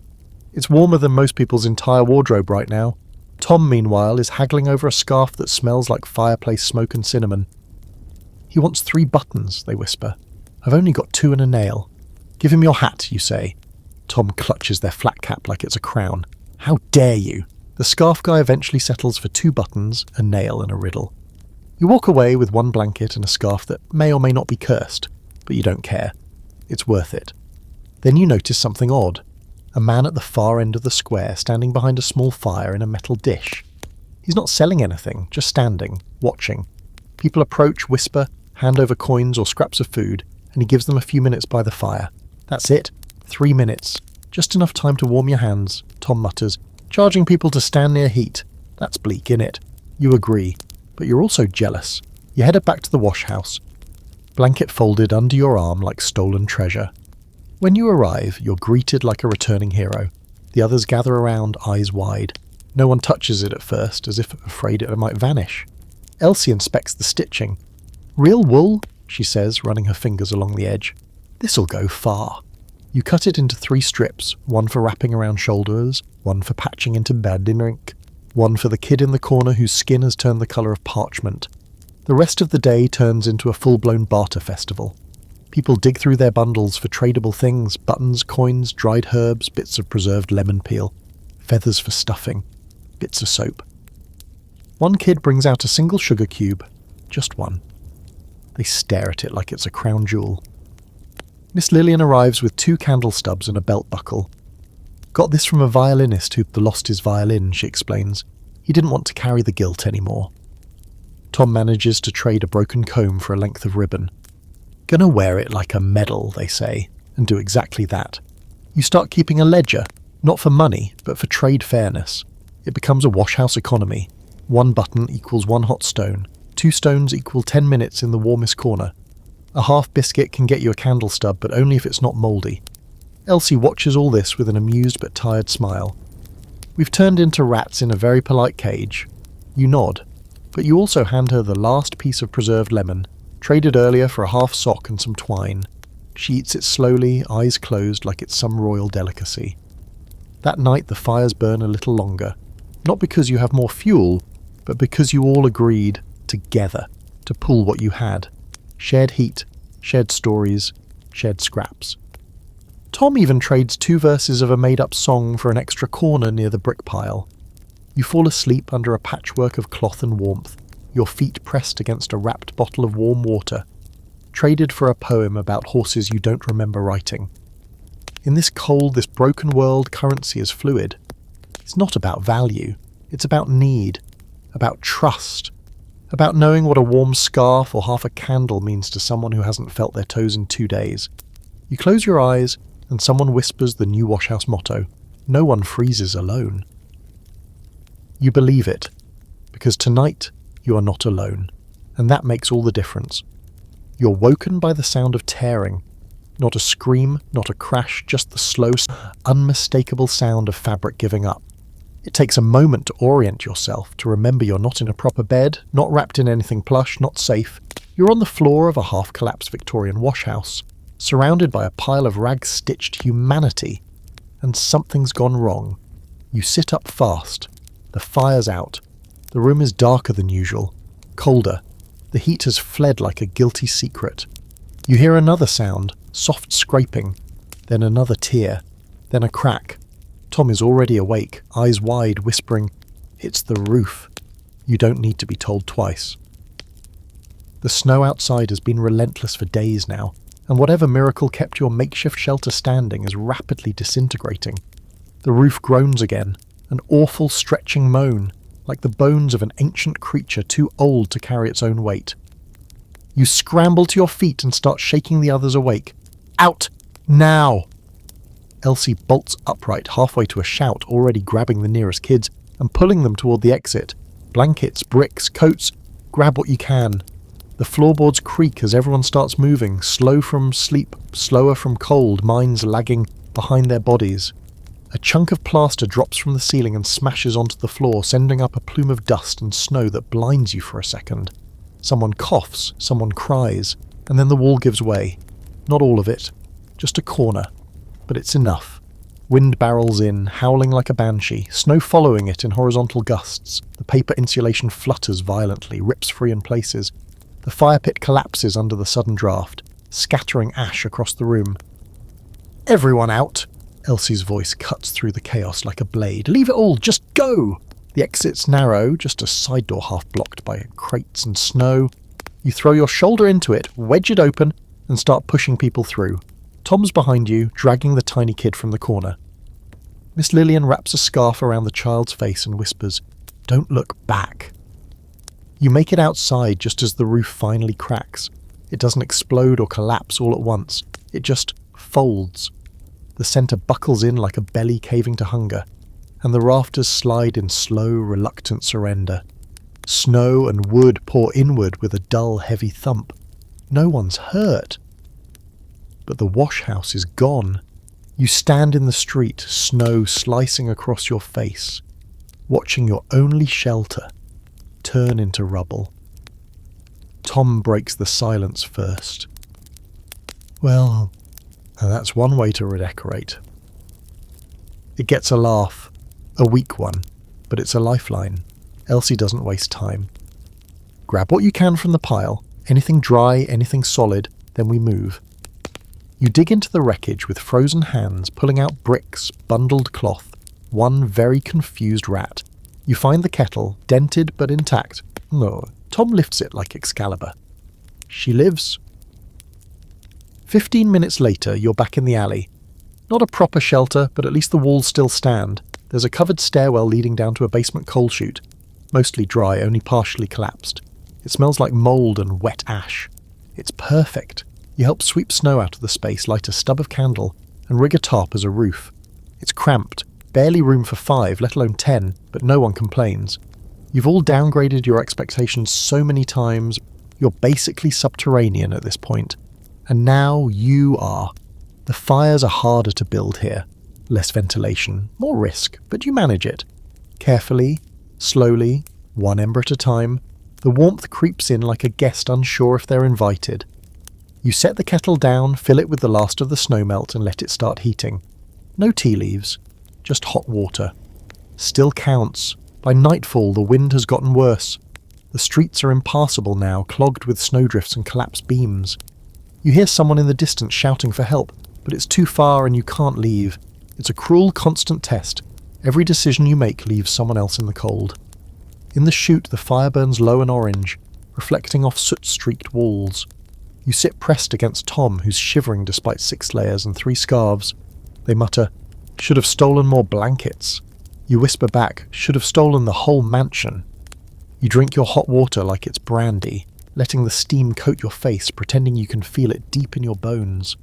It's warmer than most people's entire wardrobe right now. Tom, meanwhile, is haggling over a scarf that smells like fireplace smoke and cinnamon. "He wants 3 buttons," they whisper. "I've only got 2 and a nail." "Give him your hat," you say. Tom clutches their flat cap like it's a crown. "How dare you?" The scarf guy eventually settles for 2 buttons, a nail and a riddle. You walk away with 1 blanket and a scarf that may or may not be cursed, but you don't care. It's worth it. Then you notice something odd. A man at the far end of the square standing behind a small fire in a metal dish. He's not selling anything, just standing, watching. People approach, whisper, hand over coins or scraps of food, and he gives them a few minutes by the fire. "That's it. 3 minutes. Just enough time to warm your hands," Tom mutters, "charging people to stand near heat. That's bleak, innit?" You agree, but you're also jealous. You headed back to the wash house. Blanket folded under your arm like stolen treasure. When you arrive, you're greeted like a returning hero. The others gather around, eyes wide. No one touches it at first, as if afraid it might vanish. Elsie inspects the stitching. "Real wool?" she says, running her fingers along the edge. "This'll go far." You cut it into 3 strips, 1 for wrapping around shoulders, 1 for patching into badinrink, 1 for the kid in the corner whose skin has turned the colour of parchment. The rest of the day turns into a full-blown barter festival. People dig through their bundles for tradable things, buttons, coins, dried herbs, bits of preserved lemon peel, feathers for stuffing, bits of soap. 1 kid brings out a single sugar cube, just 1. They stare at it like it's a crown jewel. Miss Lillian arrives with 2 candle stubs and a belt buckle. "Got this from a violinist who lost his violin," she explains. "He didn't want to carry the guilt anymore." Tom manages to trade a broken comb for a length of ribbon. "Gonna wear it like a medal," they say, and do exactly that. You start keeping a ledger, not for money, but for trade fairness. It becomes a washhouse economy. 1 button equals 1 hot stone. 2 stones equal 10 minutes in the warmest corner. A half biscuit can get you a candle stub, but only if it's not mouldy. Elsie watches all this with an amused but tired smile. "We've turned into rats in a very polite cage." You nod, but you also hand her the last piece of preserved lemon, traded earlier for a half sock and some twine. She eats it slowly, eyes closed like it's some royal delicacy. That night the fires burn a little longer, not because you have more fuel, but because you all agreed, together, to pull what you had. Shared heat, shared stories, shared scraps. Tom even trades 2 verses of a made-up song for an extra corner near the brick pile. You fall asleep under a patchwork of cloth and warmth, your feet pressed against a wrapped bottle of warm water, traded for a poem about horses you don't remember writing. In this cold, this broken world, currency is fluid. It's not about value, it's about need, about trust, about knowing what a warm scarf or half a candle means to someone who hasn't felt their toes in 2 days. You close your eyes, and someone whispers the new washhouse motto, "No one freezes alone." You believe it, because tonight you are not alone, and that makes all the difference. You're woken by the sound of tearing, not a scream, not a crash, just the slow, unmistakable sound of fabric giving up. It takes a moment to orient yourself, to remember you're not in a proper bed, not wrapped in anything plush, not safe. You're on the floor of a half-collapsed Victorian washhouse, surrounded by a pile of rag-stitched humanity, and something's gone wrong. You sit up fast. The fire's out. The room is darker than usual, colder. The heat has fled like a guilty secret. You hear another sound, soft scraping, then another tear, then a crack. Tom is already awake, eyes wide, whispering, "It's the roof." You don't need to be told twice. The snow outside has been relentless for days now, and whatever miracle kept your makeshift shelter standing is rapidly disintegrating. The roof groans again, an awful stretching moan, like the bones of an ancient creature too old to carry its own weight. You scramble to your feet and start shaking the others awake. Out! Now! Elsie bolts upright halfway to a shout, already grabbing the nearest kids and pulling them toward the exit. Blankets, bricks, coats, grab what you can. The floorboards creak as everyone starts moving, slow from sleep, slower from cold, minds lagging behind their bodies. A chunk of plaster drops from the ceiling and smashes onto the floor, sending up a plume of dust and snow that blinds you for a second. Someone coughs, someone cries, and then the wall gives way. Not all of it, just a corner, but it's enough. Wind barrels in, howling like a banshee, snow following it in horizontal gusts. The paper insulation flutters violently, rips free in places. The fire pit collapses under the sudden draft, scattering ash across the room. "Everyone out!" Elsie's voice cuts through the chaos like a blade. "Leave it all, just go!" The exit's narrow, just a side door half blocked by crates and snow. You throw your shoulder into it, wedge it open, and start pushing people through. Tom's behind you, dragging the tiny kid from the corner. Miss Lillian wraps a scarf around the child's face and whispers, "Don't look back." You make it outside just as the roof finally cracks. It doesn't explode or collapse all at once. It just folds. The centre buckles in like a belly caving to hunger, and the rafters slide in slow, reluctant surrender. Snow and wood pour inward with a dull, heavy thump. No one's hurt. But the wash house is gone. You stand in the street, snow slicing across your face, watching your only shelter turn into rubble. Tom breaks the silence first. "Well, that's one way to redecorate." It gets a laugh, a weak one, but it's a lifeline. Elsie doesn't waste time. "Grab what you can from the pile, anything dry, anything solid, then we move." You dig into the wreckage with frozen hands, pulling out bricks, bundled cloth, one very confused rat. You find the kettle, dented but intact. No, Tom lifts it like Excalibur. She lives. 15 minutes later, you're back in the alley. Not a proper shelter, but at least the walls still stand. There's a covered stairwell leading down to a basement coal chute. Mostly dry, only partially collapsed. It smells like mould and wet ash. It's perfect. You help sweep snow out of the space, light a stub of candle, and rig a tarp as a roof. It's cramped. Barely room for 5, let alone 10, but no one complains. You've all downgraded your expectations so many times, you're basically subterranean at this point. And now you are. The fires are harder to build here. Less ventilation, more risk, but you manage it. Carefully, slowly, one ember at a time, the warmth creeps in like a guest unsure if they're invited. You set the kettle down, fill it with the last of the snowmelt and let it start heating. No tea leaves. Just hot water. Still counts. By nightfall, the wind has gotten worse. The streets are impassable now, clogged with snowdrifts and collapsed beams. You hear someone in the distance shouting for help, but it's too far and you can't leave. It's a cruel, constant test. Every decision you make leaves someone else in the cold. In the chute, the fire burns low and orange, reflecting off soot-streaked walls. You sit pressed against Tom, who's shivering despite 6 layers and 3 scarves. They mutter, "Should have stolen more blankets." You whisper back, "Should have stolen the whole mansion." You drink your hot water like it's brandy, letting the steam coat your face, pretending you can feel it deep in your bones.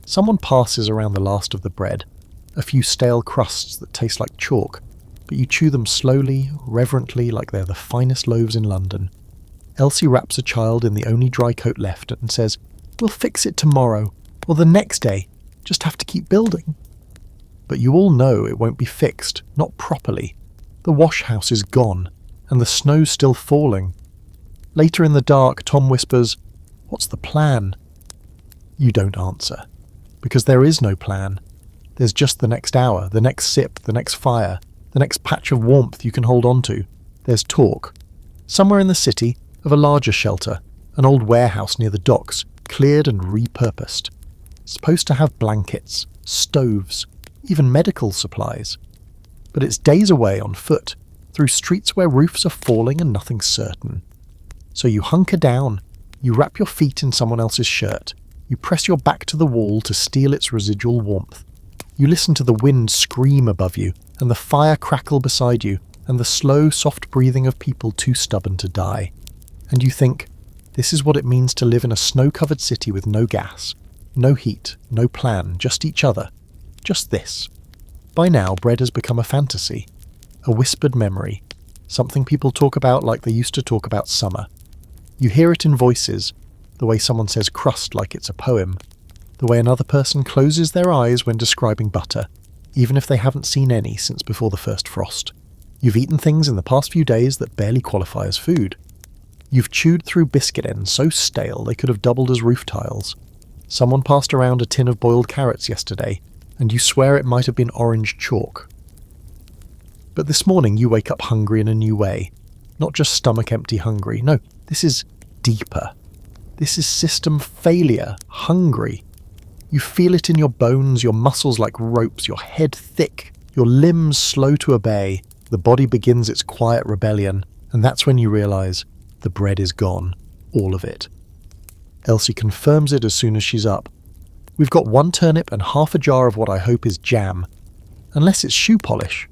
Someone passes around the last of the bread, a few stale crusts that taste like chalk, but you chew them slowly, reverently, like they're the finest loaves in London. Elsie wraps a child in the only dry coat left and says, "We'll fix it tomorrow, or the next day, just have to keep building." But you all know it won't be fixed, not properly. The wash house is gone, and the snow's still falling. Later in the dark, Tom whispers, "What's the plan?" You don't answer, because there is no plan. There's just the next hour, the next sip, the next fire, the next patch of warmth you can hold on to. There's talk. Somewhere in the city, of a larger shelter, an old warehouse near the docks, cleared and repurposed. Supposed to have blankets, stoves, even medical supplies. But it's days away on foot. through streets where roofs are falling and nothing's certain. So you hunker down, you wrap your feet in someone else's shirt, you press your back to the wall to steal its residual warmth. You listen to the wind scream above you, and the fire crackle beside you, and the slow, soft breathing of people too stubborn to die. And you think, this is what it means to live in a snow-covered city with no gas, no heat, no plan, just each other. Just this. By now, bread has become a fantasy, a whispered memory, something people talk about like they used to talk about summer. You hear it in voices, the way someone says crust like it's a poem, the way another person closes their eyes when describing butter, even if they haven't seen any since before the first frost. You've eaten things in the past few days that barely qualify as food. You've chewed through biscuit ends so stale they could have doubled as roof tiles. Someone passed around a tin of boiled carrots yesterday, and you swear it might have been orange chalk. But this morning you wake up hungry in a new way. Not just stomach-empty hungry. No, this is deeper. This is system failure hungry. You feel it in your bones, your muscles like ropes, your head thick, your limbs slow to obey. The body begins its quiet rebellion, and that's when you realise the bread is gone. All of it. Elsie confirms it as soon as she's up. We've got 1 turnip and half a jar of what I hope is jam. Unless it's shoe polish.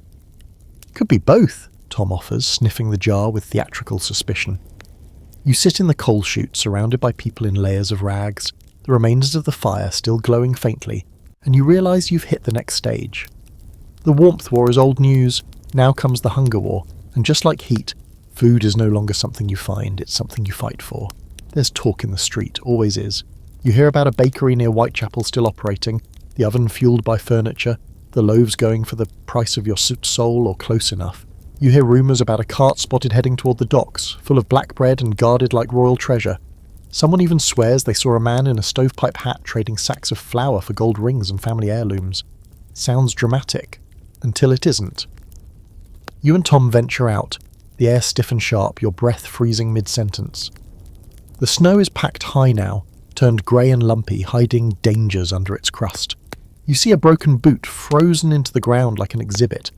Could be both, Tom offers, sniffing the jar with theatrical suspicion. You sit in the coal chute surrounded by people in layers of rags, the remainders of the fire still glowing faintly, and you realise you've hit the next stage. The warmth war is old news, now comes the hunger war, and just like heat, food is no longer something you find, it's something you fight for. There's talk in the street, always is. You hear about a bakery near Whitechapel still operating, the oven fueled by furniture, the loaves going for the price of your soul or close enough. You hear rumours about a cart spotted heading toward the docks, full of black bread and guarded like royal treasure. Someone even swears they saw a man in a stovepipe hat trading sacks of flour for gold rings and family heirlooms. Sounds dramatic, until it isn't. You and Tom venture out, the air stiff and sharp, your breath freezing mid-sentence. The snow is packed high now, turned grey and lumpy, hiding dangers under its crust. You see a broken boot frozen into the ground like an exhibit,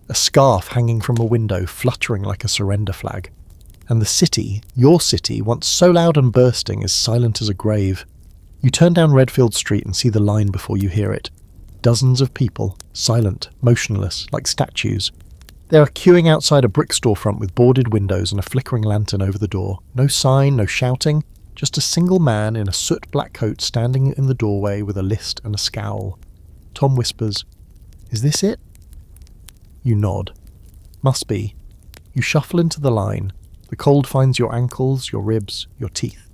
a scarf hanging from a window fluttering like a surrender flag. And the city, your city, once so loud and bursting, is silent as a grave. You turn down Redfield Street and see the line before you hear it. Dozens of people, silent, motionless, like statues. They are queuing outside a brick storefront with boarded windows and a flickering lantern over the door. No sign, no shouting, just a single man in a soot-black coat standing in the doorway with a list and a scowl. Tom whispers, "Is this it?" You nod. Must be. You shuffle into the line. The cold finds your ankles, your ribs, your teeth.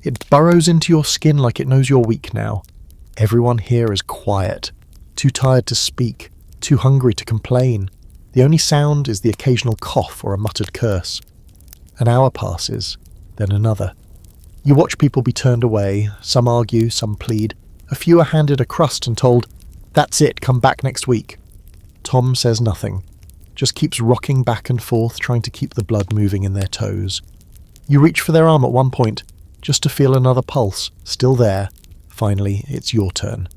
It burrows into your skin like it knows you're weak now. Everyone here is quiet, too tired to speak, too hungry to complain. The only sound is the occasional cough or a muttered curse. An hour passes, then another. You watch people be turned away, some argue, some plead. A few are handed a crust and told, "That's it, come back next week." Tom says nothing, just keeps rocking back and forth, trying to keep the blood moving in their toes. You reach for their arm at one point, just to feel another pulse, still there. Finally, it's your turn.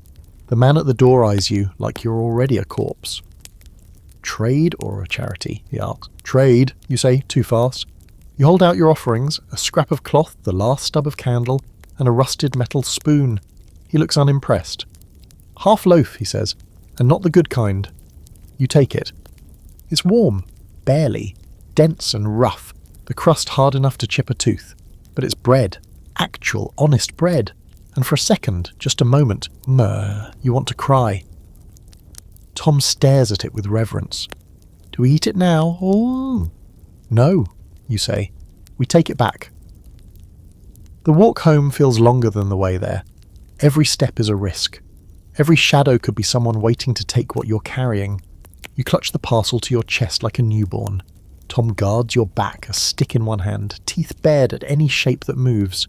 The man at the door eyes you like you're already a corpse. "Trade or a charity?" he asks. "Trade," you say, too fast. You hold out your offerings, a scrap of cloth, the last stub of candle, and a rusted metal spoon. He looks unimpressed. "Half loaf," he says, "and not the good kind." You take it. It's warm, barely, dense and rough, the crust hard enough to chip a tooth. But it's bread, actual, honest bread. And for a second, just a moment, you want to cry. Tom stares at it with reverence. "Do we eat it now, or—" "No," you say. "We take it back." The walk home feels longer than the way there. Every step is a risk. Every shadow could be someone waiting to take what you're carrying. You clutch the parcel to your chest like a newborn. Tom guards your back, a stick in one hand, teeth bared at any shape that moves.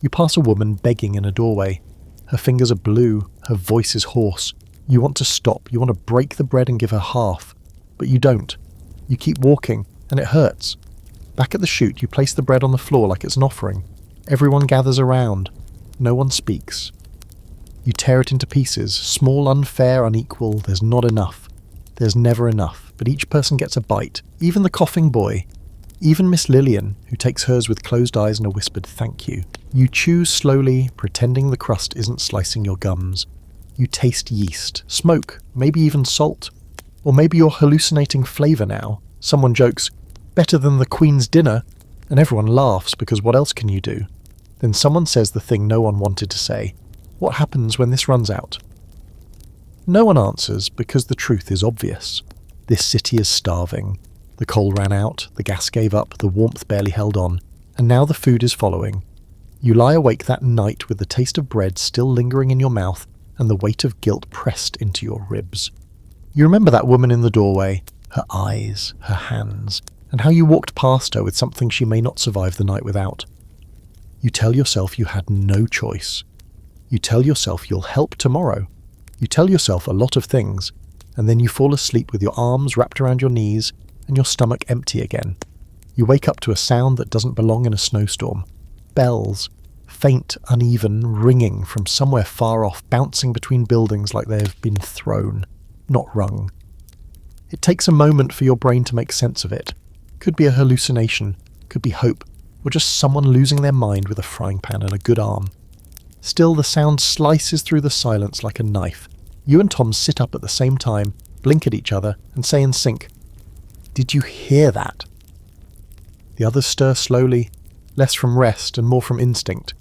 You pass a woman begging in a doorway. Her fingers are blue, her voice is hoarse. You want to stop, you want to break the bread and give her half. But you don't. You keep walking, and it hurts. Back at the chute, you place the bread on the floor like it's an offering. Everyone gathers around. No one speaks. You tear it into pieces, small, unfair, unequal, there's not enough. There's never enough, but each person gets a bite, even the coughing boy. Even Miss Lillian, who takes hers with closed eyes and a whispered thank you. You chew slowly, pretending the crust isn't slicing your gums. You taste yeast, smoke, maybe even salt. Or maybe you're hallucinating flavour now. Someone jokes, better than the Queen's dinner, and everyone laughs because what else can you do? Then someone says the thing no one wanted to say. What happens when this runs out? No one answers because the truth is obvious. This city is starving. The coal ran out, the gas gave up, the warmth barely held on, and now the food is following. You lie awake that night with the taste of bread still lingering in your mouth and the weight of guilt pressed into your ribs. You remember that woman in the doorway, her eyes, her hands, and how you walked past her with something she may not survive the night without. You tell yourself you had no choice. You tell yourself you'll help tomorrow. You tell yourself a lot of things, and then you fall asleep with your arms wrapped around your knees and your stomach empty again. You wake up to a sound that doesn't belong in a snowstorm. Bells, faint, uneven, ringing from somewhere far off, bouncing between buildings like they have been thrown, not rung. It takes a moment for your brain to make sense of it. Could be a hallucination, could be hope, or just someone losing their mind with a frying pan and a good arm. Still, the sound slices through the silence like a knife. You and Tom sit up at the same time, blink at each other, and say in sync, "Did you hear that?" The others stir slowly, less from rest and more from instinct.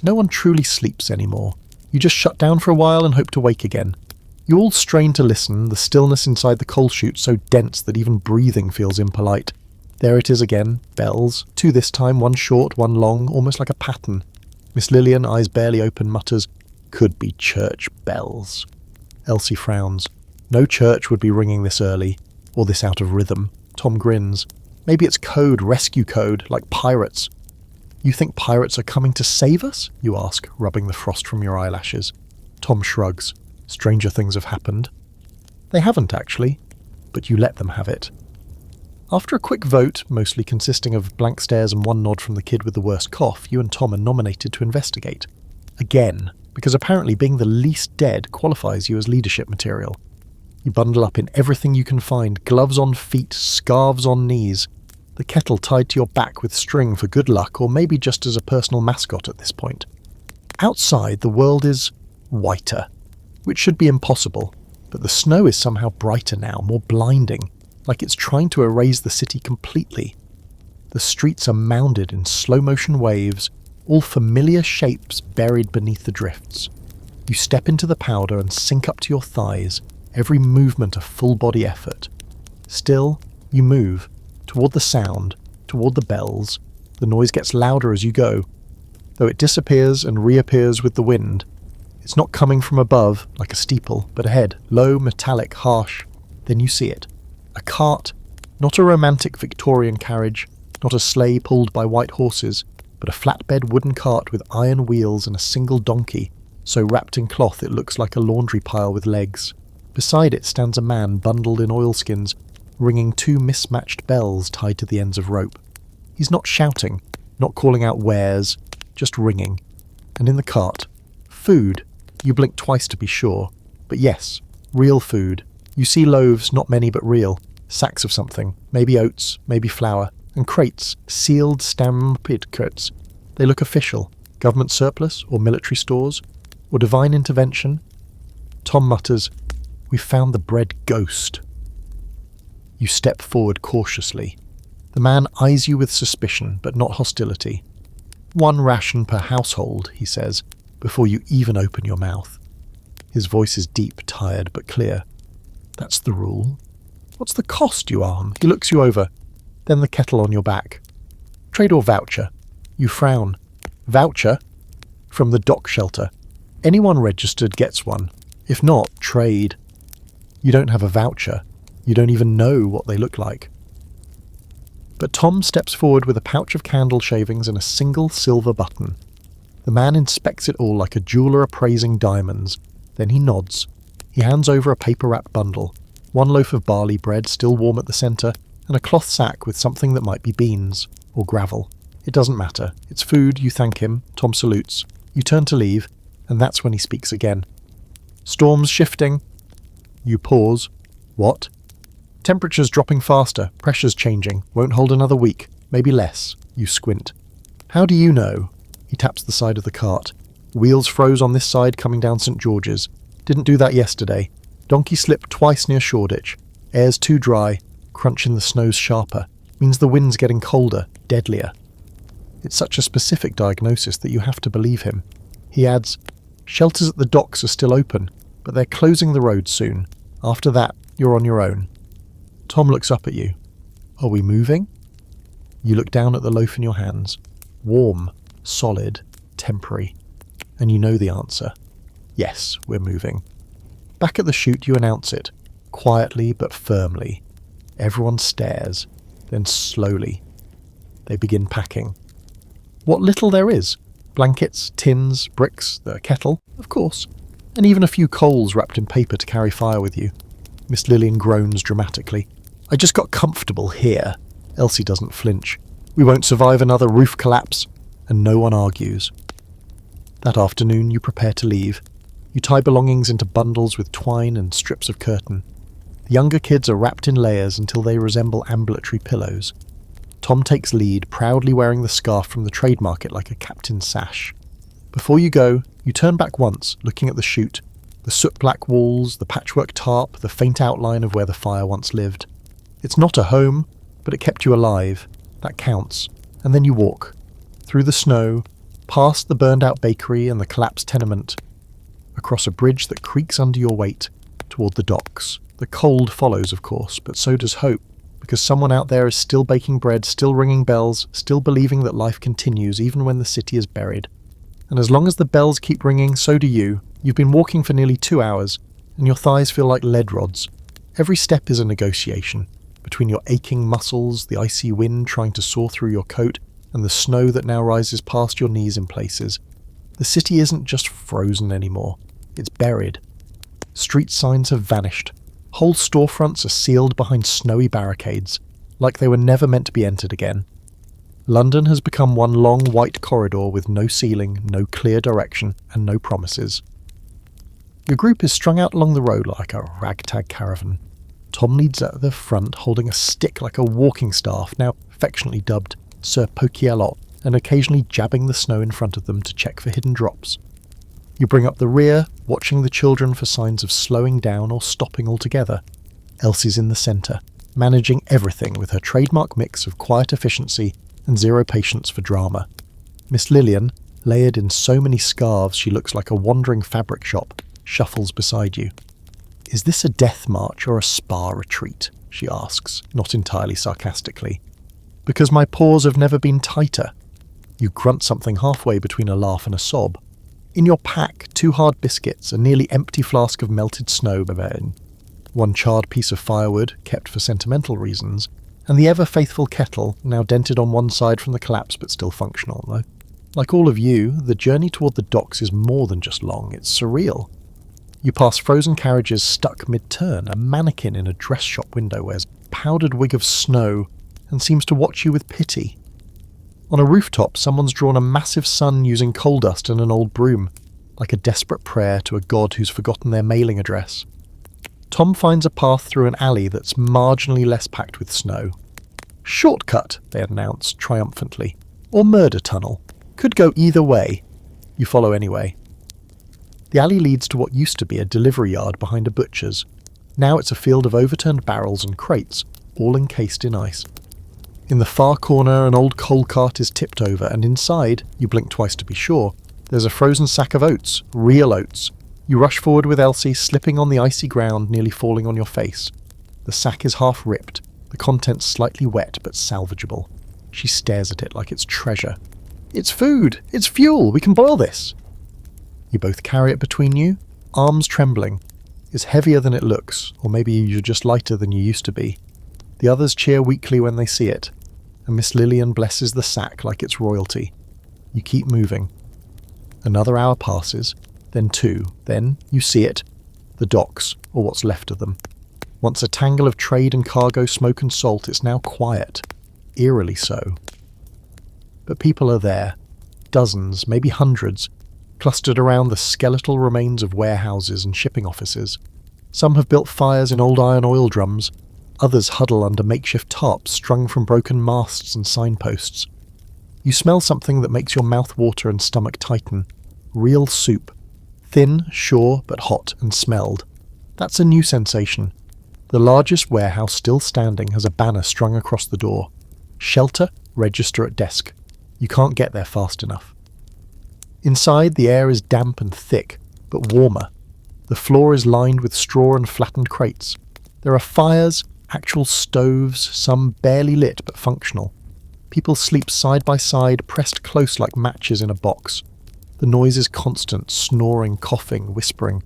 No one truly sleeps anymore. You just shut down for a while and hope to wake again. You all strain to listen, the stillness inside the coal chute so dense that even breathing feels impolite. There it is again, bells, two this time, one short, one long, almost like a pattern. Miss Lillian, eyes barely open, mutters, "Could be church bells." Elsie frowns. No church would be ringing this early, or this out of rhythm. Tom grins. Maybe it's code, rescue code, like pirates. "You think pirates are coming to save us?" you ask, rubbing the frost from your eyelashes. Tom shrugs. Stranger things have happened. They haven't, actually, but you let them have it. After a quick vote, mostly consisting of blank stares and one nod from the kid with the worst cough, you and Tom are nominated to investigate. Again, because apparently being the least dead qualifies you as leadership material. You bundle up in everything you can find, gloves on feet, scarves on knees, the kettle tied to your back with string for good luck, or maybe just as a personal mascot at this point. Outside, the world is whiter, which should be impossible, but the snow is somehow brighter now, more blinding, like it's trying to erase the city completely. The streets are mounded in slow-motion waves, all familiar shapes buried beneath the drifts. You step into the powder and sink up to your thighs, every movement a full-body effort. Still, you move, toward the sound, toward the bells. The noise gets louder as you go, though it disappears and reappears with the wind. It's not coming from above, like a steeple, but ahead, low, metallic, harsh. Then you see it. A cart, not a romantic Victorian carriage, not a sleigh pulled by white horses, but a flatbed wooden cart with iron wheels and a single donkey, so wrapped in cloth it looks like a laundry pile with legs. Beside it stands a man bundled in oilskins, ringing two mismatched bells tied to the ends of rope. He's not shouting, not calling out wares, just ringing. And in the cart, food. You blink twice to be sure. But yes, real food. You see loaves, not many but real, sacks of something, maybe oats, maybe flour, and crates, sealed stamped crates. They look official. Government surplus, or military stores, or divine intervention. Tom mutters, "We've found the bread ghost." You step forward cautiously. The man eyes you with suspicion, but not hostility. "One ration per household," he says, before you even open your mouth. His voice is deep, tired, but clear. "That's the rule." "What's the cost?" you arm. He looks you over. Then the kettle on your back. "Trade or voucher?" You frown. "Voucher?" "From the dock shelter. Anyone registered gets one. If not, trade." You don't have a voucher. You don't even know what they look like. But Tom steps forward with a pouch of candle shavings and a single silver button. The man inspects it all like a jeweller appraising diamonds. Then he nods. He hands over a paper-wrapped bundle, one loaf of barley bread still warm at the centre, and a cloth sack with something that might be beans, or gravel. It doesn't matter. It's food. You thank him. Tom salutes. You turn to leave, and that's when he speaks again. "Storm's shifting." You pause. "What?" Temperature's dropping faster, pressure's changing, won't hold another week, maybe less. You squint. How do you know? He taps the side of the cart. Wheels froze on this side coming down St. George's. Didn't do that yesterday. Donkey slipped twice near Shoreditch. Air's too dry. Crunch in the snow's sharper. Means the wind's getting colder, deadlier. It's such a specific diagnosis that you have to believe him. He adds, shelters at the docks are still open, but they're closing the road soon. After that, you're on your own. Tom looks up at you. Are we moving? You look down at the loaf in your hands. Warm, solid, temporary. And you know the answer. Yes, we're moving. Back at the chute you announce it, quietly but firmly. Everyone stares, then slowly. They begin packing. What little there is. Blankets, tins, bricks, the kettle, of course. And even a few coals wrapped in paper to carry fire with you. Miss Lillian groans dramatically. I just got comfortable here. Elsie doesn't flinch. We won't survive another roof collapse. And no one argues. That afternoon you prepare to leave. You tie belongings into bundles with twine and strips of curtain. The younger kids are wrapped in layers until they resemble ambulatory pillows. Tom takes lead, proudly wearing the scarf from the trade market like a captain's sash. Before you go, you turn back once, looking at the chute. The soot-black walls, the patchwork tarp, the faint outline of where the fire once lived. It's not a home, but it kept you alive. That counts. And then you walk. Through the snow, past the burned-out bakery and the collapsed tenement, across a bridge that creaks under your weight, toward the docks. The cold follows, of course, but so does hope, because someone out there is still baking bread, still ringing bells, still believing that life continues even when the city is buried. And as long as the bells keep ringing, so do you. You've been walking for nearly 2 hours, and your thighs feel like lead rods. Every step is a negotiation, between your aching muscles, the icy wind trying to saw through your coat, and the snow that now rises past your knees in places. The city isn't just frozen anymore, it's buried. Street signs have vanished. Whole storefronts are sealed behind snowy barricades, like they were never meant to be entered again. London has become one long white corridor with no ceiling, no clear direction, and no promises. Your group is strung out along the road like a ragtag caravan. Tom leads at the front holding a stick like a walking staff, now affectionately dubbed Sir Pokielot, and occasionally jabbing the snow in front of them to check for hidden drops. You bring up the rear, watching the children for signs of slowing down or stopping altogether. Elsie's in the centre, managing everything with her trademark mix of quiet efficiency and zero patience for drama. Miss Lillian, layered in so many scarves she looks like a wandering fabric shop, shuffles beside you. Is this a death march or a spa retreat? She asks, not entirely sarcastically. Because my paws have never been tighter. You grunt something halfway between a laugh and a sob. In your pack, 2 hard biscuits, a nearly empty flask of melted snow, one charred piece of firewood, kept for sentimental reasons, and the ever-faithful kettle, now dented on one side from the collapse but still functional, though. Like all of you, the journey toward the docks is more than just long, it's surreal. You pass frozen carriages stuck mid-turn, a mannequin in a dress shop window wears a powdered wig of snow and seems to watch you with pity. On a rooftop, someone's drawn a massive sun using coal dust and an old broom, like a desperate prayer to a god who's forgotten their mailing address. Tom finds a path through an alley that's marginally less packed with snow. Shortcut, they announce triumphantly. Or murder tunnel. Could go either way. You follow anyway. The alley leads to what used to be a delivery yard behind a butcher's. Now it's a field of overturned barrels and crates, all encased in ice. In the far corner, an old coal cart is tipped over, and inside, you blink twice to be sure, there's a frozen sack of oats, real oats. You rush forward with Elsie, slipping on the icy ground, nearly falling on your face. The sack is half ripped, the contents slightly wet but salvageable. She stares at it like it's treasure. It's food! It's fuel! We can boil this! You both carry it between you, arms trembling. It's heavier than it looks, or maybe you're just lighter than you used to be. The others cheer weakly when they see it, and Miss Lillian blesses the sack like it's royalty. You keep moving. Another hour passes, then 2, then you see it, the docks, or what's left of them. Once a tangle of trade and cargo, smoke and salt, it's now quiet, eerily so. But people are there, dozens, maybe hundreds, clustered around the skeletal remains of warehouses and shipping offices. Some have built fires in old iron oil drums, Others huddle under makeshift tarps strung from broken masts and signposts. You smell something that makes your mouth water and stomach tighten. Real soup. Thin, sure, but hot and smelled. That's a new sensation. The largest warehouse still standing has a banner strung across the door. Shelter, register at desk. You can't get there fast enough. Inside, the air is damp and thick, but warmer. The floor is lined with straw and flattened crates. There are fires, actual stoves, some barely lit but functional. People sleep side by side, pressed close like matches in a box. The noise is constant, snoring, coughing, whispering.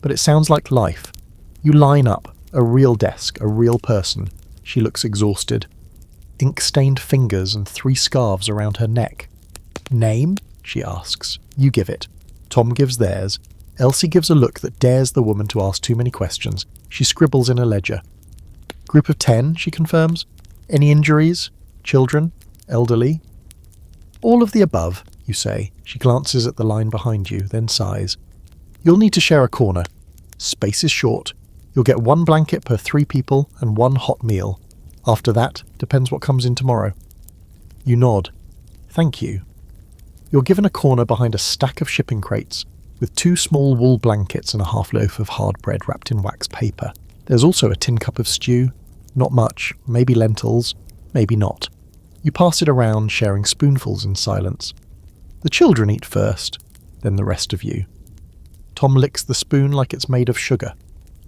But it sounds like life. You line up, a real desk, a real person. She looks exhausted. Ink-stained fingers and 3 scarves around her neck. Name? She asks. You give it. Tom gives theirs. Elsie gives a look that dares the woman to ask too many questions. She scribbles in a ledger. Group of 10, she confirms. Any injuries? Children? Elderly? All of the above, you say. She glances at the line behind you, then sighs. You'll need to share a corner. Space is short. You'll get 1 blanket per 3 people and 1 hot meal. After that, depends what comes in tomorrow. You nod. Thank you. You're given a corner behind a stack of shipping crates, with 2 small wool blankets and a half loaf of hard bread wrapped in wax paper. There's also a tin cup of stew. Not much, maybe lentils, maybe not. You pass it around, sharing spoonfuls in silence. The children eat first, then the rest of you. Tom licks the spoon like it's made of sugar.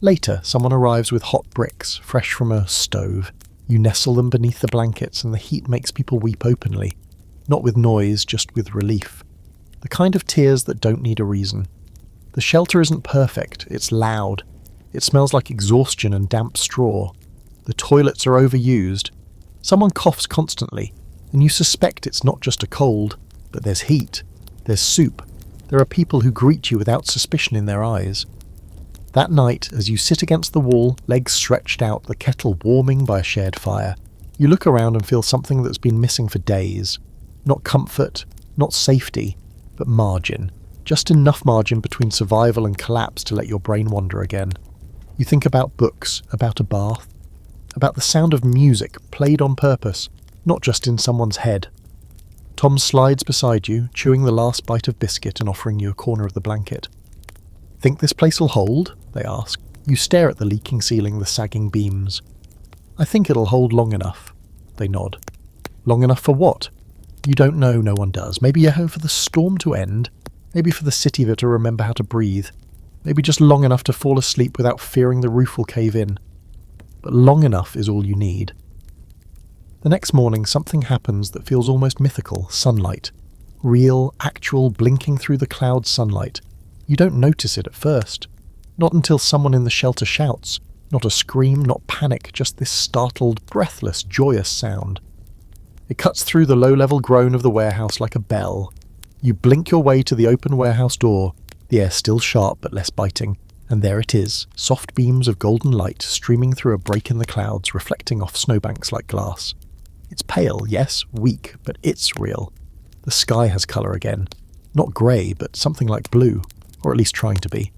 Later, someone arrives with hot bricks, fresh from a stove. You nestle them beneath the blankets and the heat makes people weep openly. Not with noise, just with relief. The kind of tears that don't need a reason. The shelter isn't perfect, it's loud. It smells like exhaustion and damp straw. The toilets are overused. Someone coughs constantly, and you suspect it's not just a cold, but there's heat, there's soup. There are people who greet you without suspicion in their eyes. That night, as you sit against the wall, legs stretched out, the kettle warming by a shared fire, you look around and feel something that's been missing for days. Not comfort, not safety, but margin. Just enough margin between survival and collapse to let your brain wander again. You think about books, about a bath, about the sound of music played on purpose, not just in someone's head. Tom slides beside you, chewing the last bite of biscuit and offering you a corner of the blanket. Think this place will hold? They ask. You stare at the leaking ceiling, the sagging beams. I think it'll hold long enough. They nod. Long enough for what? You don't know, no one does. Maybe you're home for the storm to end. Maybe for the city to remember how to breathe. Maybe just long enough to fall asleep without fearing the roof will cave in. But long enough is all you need. The next morning, something happens that feels almost mythical. Sunlight. Real, actual, blinking through the cloud sunlight. You don't notice it at first. Not until someone in the shelter shouts. Not a scream, not panic, just this startled, breathless, joyous sound. It cuts through the low-level groan of the warehouse like a bell. You blink your way to the open warehouse door, the air still sharp but less biting, and there it is, soft beams of golden light streaming through a break in the clouds, reflecting off snowbanks like glass. It's pale, yes, weak, but it's real. The sky has colour again. Not grey, but something like blue, or at least trying to be.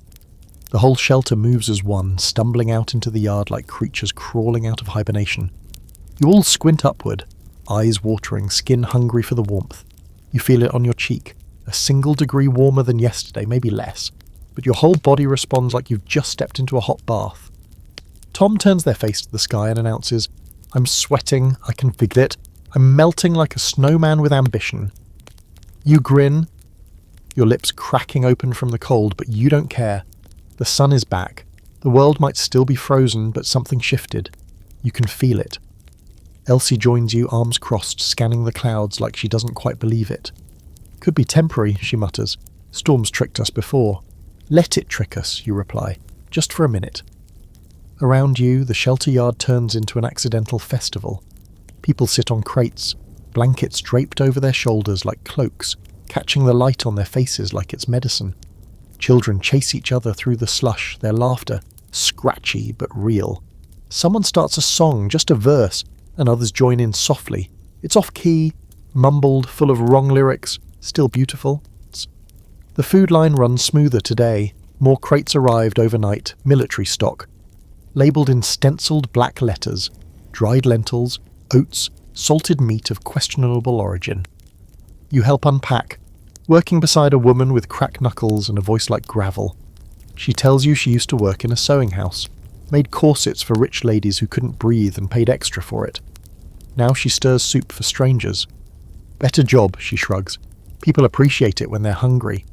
The whole shelter moves as one, stumbling out into the yard like creatures crawling out of hibernation. You all squint upward, eyes watering, skin hungry for the warmth. You feel it on your cheek, a single degree warmer than yesterday, maybe less, but your whole body responds like you've just stepped into a hot bath. Tom turns their face to the sky and announces, I'm sweating, I can feel it, I'm melting like a snowman with ambition. You grin, your lips cracking open from the cold, but you don't care. The sun is back. The world might still be frozen, but something shifted. You can feel it. Elsie joins you, arms crossed, scanning the clouds like she doesn't quite believe it. Could be temporary, she mutters. Storms tricked us before. Let it trick us, you reply. Just for a minute. Around you, the shelter yard turns into an accidental festival. People sit on crates, blankets draped over their shoulders like cloaks, catching the light on their faces like it's medicine. Children chase each other through the slush, their laughter, scratchy but real. Someone starts a song, just a verse, and others join in softly. It's off-key, mumbled, full of wrong lyrics, still beautiful. The food line runs smoother today. More crates arrived overnight, military stock. labelled in stenciled black letters, dried lentils, oats, salted meat of questionable origin. You help unpack, working beside a woman with cracked knuckles and a voice like gravel. She tells you she used to work in a sewing house, made corsets for rich ladies who couldn't breathe and paid extra for it. Now she stirs soup for strangers. Better job, she shrugs. People appreciate it when they're hungry.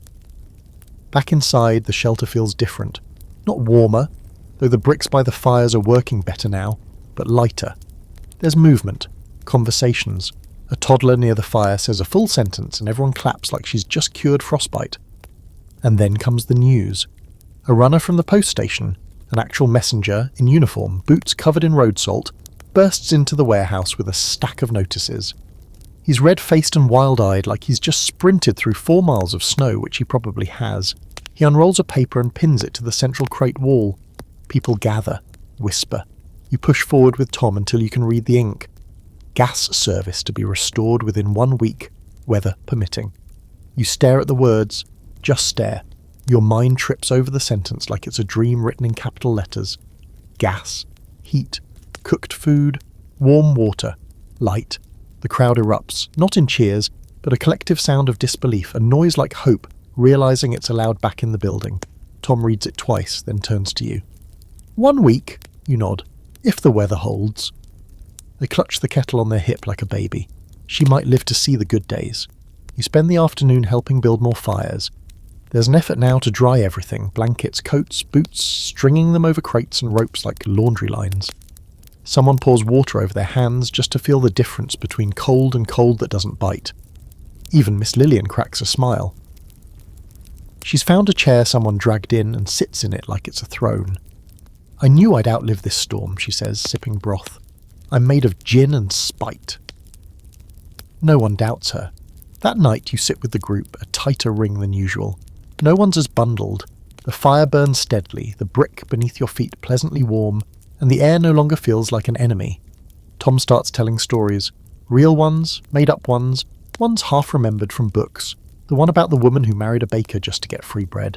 Back inside, the shelter feels different. Not warmer, though the bricks by the fires are working better now, but lighter. There's movement, conversations. A toddler near the fire says a full sentence and everyone claps like she's just cured frostbite. And then comes the news. A runner from the post station, an actual messenger in uniform, boots covered in road salt, bursts into the warehouse with a stack of notices. He's red-faced and wild-eyed like he's just sprinted through 4 miles of snow, which he probably has. He unrolls a paper and pins it to the central crate wall. People gather, whisper. You push forward with Tom until you can read the ink. Gas service to be restored within 1 week, weather permitting. You stare at the words, just stare. Your mind trips over the sentence like it's a dream written in capital letters. Gas, heat, cooked food, warm water, light. The crowd erupts, not in cheers, but a collective sound of disbelief, a noise like hope, realising it's allowed back in the building. Tom reads it twice, then turns to you. 1 week, you nod, if the weather holds. They clutch the kettle on their hip like a baby. She might live to see the good days. You spend the afternoon helping build more fires. There's an effort now to dry everything, blankets, coats, boots, stringing them over crates and ropes like laundry lines. Someone pours water over their hands just to feel the difference between cold and cold that doesn't bite. Even Miss Lillian cracks a smile. She's found a chair someone dragged in and sits in it like it's a throne. I knew I'd outlive this storm, she says, sipping broth. I'm made of gin and spite. No one doubts her. That night you sit with the group, a tighter ring than usual. No one's as bundled. The fire burns steadily, the brick beneath your feet pleasantly warm, and the air no longer feels like an enemy. Tom starts telling stories. Real ones, made-up ones half remembered from books. The one about the woman who married a baker just to get free bread.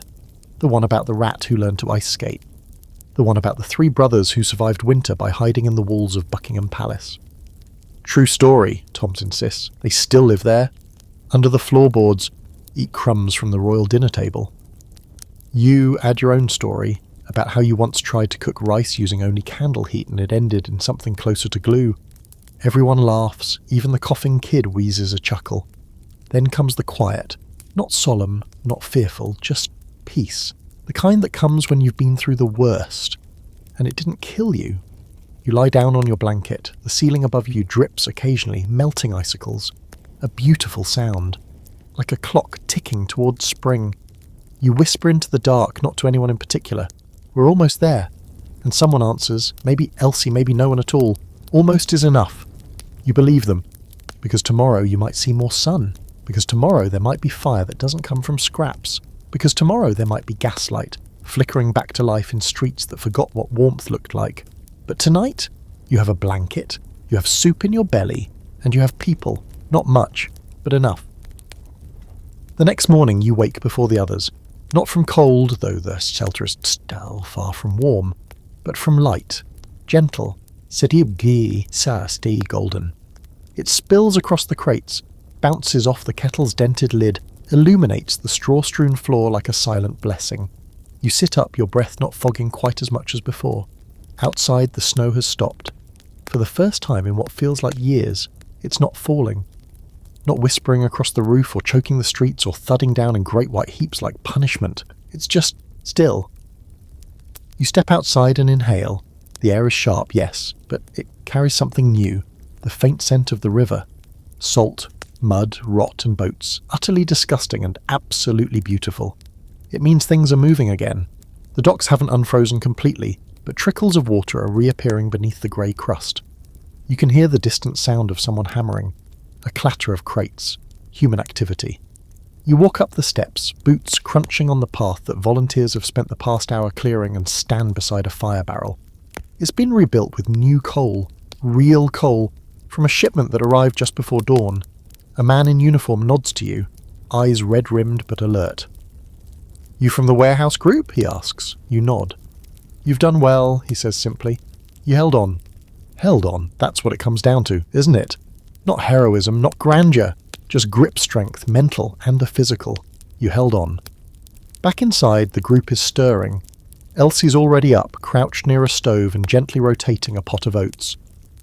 The one about the rat who learned to ice skate. The one about the 3 brothers who survived winter by hiding in the walls of Buckingham Palace. True story, Tom insists. They still live there. Under the floorboards, eat crumbs from the royal dinner table. You add your own story, about how you once tried to cook rice using only candle heat and it ended in something closer to glue. Everyone laughs, even the coughing kid wheezes a chuckle. Then comes the quiet, not solemn, not fearful, just peace. The kind that comes when you've been through the worst, and it didn't kill you. You lie down on your blanket, the ceiling above you drips occasionally, melting icicles. A beautiful sound, like a clock ticking towards spring. You whisper into the dark, not to anyone in particular. We're almost there. And someone answers, maybe Elsie, maybe no one at all. Almost is enough. You believe them, because tomorrow you might see more sun, because tomorrow there might be fire that doesn't come from scraps, because tomorrow there might be gaslight, flickering back to life in streets that forgot what warmth looked like. But tonight, you have a blanket, you have soup in your belly, and you have people. Not much, but enough. The next morning you wake before the others. Not from cold, though the shelter is still far from warm, but from light, gentle, sedibgi sasti golden. It spills across the crates, bounces off the kettle's dented lid, illuminates the straw-strewn floor like a silent blessing. You sit up, your breath not fogging quite as much as before. Outside, the snow has stopped. For the first time in what feels like years, it's not falling. Not whispering across the roof or choking the streets or thudding down in great white heaps like punishment. It's just still. You step outside and inhale. The air is sharp, yes, but it carries something new. The faint scent of the river. Salt, mud, rot and boats. Utterly disgusting and absolutely beautiful. It means things are moving again. The docks haven't unfrozen completely, but trickles of water are reappearing beneath the grey crust. You can hear the distant sound of someone hammering. A clatter of crates. Human activity. You walk up the steps, boots crunching on the path that volunteers have spent the past hour clearing, and stand beside a fire barrel. It's been rebuilt with new coal. Real coal. From a shipment that arrived just before dawn. A man in uniform nods to you, eyes red-rimmed but alert. You from the warehouse group? He asks. You nod. "You've done well," he says simply. "You held on." Held on, that's what it comes down to, isn't it? Not heroism, not grandeur, just grip strength, mental and the physical. You held on. Back inside, the group is stirring. Elsie's already up, crouched near a stove and gently rotating a pot of oats.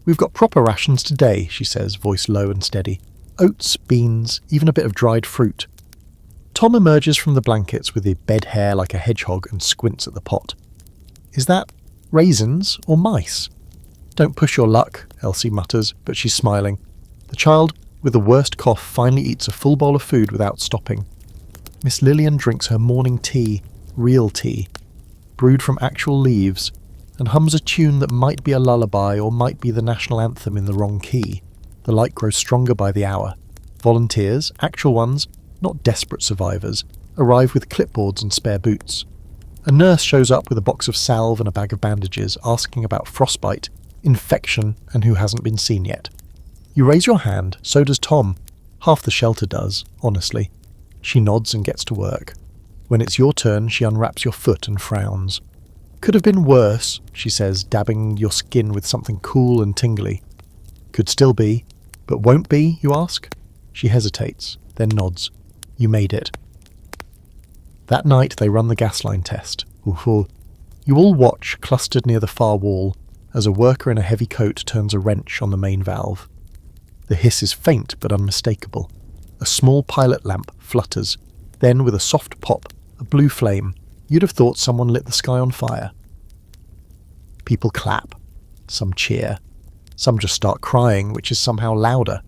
"We've got proper rations today," she says, voice low and steady. "Oats, beans, even a bit of dried fruit." Tom emerges from the blankets with his bed hair like a hedgehog and squints at the pot. "Is that raisins or mice?" "Don't push your luck," Elsie mutters, but she's smiling. The child, with the worst cough, finally eats a full bowl of food without stopping. Miss Lillian drinks her morning tea, real tea, brewed from actual leaves, and hums a tune that might be a lullaby or might be the national anthem in the wrong key. The light grows stronger by the hour. Volunteers, actual ones, not desperate survivors, arrive with clipboards and spare boots. A nurse shows up with a box of salve and a bag of bandages, asking about frostbite, infection, and who hasn't been seen yet. You raise your hand, so does Tom. Half the shelter does, honestly. She nods and gets to work. When it's your turn, she unwraps your foot and frowns. "Could have been worse," she says, dabbing your skin with something cool and tingly. "Could still be, but won't be, you ask?" She hesitates, then nods. "You made it." That night they run the gas line test. Ooh. You all watch, clustered near the far wall, as a worker in a heavy coat turns a wrench on the main valve. The hiss is faint but unmistakable. A small pilot lamp flutters. Then, with a soft pop, a blue flame. You'd have thought someone lit the sky on fire. People clap. Some cheer. Some just start crying, which is somehow louder.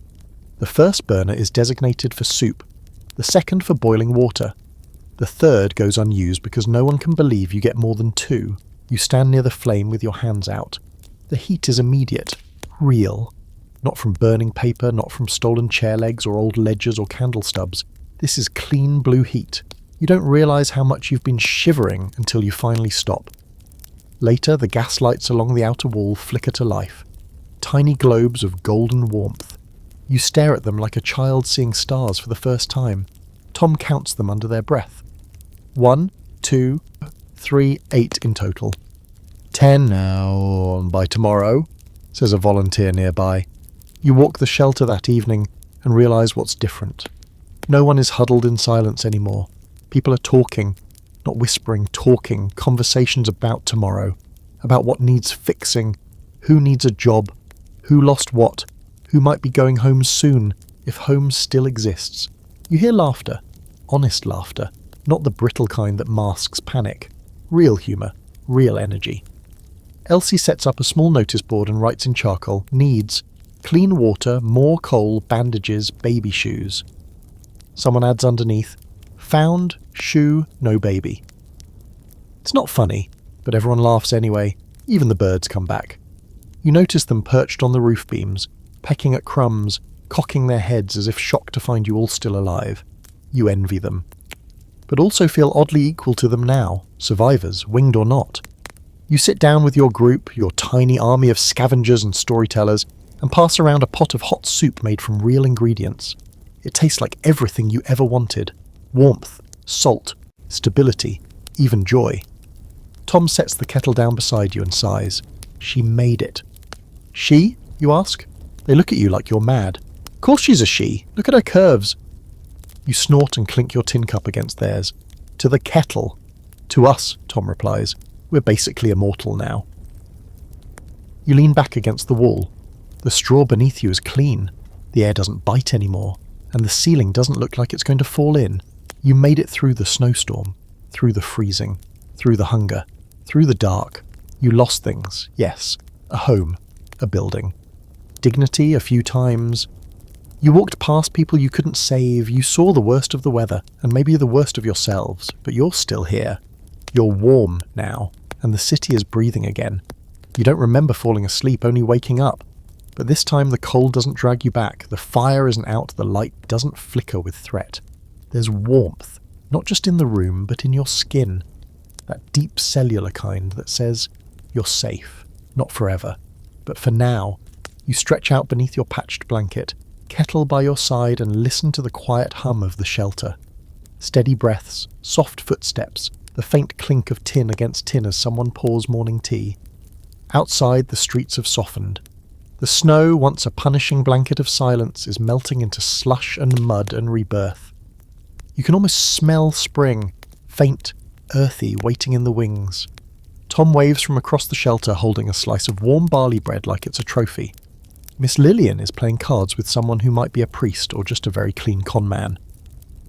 The first burner is designated for soup. The second for boiling water. The third goes unused because no one can believe you get more than two. You stand near the flame with your hands out. The heat is immediate. Real. Not from burning paper, not from stolen chair legs or old ledgers or candle stubs. This is clean blue heat. You don't realise how much you've been shivering until you finally stop. Later, the gas lights along the outer wall flicker to life. Tiny globes of golden warmth. You stare at them like a child seeing stars for the first time. Tom counts them under their breath. 1, 2, 3, 8 in total. 10 now, by tomorrow, says a volunteer nearby. You walk the shelter that evening and realise what's different. No one is huddled in silence anymore. People are talking, not whispering, talking, conversations about tomorrow, about what needs fixing, who needs a job, who lost what, who might be going home soon, if home still exists. You hear laughter, honest laughter, not the brittle kind that masks panic. Real humour, real energy. Elsie sets up a small notice board and writes in charcoal, "Needs, clean water, more coal, bandages, baby shoes." Someone adds underneath, "Found, shoe, no baby." It's not funny, but everyone laughs anyway. Even the birds come back. You notice them perched on the roof beams, pecking at crumbs, cocking their heads as if shocked to find you all still alive. You envy them. But also feel oddly equal to them now, survivors, winged or not. You sit down with your group, your tiny army of scavengers and storytellers, and pass around a pot of hot soup made from real ingredients. It tastes like everything you ever wanted. Warmth, salt, stability, even joy. Tom sets the kettle down beside you and sighs. She made it. She, you ask? They look at you like you're mad. Of course she's a she. Look at her curves. You snort and clink your tin cup against theirs. To the kettle. To us, Tom replies. We're basically immortal now. You lean back against the wall. The straw beneath you is clean. The air doesn't bite anymore, and the ceiling doesn't look like it's going to fall in. You made it through the snowstorm, through the freezing, through the hunger, through the dark. You lost things, yes. A home, a building. Dignity a few times. You walked past people you couldn't save, you saw the worst of the weather, and maybe the worst of yourselves, but you're still here. You're warm now, and the city is breathing again. You don't remember falling asleep, only waking up. But this time the cold doesn't drag you back, the fire isn't out, the light doesn't flicker with threat. There's warmth, not just in the room, but in your skin. That deep cellular kind that says, you're safe, not forever, but for now. You stretch out beneath your patched blanket, kettle by your side, and listen to the quiet hum of the shelter. Steady breaths, soft footsteps, the faint clink of tin against tin as someone pours morning tea. Outside, the streets have softened. The snow, once a punishing blanket of silence, is melting into slush and mud and rebirth. You can almost smell spring, faint, earthy, waiting in the wings. Tom waves from across the shelter holding a slice of warm barley bread like it's a trophy. Miss Lillian is playing cards with someone who might be a priest or just a very clean con man.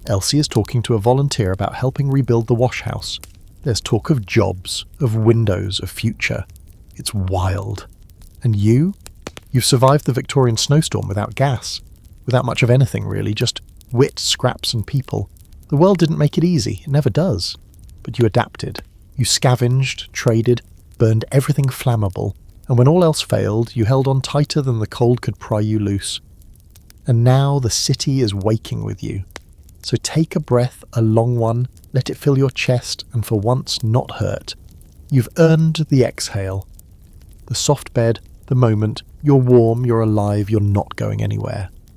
Elsie is talking to a volunteer about helping rebuild the wash house. There's talk of jobs, of windows, of future. It's wild. And you? You've survived the Victorian snowstorm without gas. Without much of anything, really, just wit, scraps and people. The world didn't make it easy, it never does. But you adapted. You scavenged, traded, burned everything flammable, and when all else failed, you held on tighter than the cold could pry you loose. And now the city is waking with you. So take a breath, a long one, let it fill your chest, and for once not hurt. You've earned the exhale. The soft bed, the moment, you're warm, you're alive, you're not going anywhere.